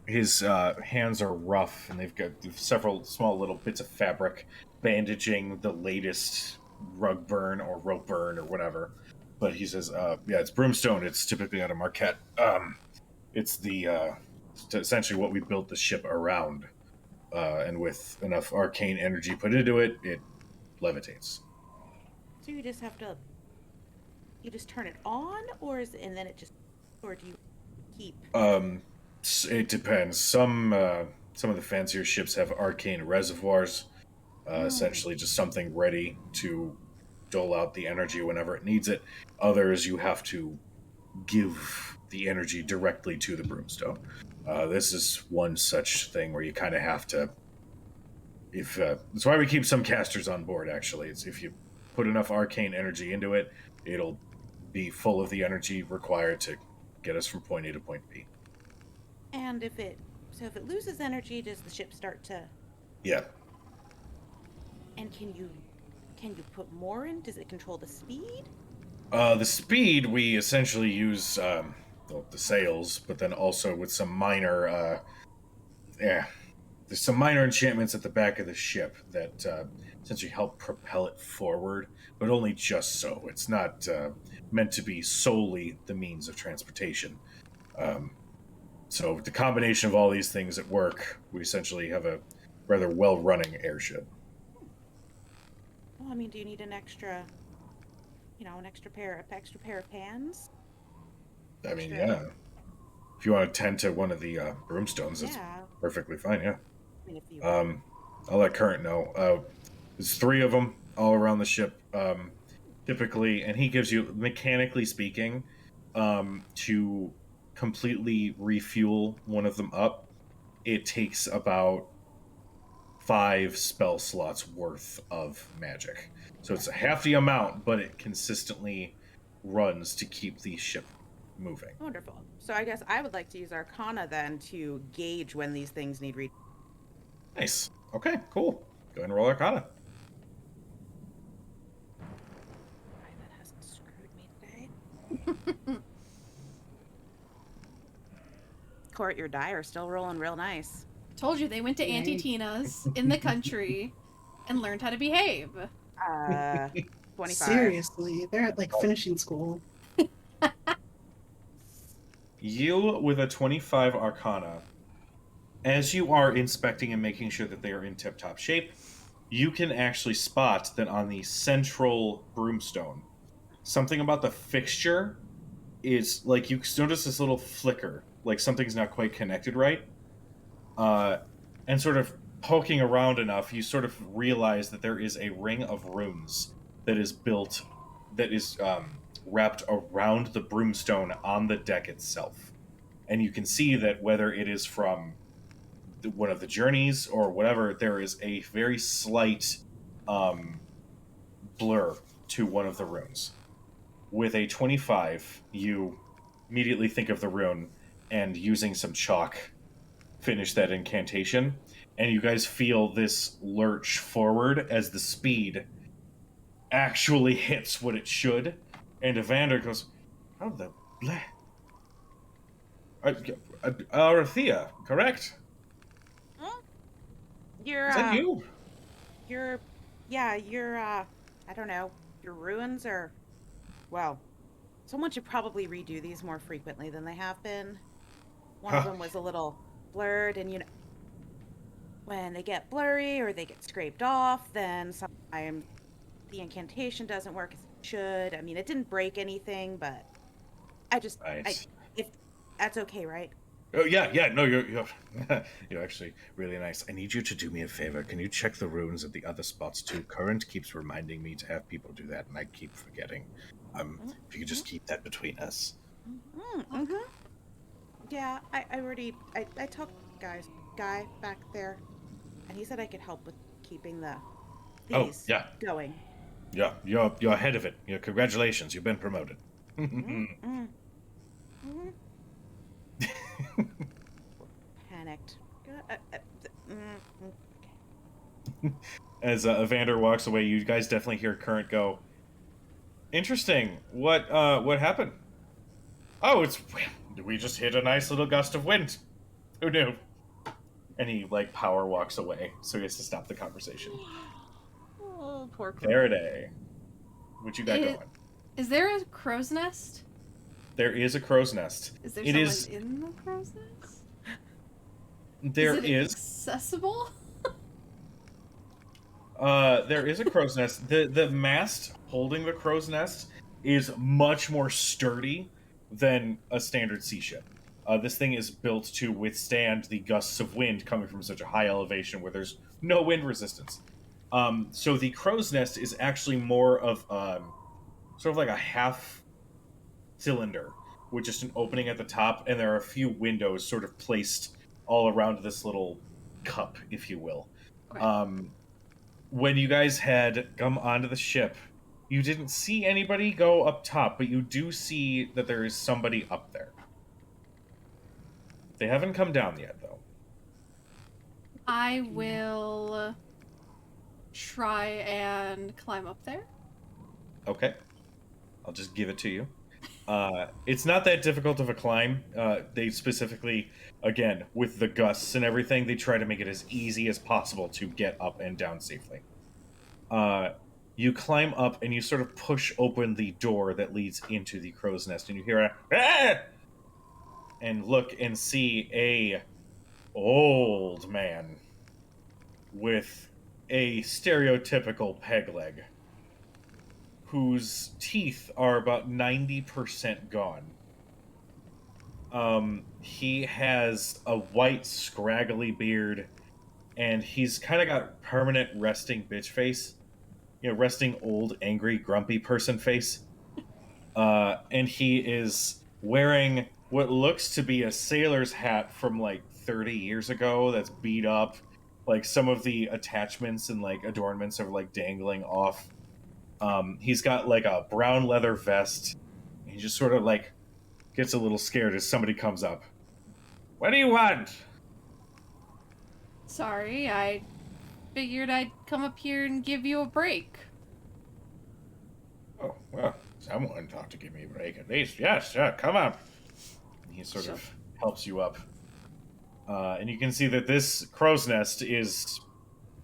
His hands are rough, and they've got several small little bits of fabric bandaging the latest rug burn or rope burn or whatever. But he says, yeah, it's broomstone. It's typically out of Marquette. It's essentially what we built the ship around. And with enough arcane energy put into it, it levitates. So you just have to, you just turn it on, or and then it just, or do you keep? It depends. Some of the fancier ships have arcane reservoirs, essentially just something ready to dole out the energy whenever it needs it. Others, you have to give the energy directly to the broomstone. This is one such thing where you kind of have to. That's why we keep some casters on board. Actually, it's if you put enough arcane energy into it, it'll be full of the energy required to get us from point A to point B. And if it loses energy, does the ship start to? Yeah. And can you put more in? Does it control the speed? The speed we essentially use the sails, but then also with some minor there's some minor enchantments at the back of the ship that essentially help propel it forward, but only just so. It's not meant to be solely the means of transportation. So with the combination of all these things at work, we essentially have a rather well-running airship. Well, I mean, do you need an extra pair of hands? I mean, yeah. If you want to tend to one of the broomstones, that's Yeah. perfectly fine, yeah. I mean, if you I'll let Current know. There's 3 of them all around the ship, typically, and he gives you, mechanically speaking, to completely refuel one of them up, it takes about 5 spell slots worth of magic. So it's half the amount, but it consistently runs to keep the ship moving. Wonderful. So I guess I would like to use Arcana then to gauge when these things need Nice. Okay, cool. Go ahead and roll Arcana. That hasn't screwed me today. Court, your die are still rolling real nice. Told you they went to Yay. Auntie Tina's in the country and learned how to behave. 25. Seriously, they're at like finishing school. You, with a 25 Arcana, as you are inspecting and making sure that they are in tip-top shape, you can actually spot that on the central broomstone, something about the fixture is, like, you notice this little flicker, like something's not quite connected right. And sort of poking around enough, you sort of realize that there is a ring of runes that is built, that is wrapped around the broomstone on the deck itself. And you can see that whether it is from one of the journeys or whatever, there is a very slight blur to one of the runes. With a 25, you immediately think of the rune and using some chalk finish that incantation, and you guys feel this lurch forward as the speed actually hits what it should, and Evander goes, "Oh, the bleh." Arathea, correct? You're Is that you? Your I don't know, your ruins are, well, someone should probably redo these more frequently than they have been. One of Huh. them was a little blurred, and you know, when they get blurry or they get scraped off, then sometimes the incantation doesn't work as it should. I mean, it didn't break anything, but Right. if that's okay, right? Oh yeah. No, you're you're actually really nice. I need you to do me a favor. Can you check the runes at the other spots too? Current keeps reminding me to have people do that, and I keep forgetting. If you could just keep that between us. Mm-hmm. Yeah, I already I talked to guy back there, and he said I could help with keeping these yeah. going. Yeah, you're ahead of it. Congratulations, you've been promoted. Mm-hmm. Panicked. As Evander walks away, you guys definitely hear Current go, "Interesting. What happened?" "Oh, we just hit a nice little gust of wind. Who knew?" And he power walks away, so he has to stop the conversation. Oh, poor Faraday, what you got going? Is there a crow's nest? There is a crow's nest. Is there It someone in the crow's nest? There is. It is. accessible? There is a crow's nest. The mast holding the crow's nest is much more sturdy than a standard sea ship. This thing is built to withstand the gusts of wind coming from such a high elevation where there's no wind resistance. So the crow's nest is actually more of sort of like a half cylinder with just an opening at the top, and there are a few windows sort of placed all around this little cup, if you will. Okay. When you guys had come onto the ship, you didn't see anybody go up top, but you do see that there is somebody up there. They haven't come down yet, though. I will try and climb up there. Okay. I'll just give it to you. It's not that difficult of a climb. They specifically, again, with the gusts and everything, they try to make it as easy as possible to get up and down safely. You climb up and you sort of push open the door that leads into the crow's nest, and you hear a "Ah!" and look and see a old man with a stereotypical peg leg, whose teeth are about 90% gone. He has a white, scraggly beard, and he's kind of got permanent resting bitch face. Resting old, angry, grumpy person face. And he is wearing what looks to be a sailor's hat from 30 years ago that's beat up. Some of the attachments and adornments are dangling off. He's got a brown leather vest. He just sort of gets a little scared as somebody comes up. "What do you want?" Sorry, I figured I'd come up here and give you a break. Oh, well, someone thought to give me a break at least. Yes, yeah, come on. And he sort Sure. of helps you up. And you can see that this crow's nest is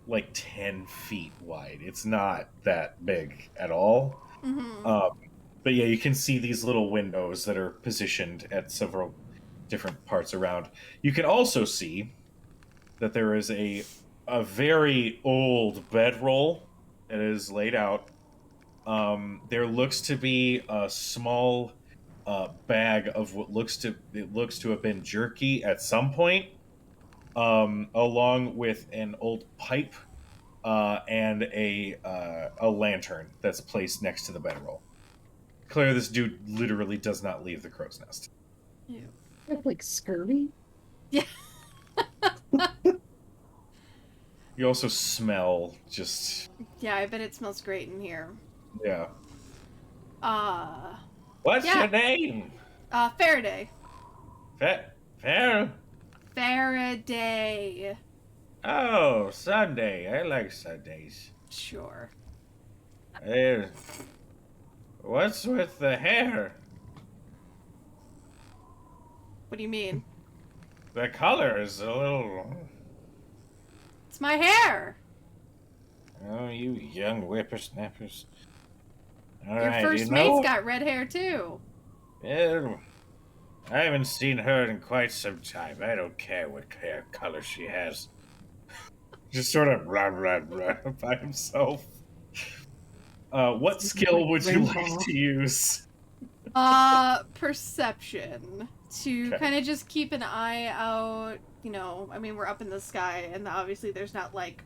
like 10 feet wide. It's not that big at all. Mm-hmm. But yeah, you can see these little windows that are positioned at several different parts around. You can also see that there is a very old bedroll that is laid out. There looks to be a small bag of what looks to have been jerky at some point, along with an old pipe and a lantern that's placed next to the bedroll. Claire, this dude literally does not leave the crow's nest. Ew. Like scurvy? You also smell just Yeah, I bet it smells great in here. yeah. What's Yeah. your name? Faraday. Fair. Faraday. Oh, Sunday. I like Sundays. Sure. What's with the hair? What do you mean? The color is a little. It's my hair. Oh, you young whippersnappers. All Your right, first you know, mate's got red hair too. yeah, I haven't seen her in quite some time. I don't care what hair color she has. Just sort of run by himself. What skill would you like Rainbow. to use? Perception. To Okay. kind of just keep an eye out, you know, I mean, we're up in the sky, and obviously there's not, like,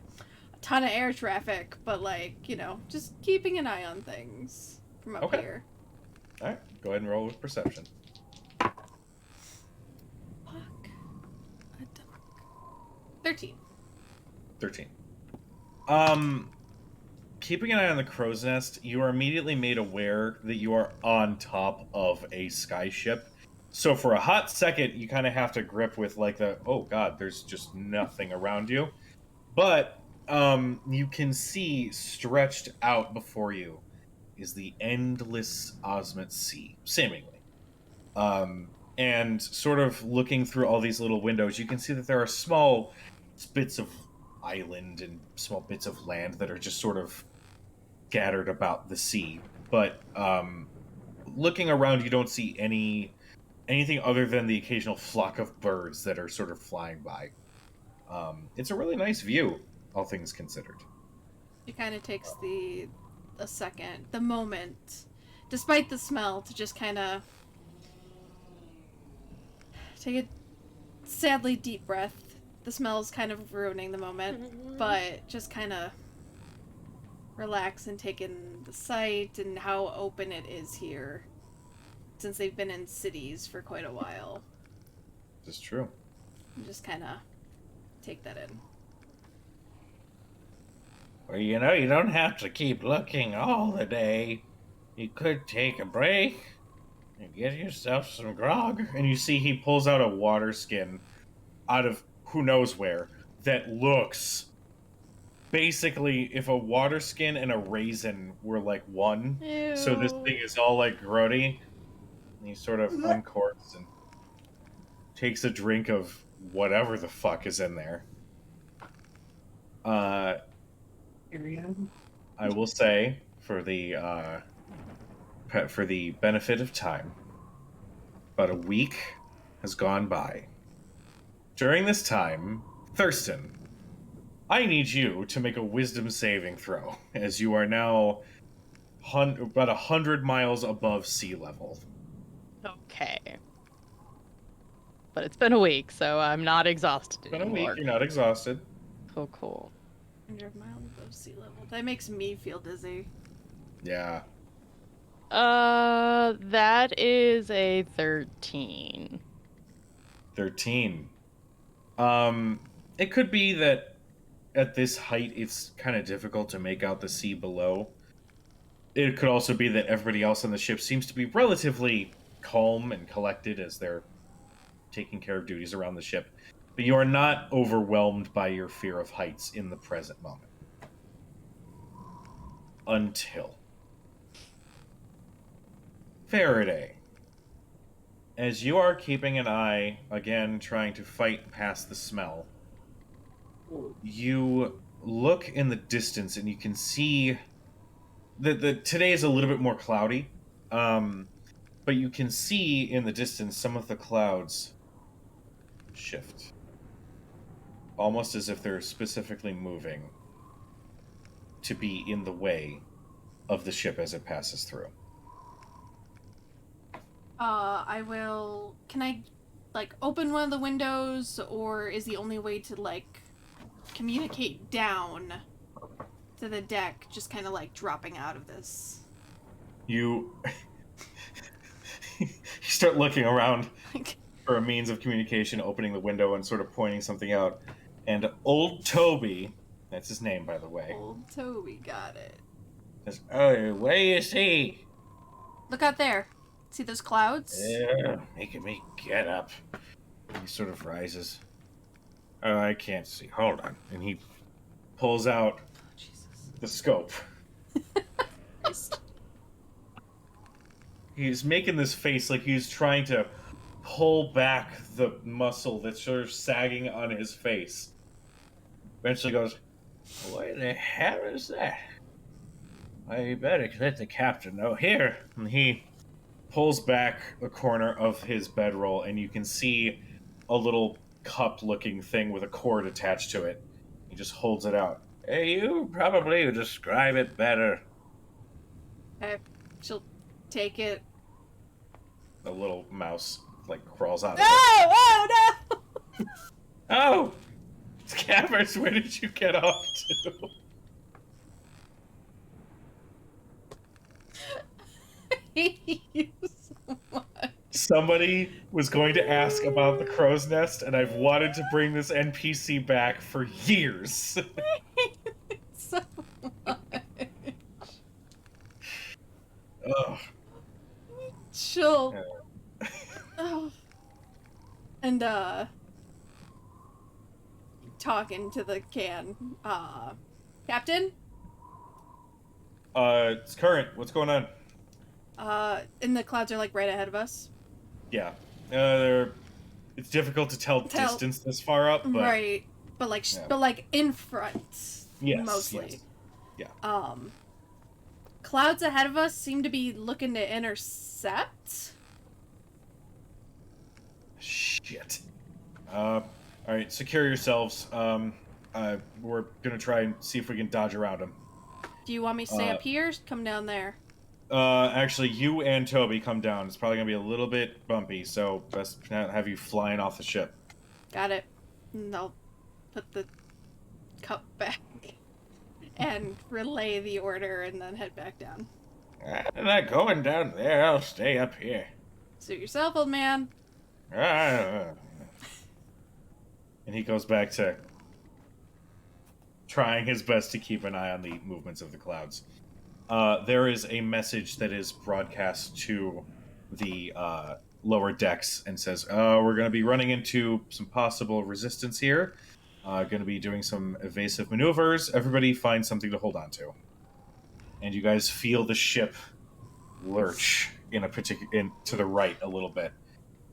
a ton of air traffic, but, like, you know, just keeping an eye on things from up Okay. here. All right, go ahead and roll with perception. Fuck. A duck. 13. 13. Keeping an eye on the crow's nest, you are immediately made aware that you are on top of a skyship. So for a hot second, you kind of have to grip with like oh god, there's just nothing around you. But you can see stretched out before you is the endless Osmot Sea, seemingly. And sort of looking through all these little windows, you can see that there are small bits of island and small bits of land that are just sort of scattered about the sea. But looking around, you don't see anything other than the occasional flock of birds that are sort of flying by. It's a really nice view, all things considered. It kind of takes the moment, despite the smell, to just kind of take a sadly deep breath. The smell's kind of ruining the moment, but just kind of relax and take in the sight and how open it is here, since they've been in cities for quite a while. This is true. And just kind of take that in. Well, you know, you don't have to keep looking all the day. You could take a break and get yourself some grog. And you see he pulls out a water skin out of who knows where that looks basically if a water skin and a raisin were like one. Ew. So this thing is all like grody. And he sort of uncorks and takes a drink of whatever the fuck is in there. Area. I will say for the benefit of time, about a week has gone by. During this time, Thurston, I need you to make a wisdom saving throw, as you are now about 100 miles above sea level. Okay. But it's been a week, so I'm not exhausted It's been a anymore. week, you're not exhausted. Cool, cool. 100 miles above sea level. That makes me feel dizzy. Yeah. That is a 13. 13. It could be that at this height it's kind of difficult to make out the sea below. It could also be that everybody else on the ship seems to be relatively calm and collected as they're taking care of duties around the ship. But you are not overwhelmed by your fear of heights in the present moment. Until Faraday, as you are keeping an eye, again trying to fight past the smell, you look in the distance and you can see that today is a little bit more cloudy, but you can see in the distance some of the clouds shift, almost as if they're specifically moving to be in the way of the ship as it passes through. I will. Can I, like, open one of the windows, or is the only way to, like, communicate down to the deck just kind of, like, dropping out of this? You you start looking around Like, for a means of communication, opening the window and sort of pointing something out. And old Toby, that's his name, by the way, old Toby got it. says, "Oh, what do you see?" Look out there. See those clouds? Making me get up. He sort of rises. Oh, I can't see. Hold on. And he pulls out Oh, Jesus. the scope. He's making this face like he's trying to pull back the muscle that's sort of sagging on his face. Eventually goes, "What the hell is that? Why, you better let the captain know. Here." And he pulls back a corner of his bedroll, and you can see a little cup-looking thing with a cord attached to it. He just holds it out. "Hey, you probably describe it better." She'll take it. A little mouse like crawls out of No! it. Oh, no! Oh, Scabbers, where did you get off to? I hate you so much. Somebody was going to ask about the crow's nest, and I've wanted to bring this NPC back for years. So much. Ugh. She'll. Oh. And, talking to the can. Captain? It's Current. What's going on? And the clouds are, like, right ahead of us. Yeah. It's difficult to tell distance this far up, but Right. But, like, Yeah. but, like, in front. Yes, Mostly. yes. Yeah. Clouds ahead of us seem to be looking to intercept. Shit. All right, secure yourselves. We're gonna try and see if we can dodge around them. Do you want me to stay up here? Come down there. Actually, you and Toby come down. It's probably gonna be a little bit bumpy, so best not have you flying off the ship. Got it. And I'll put the cup back and relay the order and then head back down. I'm not going down there. I'll stay up here. Suit yourself, old man. And he goes back to trying his best to keep an eye on the movements of the clouds. There is a message that is broadcast to the lower decks and says, we're going to be running into some possible resistance here. Going to be doing some evasive maneuvers. Everybody find something to hold on to. And you guys feel the ship lurch in to the right a little bit.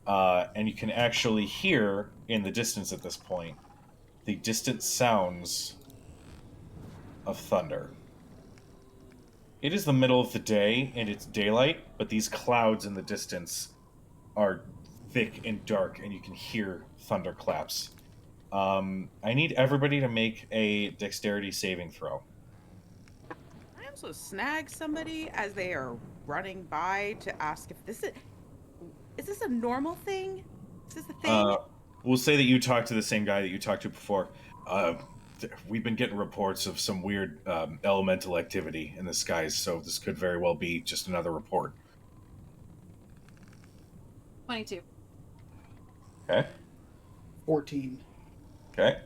And you can actually hear in the distance at this point the distant sounds of thunder. It is the middle of the day and it's daylight, but these clouds in the distance are thick and dark, and you can hear thunderclaps. I need everybody to make a dexterity saving throw. I also snag somebody as they are running by to ask if this is this a normal thing? Is this a thing? We'll say that you talked to the same guy that you talked to before. We've been getting reports of some weird elemental activity in the skies, so this could very well be just another report. 22. Okay. 14. Okay.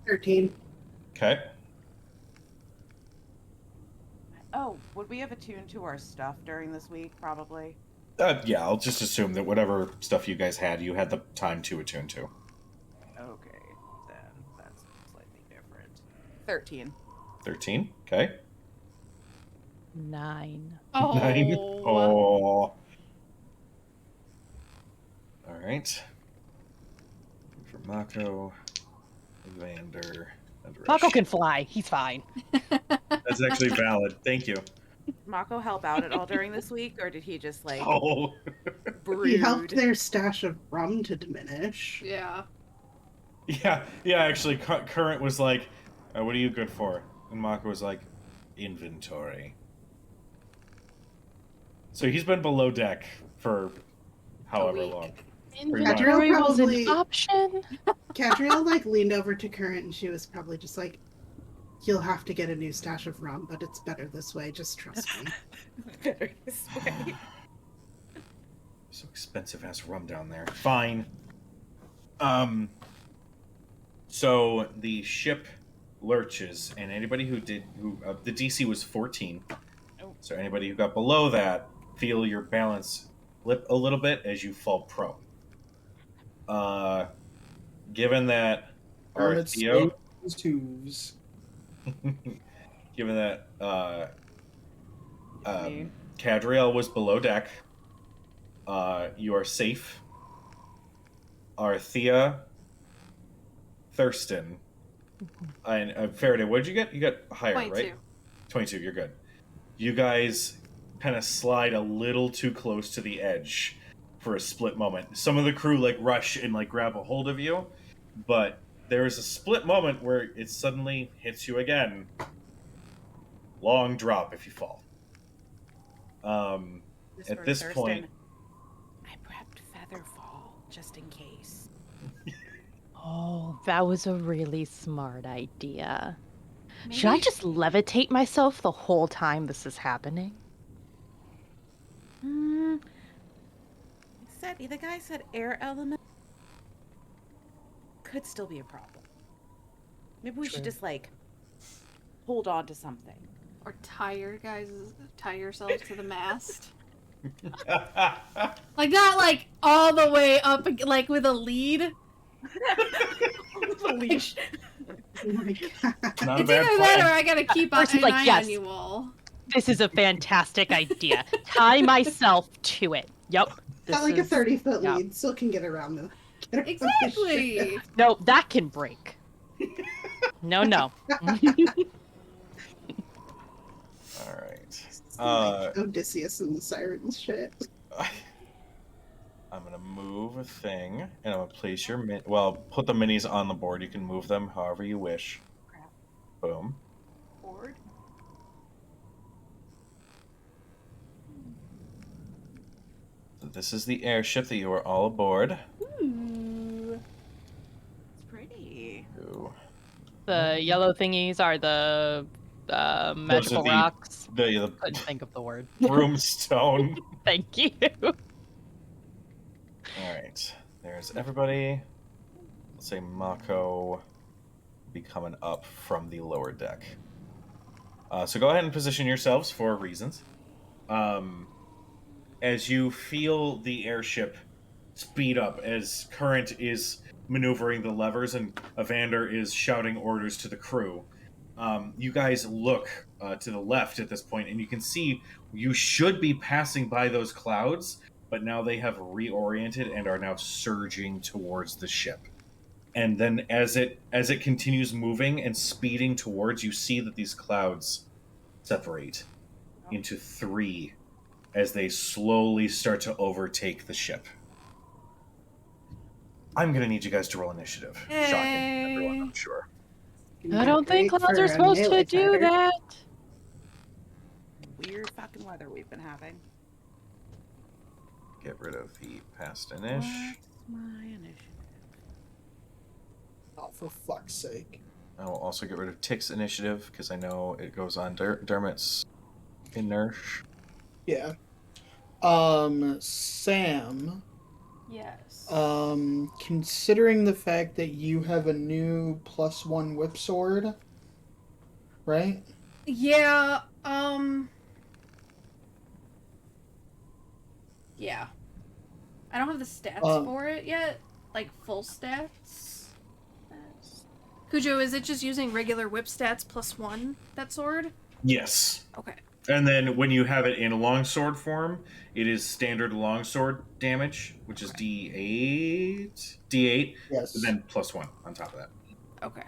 13. Okay. Oh, would we have attuned to our stuff during this week? Probably. Yeah, I'll just assume that whatever stuff you guys had, you had the time to attune to. Okay, then that's slightly different. 13. 13. Okay. 9. 9. Oh. Oh. All right. For Mako, Evander, and Mako Rush. can fly. He's fine. That's actually valid. Thank you. Mako help out at all during this week, or did he just like Oh. He helped brood? their stash of rum to diminish. Yeah. Yeah. Actually, Current was like, "What are you good for?" And Mako was like, "Inventory." So he's been below deck for however week. long. Inventory was an probably- option. Cadriel like leaned over to Current and she was probably just like, "You'll have to get a new stash of rum, but it's better this way. Just trust me." Better this way. So expensive ass rum down there. Fine. So the ship lurches, and anybody who the DC was 14. Oh. So anybody who got below that, feel your balance flip a little bit as you fall prone. Given that Hermit's Theo, hooves. given that Me. Cadriel was below deck, you are safe. Arthea, Thurston, and Faraday. What did you get? You got higher, 22. right? 22. You're good. You guys kind of slide a little too close to the edge for a split moment. Some of the crew like rush and like grab a hold of you, but there is a split moment where it suddenly hits you again. Long drop if you fall. At this point, I prepped Featherfall just in case. Oh, that was a really smart idea. Should I Maybe- just levitate myself the whole time this is happening? The guy said air element could still be a problem. Maybe we should just like hold on to something. Or tie yourselves to the mast. Like not like all the way up, like with a lead. The leash. Oh my god. not a It's bad either that or plan. I gotta keep First an he's like, eye yes. on you all. This is a fantastic idea. Tie myself to it. Yep. Got like a is- 30-foot yeah. lead, still can get around the. Get around the ship. Exactly. No, that can break. No. All right. Like Odysseus and the sirens shit. I'm gonna move a thing, and I'm gonna place your put the minis on the board. You can move them however you wish. Crap. Boom. Board. So this is the airship that you are all aboard. Ooh. It's pretty. Ooh. The yellow thingies are the magical the- rocks. The Couldn't think of the word. broomstone. Thank you. All right. There's everybody. Let's say Mako be coming up from the lower deck. So go ahead and position yourselves for reasons. As you feel the airship speed up, as Current is maneuvering the levers and Evander is shouting orders to the crew, you guys look to the left at this point, and you can see you should be passing by those clouds, but now they have reoriented and are now surging towards the ship. And then as it continues moving and speeding towards, you see that these clouds separate into three as they slowly start to overtake the ship. I'm gonna need you guys to roll initiative. Shocking to everyone, I'm sure. I don't think Great clouds for are a supposed to melee do fighter. that. Weird fucking weather we've been having. Get rid of the past inish. What's my initiative? Oh, for fuck's sake. I will also get rid of Tick's initiative because I know it goes on Dermot's inertia. Yeah. Sam, Yes. considering the fact that you have a new +1 whip sword, right? Yeah, Yeah. I don't have the stats Um, for it yet. Like, full stats. Cujo, is it just using regular whip stats +1, that sword? Yes. Okay. And then when you have it in longsword form, it is standard longsword damage, which is D8. D8, Yes. and then +1 on top of that. Okay.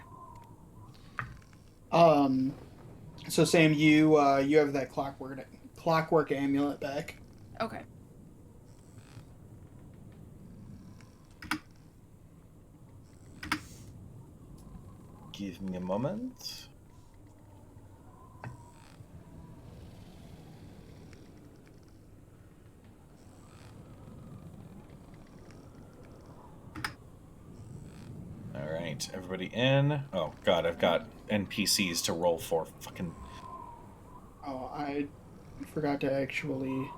So Sam, you have that clockwork amulet back. Okay. Give me a moment. All right, everybody in. Oh god, I've got NPCs to roll for. Fucking. Oh, I forgot to actually.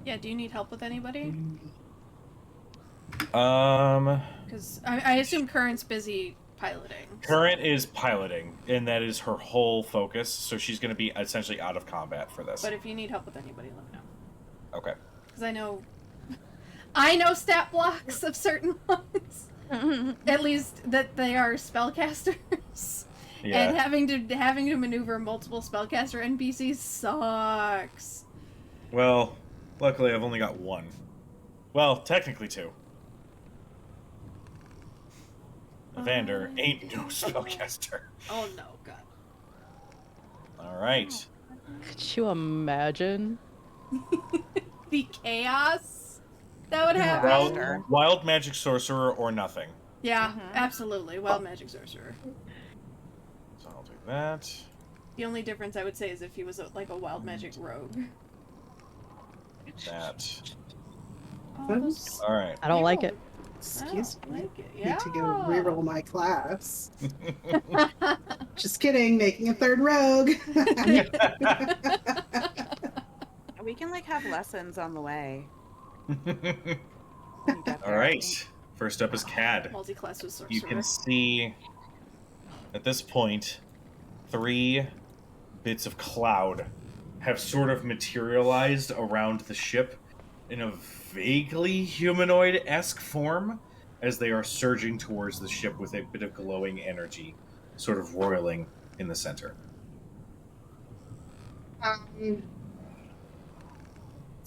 Yeah, do you need help with anybody? Because I assume Current's busy piloting. so- Current is piloting, and that is her whole focus. So she's going to be essentially out of combat for this. But if you need help with anybody, let me know. Okay. Because I know stat blocks of certain ones. At least that they are spellcasters. Yeah. And having to maneuver multiple spellcaster NPCs sucks. Well, luckily I've only got one. Well, technically two. Evander ain't no spellcaster. Oh no, god. All right. Could you imagine? The chaos that would happen. Wild magic sorcerer or nothing. Yeah, absolutely. Wild magic sorcerer. So I'll do that. The only difference I would say is if he was like a wild magic rogue. That. Oh, those- All right. I don't like it. Excuse I me. like it. I Yeah. need to go reroll my class. Just kidding, making a third rogue. We can like have lessons on the way. when you get All there. right. First up is Cad. Multi-class with sorcerer. You can see at this point 3 bits of cloud have sort of materialized around the ship in a vaguely humanoid-esque form as they are surging towards the ship with a bit of glowing energy sort of roiling in the center. Is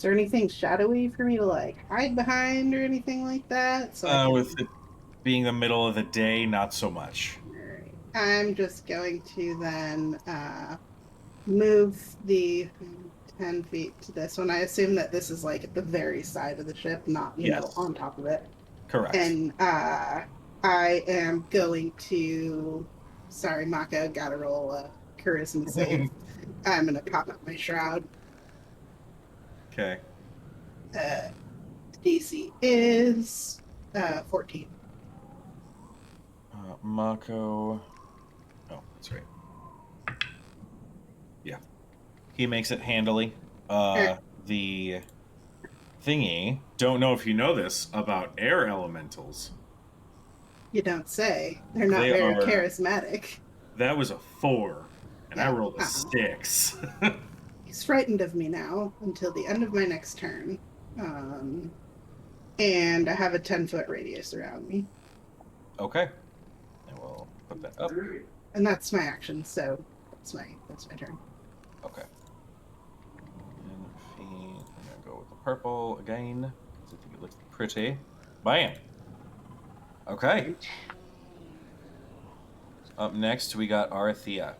there anything shadowy for me to like hide behind or anything like that? So I can... With it being the middle of the day, not so much. Alright. I'm just going to then move the 10 feet to this one. I assume that this is like at the very side of the ship, not you know Yes. on top of it. Correct. And I am going to. Sorry, Mako, gotta roll a charisma save. I'm gonna pop up my shroud. Okay. DC is 14. Mako. Oh, that's right. Yeah. He makes it handily. The thingy. Don't know if you know this about air elementals. You don't say. They're not They very are- charismatic. That was a 4, and I Yeah. rolled a 6. He's frightened of me now until the end of my next turn. And I have a 10-foot radius around me. Okay. I will put that up. And that's my action, so that's my turn. Okay. And I'm gonna go with the purple again, because I think it looks pretty. Bam! Okay. Up next, we got Arathea.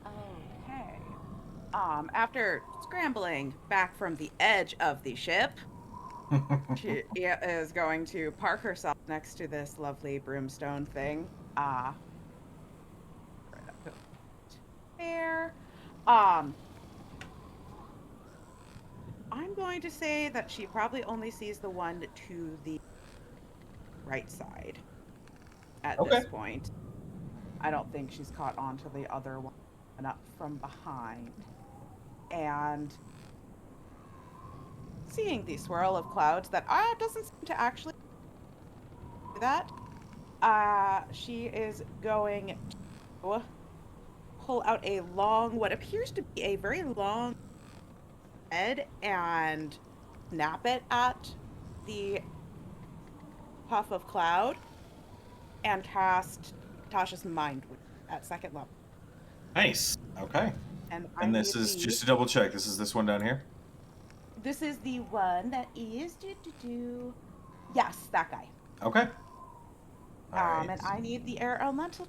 Okay. After scrambling back from the edge of the ship, she is going to park herself next to this lovely broomstone thing. Right up to there. I'm going to say that she probably only sees the one to the right side at Okay. this point. I don't think she's caught on to the other one and up from behind. And seeing the swirl of clouds that doesn't seem to actually do that, she is going to pull out a long, what appears to be a very long head and snap it at the puff of cloud and cast Tasha's Mind at 2nd level. Nice. Okay. And this is just to double check. This one down here. This is the one that is yes, that guy. Okay. All right. And I need the air elemental.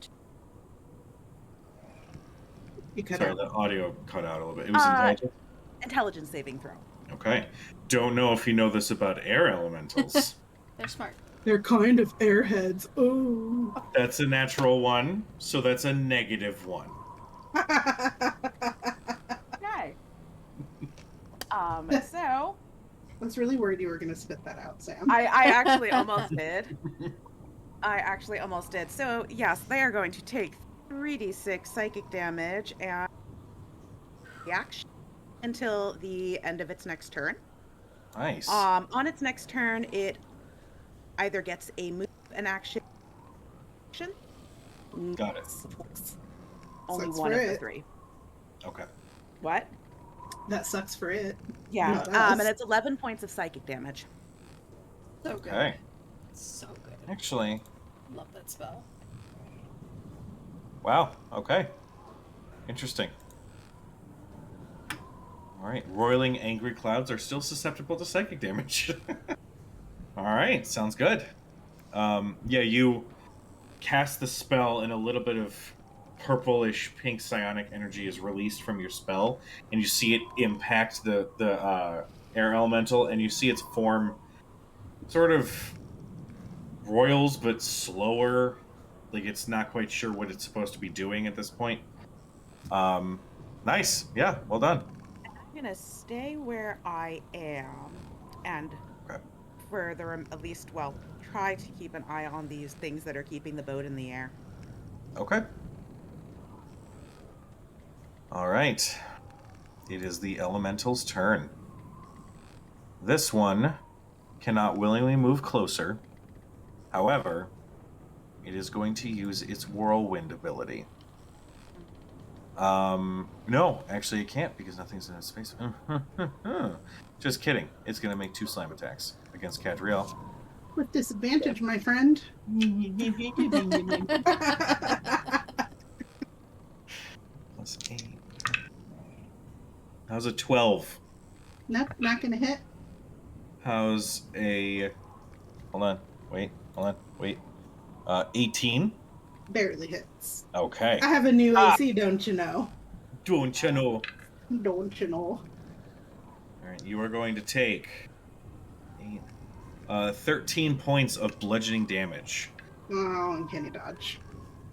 You cut Sorry, out. the audio cut out a little bit. It was intelligent. Intelligence saving throw. Okay. Don't know if you know this about air elementals. They're smart. They're kind of airheads. Oh. That's a natural 1, so that's a -1. Okay. So I was really worried you were going to spit that out, Sam. I actually almost did. I actually almost did. So yes, they are going to take 3d6 psychic damage and reaction until the end of its next turn. Nice. On its next turn, it either gets a move, an action. Got it. Only Sucks one for of the it. 3. Okay. What? That sucks for it. Yeah. Not And us. it's 11 points of psychic damage. So good. Okay. So good. Actually, Love that spell. wow. Okay. Interesting. All right. Roiling angry clouds are still susceptible to psychic damage. All right. Sounds good. Yeah, you cast the spell, and a little bit of purplish pink psionic energy is released from your spell, and you see it impact the air elemental, and you see its form sort of roils but slower, like it's not quite sure what it's supposed to be doing at this point. Nice. Yeah, well done. I'm gonna stay where I am, and Okay. further, at least, well, try to keep an eye on these things that are keeping the boat in the air. Okay. All right. It is the elemental's turn. This one cannot willingly move closer. However, it is going to use its whirlwind ability. No, actually it can't because nothing's in its space. Just kidding. It's going to make 2 slam attacks against Cadriel. With disadvantage, my friend. Plus 8. How's a 12? Nope, not gonna hit. How's a... Hold on. Wait. 18? Barely hits. Okay. I have a new AC, don't you know? Don't you know? Don't you know? Alright, you are going to take 13 points of bludgeoning damage. Oh, uncanny dodge.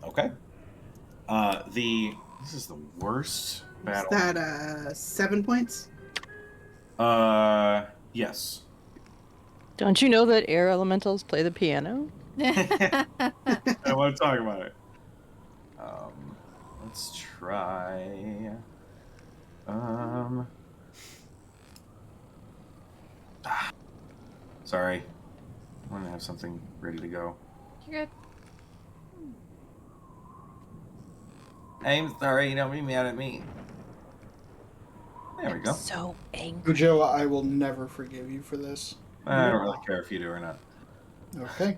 Okay. This is the worst battle. Is that 7 points? Yes. Don't you know that air elementals play the piano? I want to talk about it. Let's try. Sorry. I want to have something ready to go. You're good. I'm sorry, don't be mad at me. There we go. So angry. Ujo, I will never forgive you for this. I don't really care if you do or not. Okay.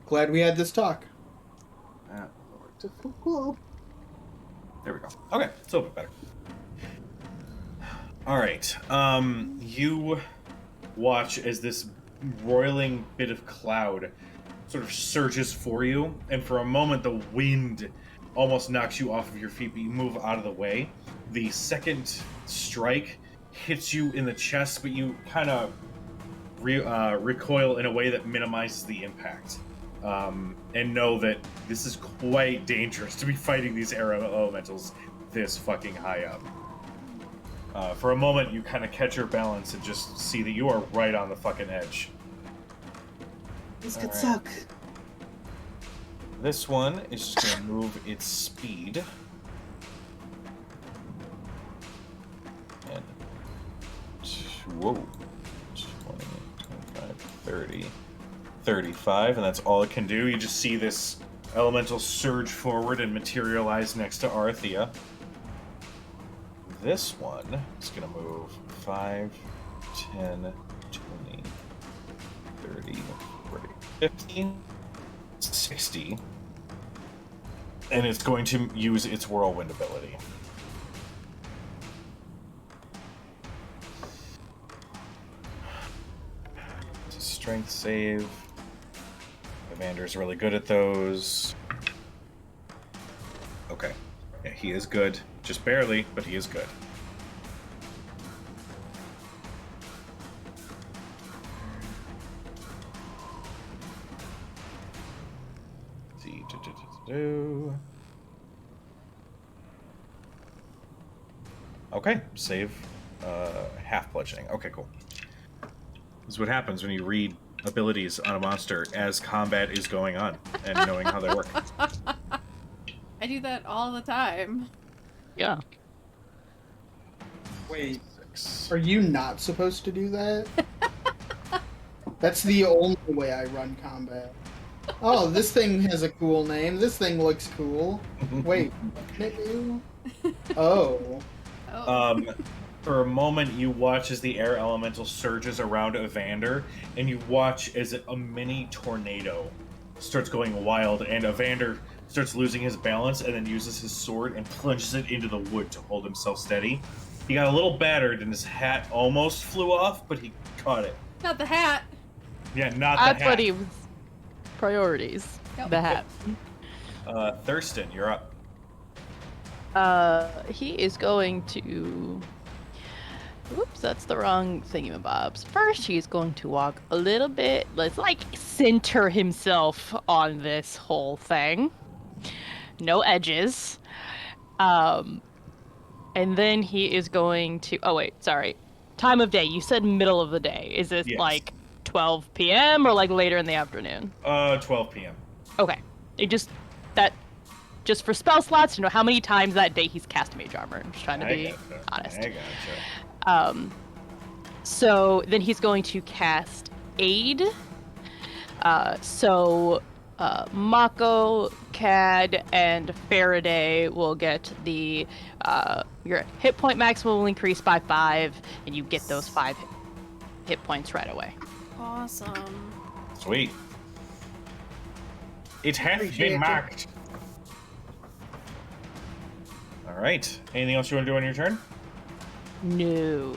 Glad we had this talk. Cool. There we go. Okay, it's a little bit better. All right. You watch as this roiling bit of cloud sort of surges for you, and for a moment the wind almost knocks you off of your feet, but you move out of the way. The second strike hits you in the chest, but you kind of recoil in a way that minimizes the impact. And know that this is quite dangerous to be fighting these air elementals this fucking high up. For a moment, you kind of catch your balance and just see that you are right on the fucking edge. This could Alright. suck. This one is just going to move its speed. And whoa. 20, 25, 30, 35, and that's all it can do. You just see this elemental surge forward and materialize next to Arthea. this one is going to move 5, 10, 20, 30, 40, 50, 60. And it's going to use its whirlwind ability. It's a strength save. Evander's really good at those. Okay. Yeah, he is good. Just barely, but he is good. Let's see. Okay, save half bludgeoning. Okay, cool. This is what happens when you read abilities on a monster as combat is going on and knowing how they work. I do that all the time. Yeah. Wait, 6. are you not supposed to do that? That's the only way I run combat. Oh, this thing has a cool name. This thing looks cool. Wait, what can it do? Oh. Oh. For a moment, you watch as the air elemental surges around Evander, and you watch as a mini tornado starts going wild, and Evander starts losing his balance and then uses his sword and plunges it into the wood to hold himself steady. He got a little battered, and his hat almost flew off, but he caught it. Not the hat. Yeah, not the That's hat. what he was. Priorities. Yep. The hat. Thurston, you're up. He is going to. Whoops, that's the wrong thingamabobs. First, he's going to walk a little bit. Let's like center himself on this whole thing. No edges. And then he is going to. Oh wait, sorry. Time of day. You said middle of the day. Is this Yes. like 12 p.m. or like later in the afternoon? 12 p.m. Okay. Just for spell slots to know how many times that day he's cast mage armor. I'm just trying to be honest. I gotcha. So then he's going to cast Aid. Mako, Cad, and Faraday will get the your hit point maximum will increase by 5, and you get those 5 hit points right away. Awesome. Sweet. It has Appreciate been it. marked. All right. Anything else you want to do on your turn? No.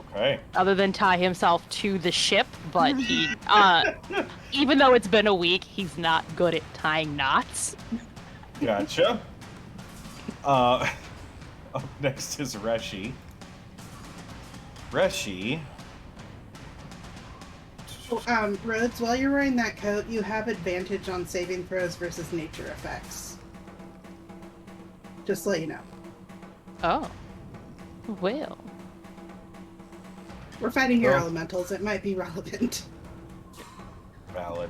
Okay. Other than tie himself to the ship, but he, even though it's been a week, he's not good at tying knots. Gotcha. Up next is Reshi. Reshi. Rhodes, while you're wearing that coat, you have advantage on saving throws versus nature effects. Just to let you know. Oh. Well. We're fighting your Oh. elementals, it might be relevant. Valid.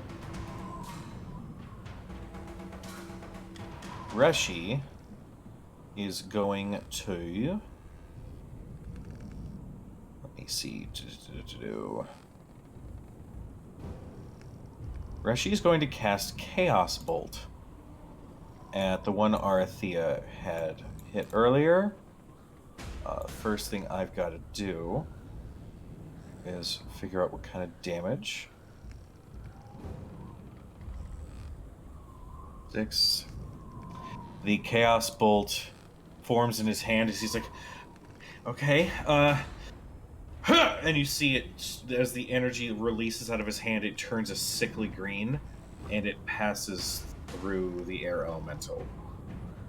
Reshi is going to. Let me see. Reshi is going to cast Chaos Bolt at the one Arathea had hit earlier. First thing I've got to do is figure out what kind of damage. 6. The Chaos Bolt forms in his hand as he's like, okay, and you see it as the energy releases out of his hand, it turns a sickly green, and it passes through the air elemental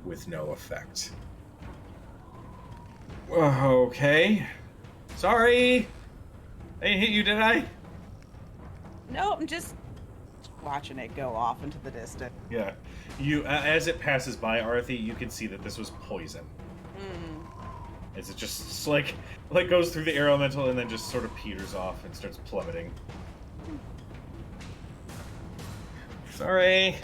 with no effect. Okay. Sorry. I didn't hit you, did I? No, I'm just watching it go off into the distance. Yeah. You, as it passes by, Arthi, you can see that this was poison. As it just like goes through the air elemental and then just sort of peters off and starts plummeting. Sorry.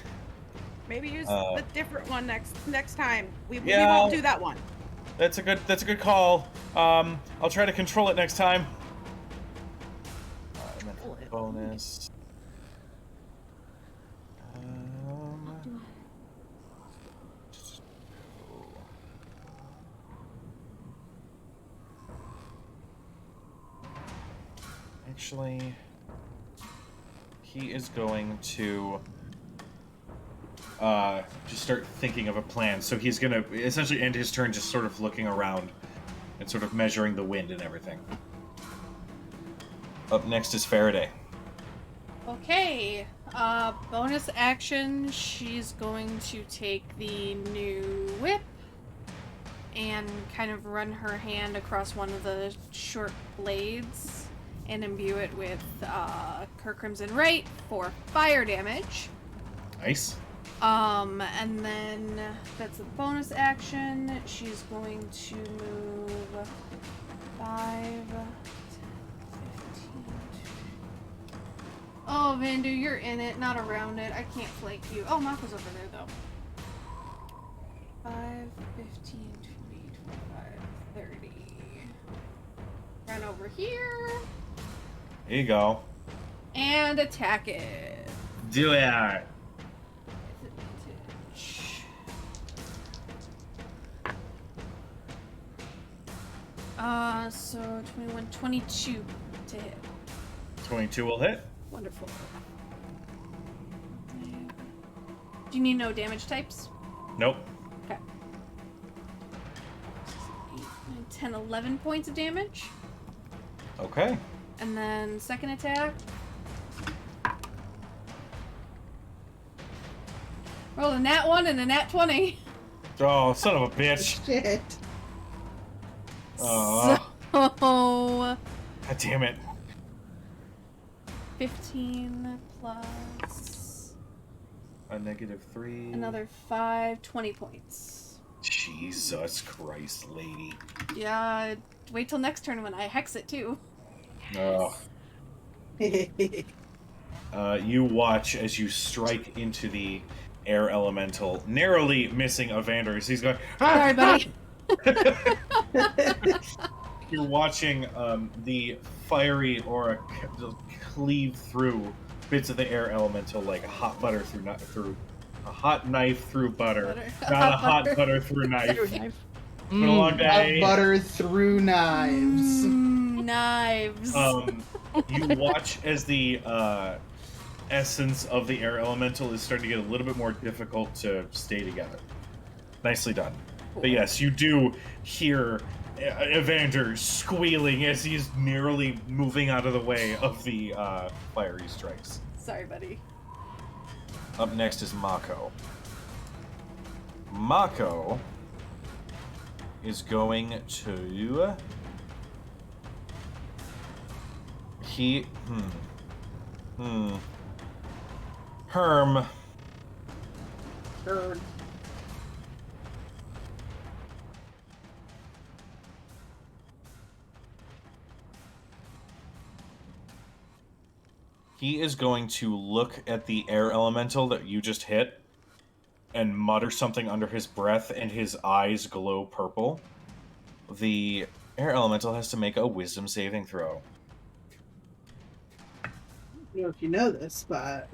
Maybe use the different one next time. We Yeah. won't do that one. That's a good call. I'll try to control it next time. And then for bonus. Actually, he is going to just start thinking of a plan. So he's going to essentially end his turn just sort of looking around and sort of measuring the wind and everything. Up next is Faraday. Okay. Bonus action, she's going to take the new whip and kind of run her hand across one of the short blades and imbue it with her Crimson Right for fire damage. Nice. And then that's a bonus action. She's going to move 5, 10, 15. Oh, Vandu, you're in it, not around it. I can't flank you. Oh, Mako's over there, though. 5, 15, 20, 25, 30. Run over here. Here you go. And attack it. Do it. So 21, 22 to hit. 22 will hit. Wonderful. Do you need no damage types? Nope. Okay. 8, 9, 10, 11 points of damage. Okay. And then second attack. Roll a nat 1 and a nat 20. Oh, son of a bitch. Shit. Oh, So, God damn it. 15 plus A -3. another 5, 20 points. Jesus Christ, lady. Yeah, wait till next turn when I hex it too. Oh. You watch as you strike into the air elemental, narrowly missing Evander as he's going, Sorry, buddy. You're watching the fiery aura cleave through bits of the air elemental like hot butter through a hot knife through butter, not a hot butter through knife. It's been a long Hot day. butter through knives. Knives. You watch as the essence of the air elemental is starting to get a little bit more difficult to stay together. Nicely done. But yes, you do hear Evander squealing as he's nearly moving out of the way of the fiery strikes. Sorry, buddy. Up next is Mako. Mako is going to... Herm. Bird. He is going to look at the air elemental that you just hit and mutter something under his breath, and his eyes glow purple. The air elemental has to make a wisdom saving throw. I don't know if you know this, but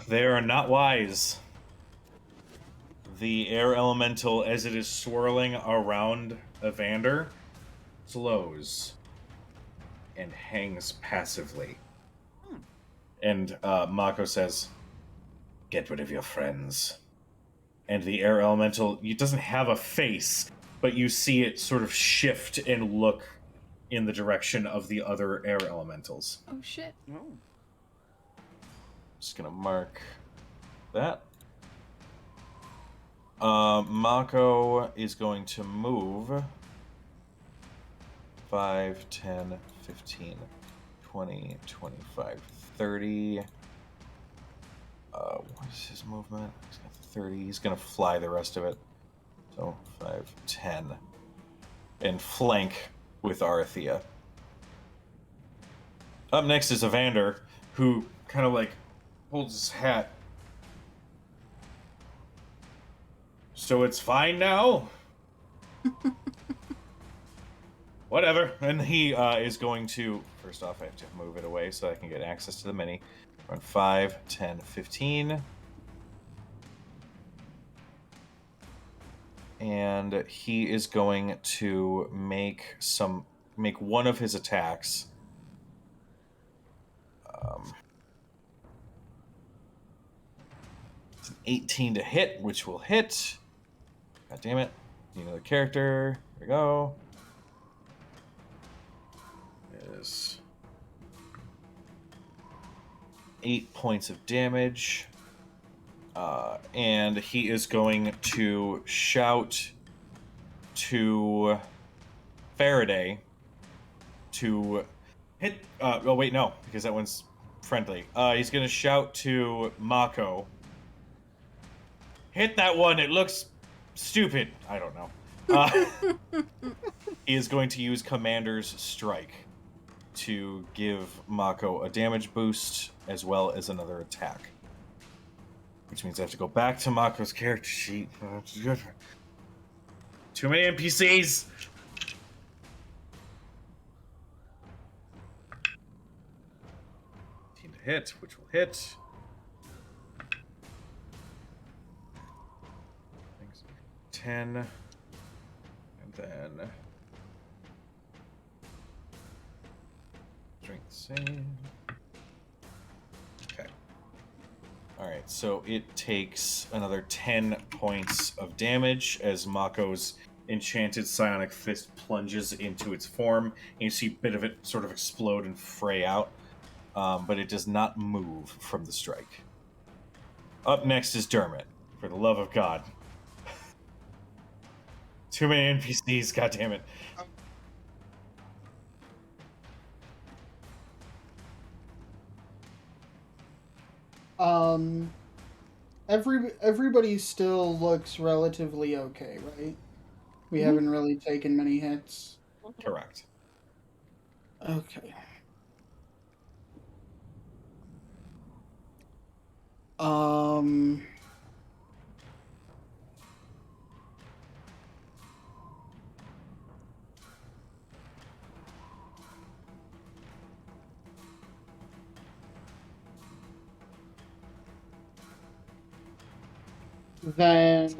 They are not wise. The air elemental, as it is swirling around Evander, slows and hangs passively. And Mako says, "Get rid of your friends." And the air elemental, it doesn't have a face, but you see it sort of shift and look in the direction of the other air elementals. Oh shit. Just gonna mark that. Mako is going to move 5, 10, 15, 20, 25, 30. What is his movement? He's got 30. He's gonna fly the rest of it. So 5, 10. And flank with Arathea. Up next is Evander, who kind of like holds his hat. So it's fine now? Whatever. And he is going to... First off, I have to move it away so I can get access to the mini. Run 5, 10, 15. And he is going to make some make one of his attacks. It's an 18 to hit, which will hit. God damn it. Need another character. Here we go. Is 8 points of damage. And he is going to shout to Faraday to hit. Oh, wait, no, because that one's friendly. He's going to shout to Mako. Hit that one. It looks stupid. I don't know. He is going to use Commander's Strike to give Mako a damage boost as well as another attack. Which means I have to go back to Mako's character sheet. Too many NPCs! To hit, which will hit. 10. And then... Strength save. Okay. Alright, so it takes another 10 points of damage as Mako's enchanted psionic fist plunges into its form. And you see a bit of it sort of explode and fray out, but it does not move from the strike. Up next is Dermot, for the love of God. Too many NPCs, goddammit. Everybody still looks relatively okay, right? We haven't really taken many hits. Correct. Okay. Then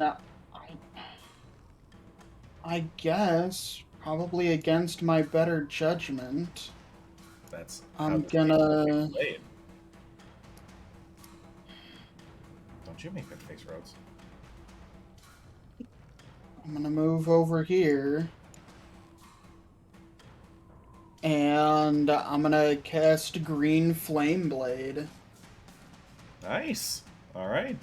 I guess probably against my better judgment, That's I'm gonna. played. Don't you make good face, Rhodes? I'm gonna move over here. And I'm gonna cast Green Flame Blade. Nice. All right.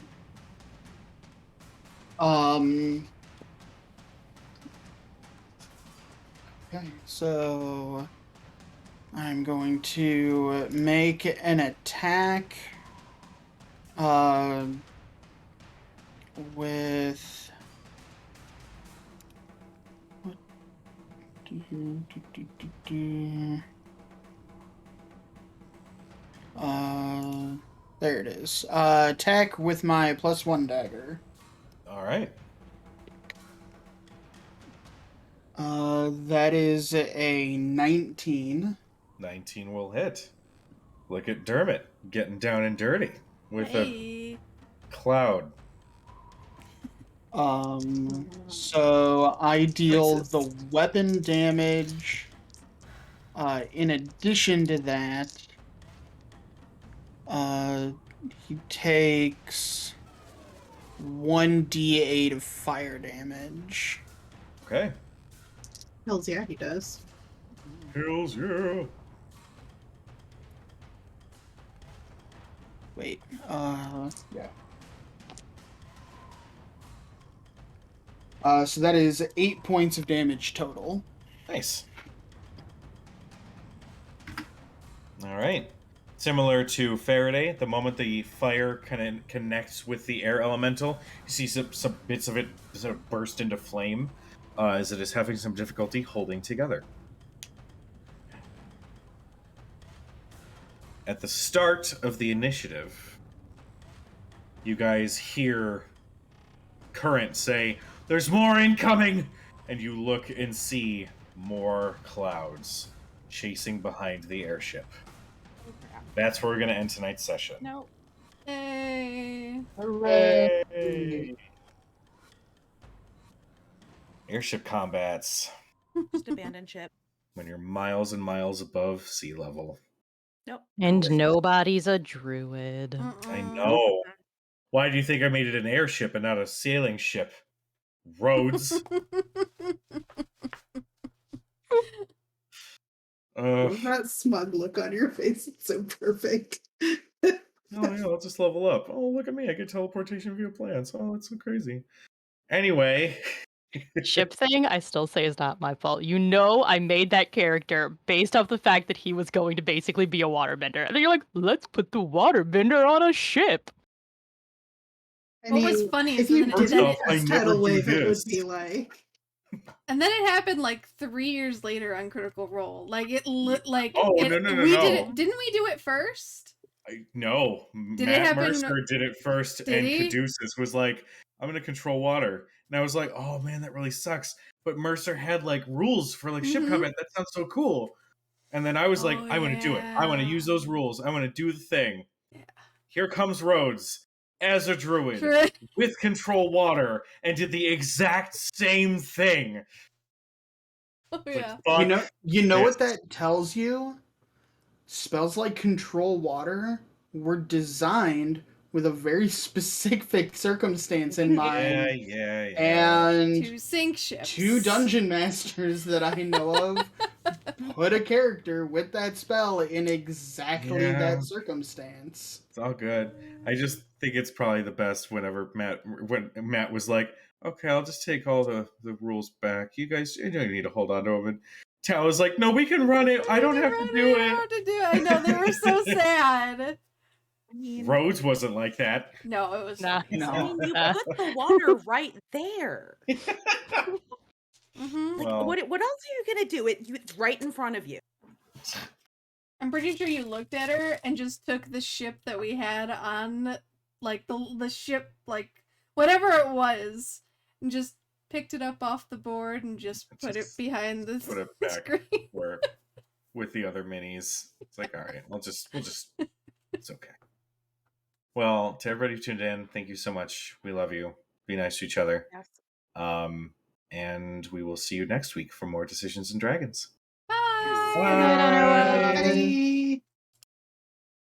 Okay, so I'm going to make an attack with what there it is. Attack with my +1 dagger. All right. That is a 19. 19 will hit. Look at Dermot getting down and dirty with a Hey. cloud. So I deal Jesus. the weapon damage. In addition to that, he takes 1d8 of fire damage. Okay. Hells yeah, he does. Hells yeah. Wait, yeah. So that is 8 points of damage total. Nice. All right. Similar to Faraday, the moment the fire connects with the air elemental, you see some bits of it sort of burst into flame as it is having some difficulty holding together. At the start of the initiative, you guys hear Current say, "There's more incoming!" And you look and see more clouds chasing behind the airship. That's where we're going to end tonight's session. No. Hey. Hooray! Airship combats. Just abandon ship. when you're miles and miles above sea level. Nope. And nobody's a druid. I Mm-mm. know. Why do you think I made it an airship and not a sailing ship? Roads. That smug look on your face is so perfect. Oh yeah, I'll just level up. Oh, look at me. I get teleportation via plants. Oh, that's so crazy. Anyway. Ship thing, I still say is not my fault. You know, I made that character based off the fact that he was going to basically be a waterbender. And then you're like, let's put the waterbender on a ship. I What was mean, funny if is you then it First did didn't off, I cast never tidal do wave, it would this. be like. And then it happened like 3 years later on Critical Role. Like it like Oh, it, no. we did it. Didn't we do it first? No, Did it Matt happen- Mercer did it first, Did and he? Caduceus was like, "I'm gonna control water," and I was like, "Oh man, that really sucks." But Mercer had like rules for like ship Mhm. combat. That sounds so cool. And then I was like, Oh, "I want to do it. I want to yeah. use those rules. I want to do the thing." Yeah. Here comes Rhodes as a druid Sure. with control water, and did the exact same thing. Oh It's like, yeah. fuck You know what this. that tells you? Spells like control water were designed with a very specific circumstance in mind. Yeah. And To sink ships. 2 dungeon masters that I know of put a character with that spell in exactly Yeah. that circumstance. It's all good. I just think it's probably the best when Matt was like, "Okay, I'll just take all the rules back. You guys, you don't need to hold on to them." And Tal was like, "No, we can run it. I don't have to do it." I know they were so sad. I mean, Rhodes wasn't like that. No, it was Nah. I No. mean, you put the water right there. Mhm. Like, Well- what else are you gonna do? It's right in front of you. I'm pretty sure you looked at her and just took the ship that we had on, like the ship, like whatever it was, and just picked it up off the board and just put it Just behind the put it back screen. where with the other minis. It's like, all right, we'll just it's okay. Well, to everybody who tuned in, thank you so much. We love you. Be nice to each other. Yes. And we will see you next week for more Decisions and Dragons. Bye. Bye. Bye.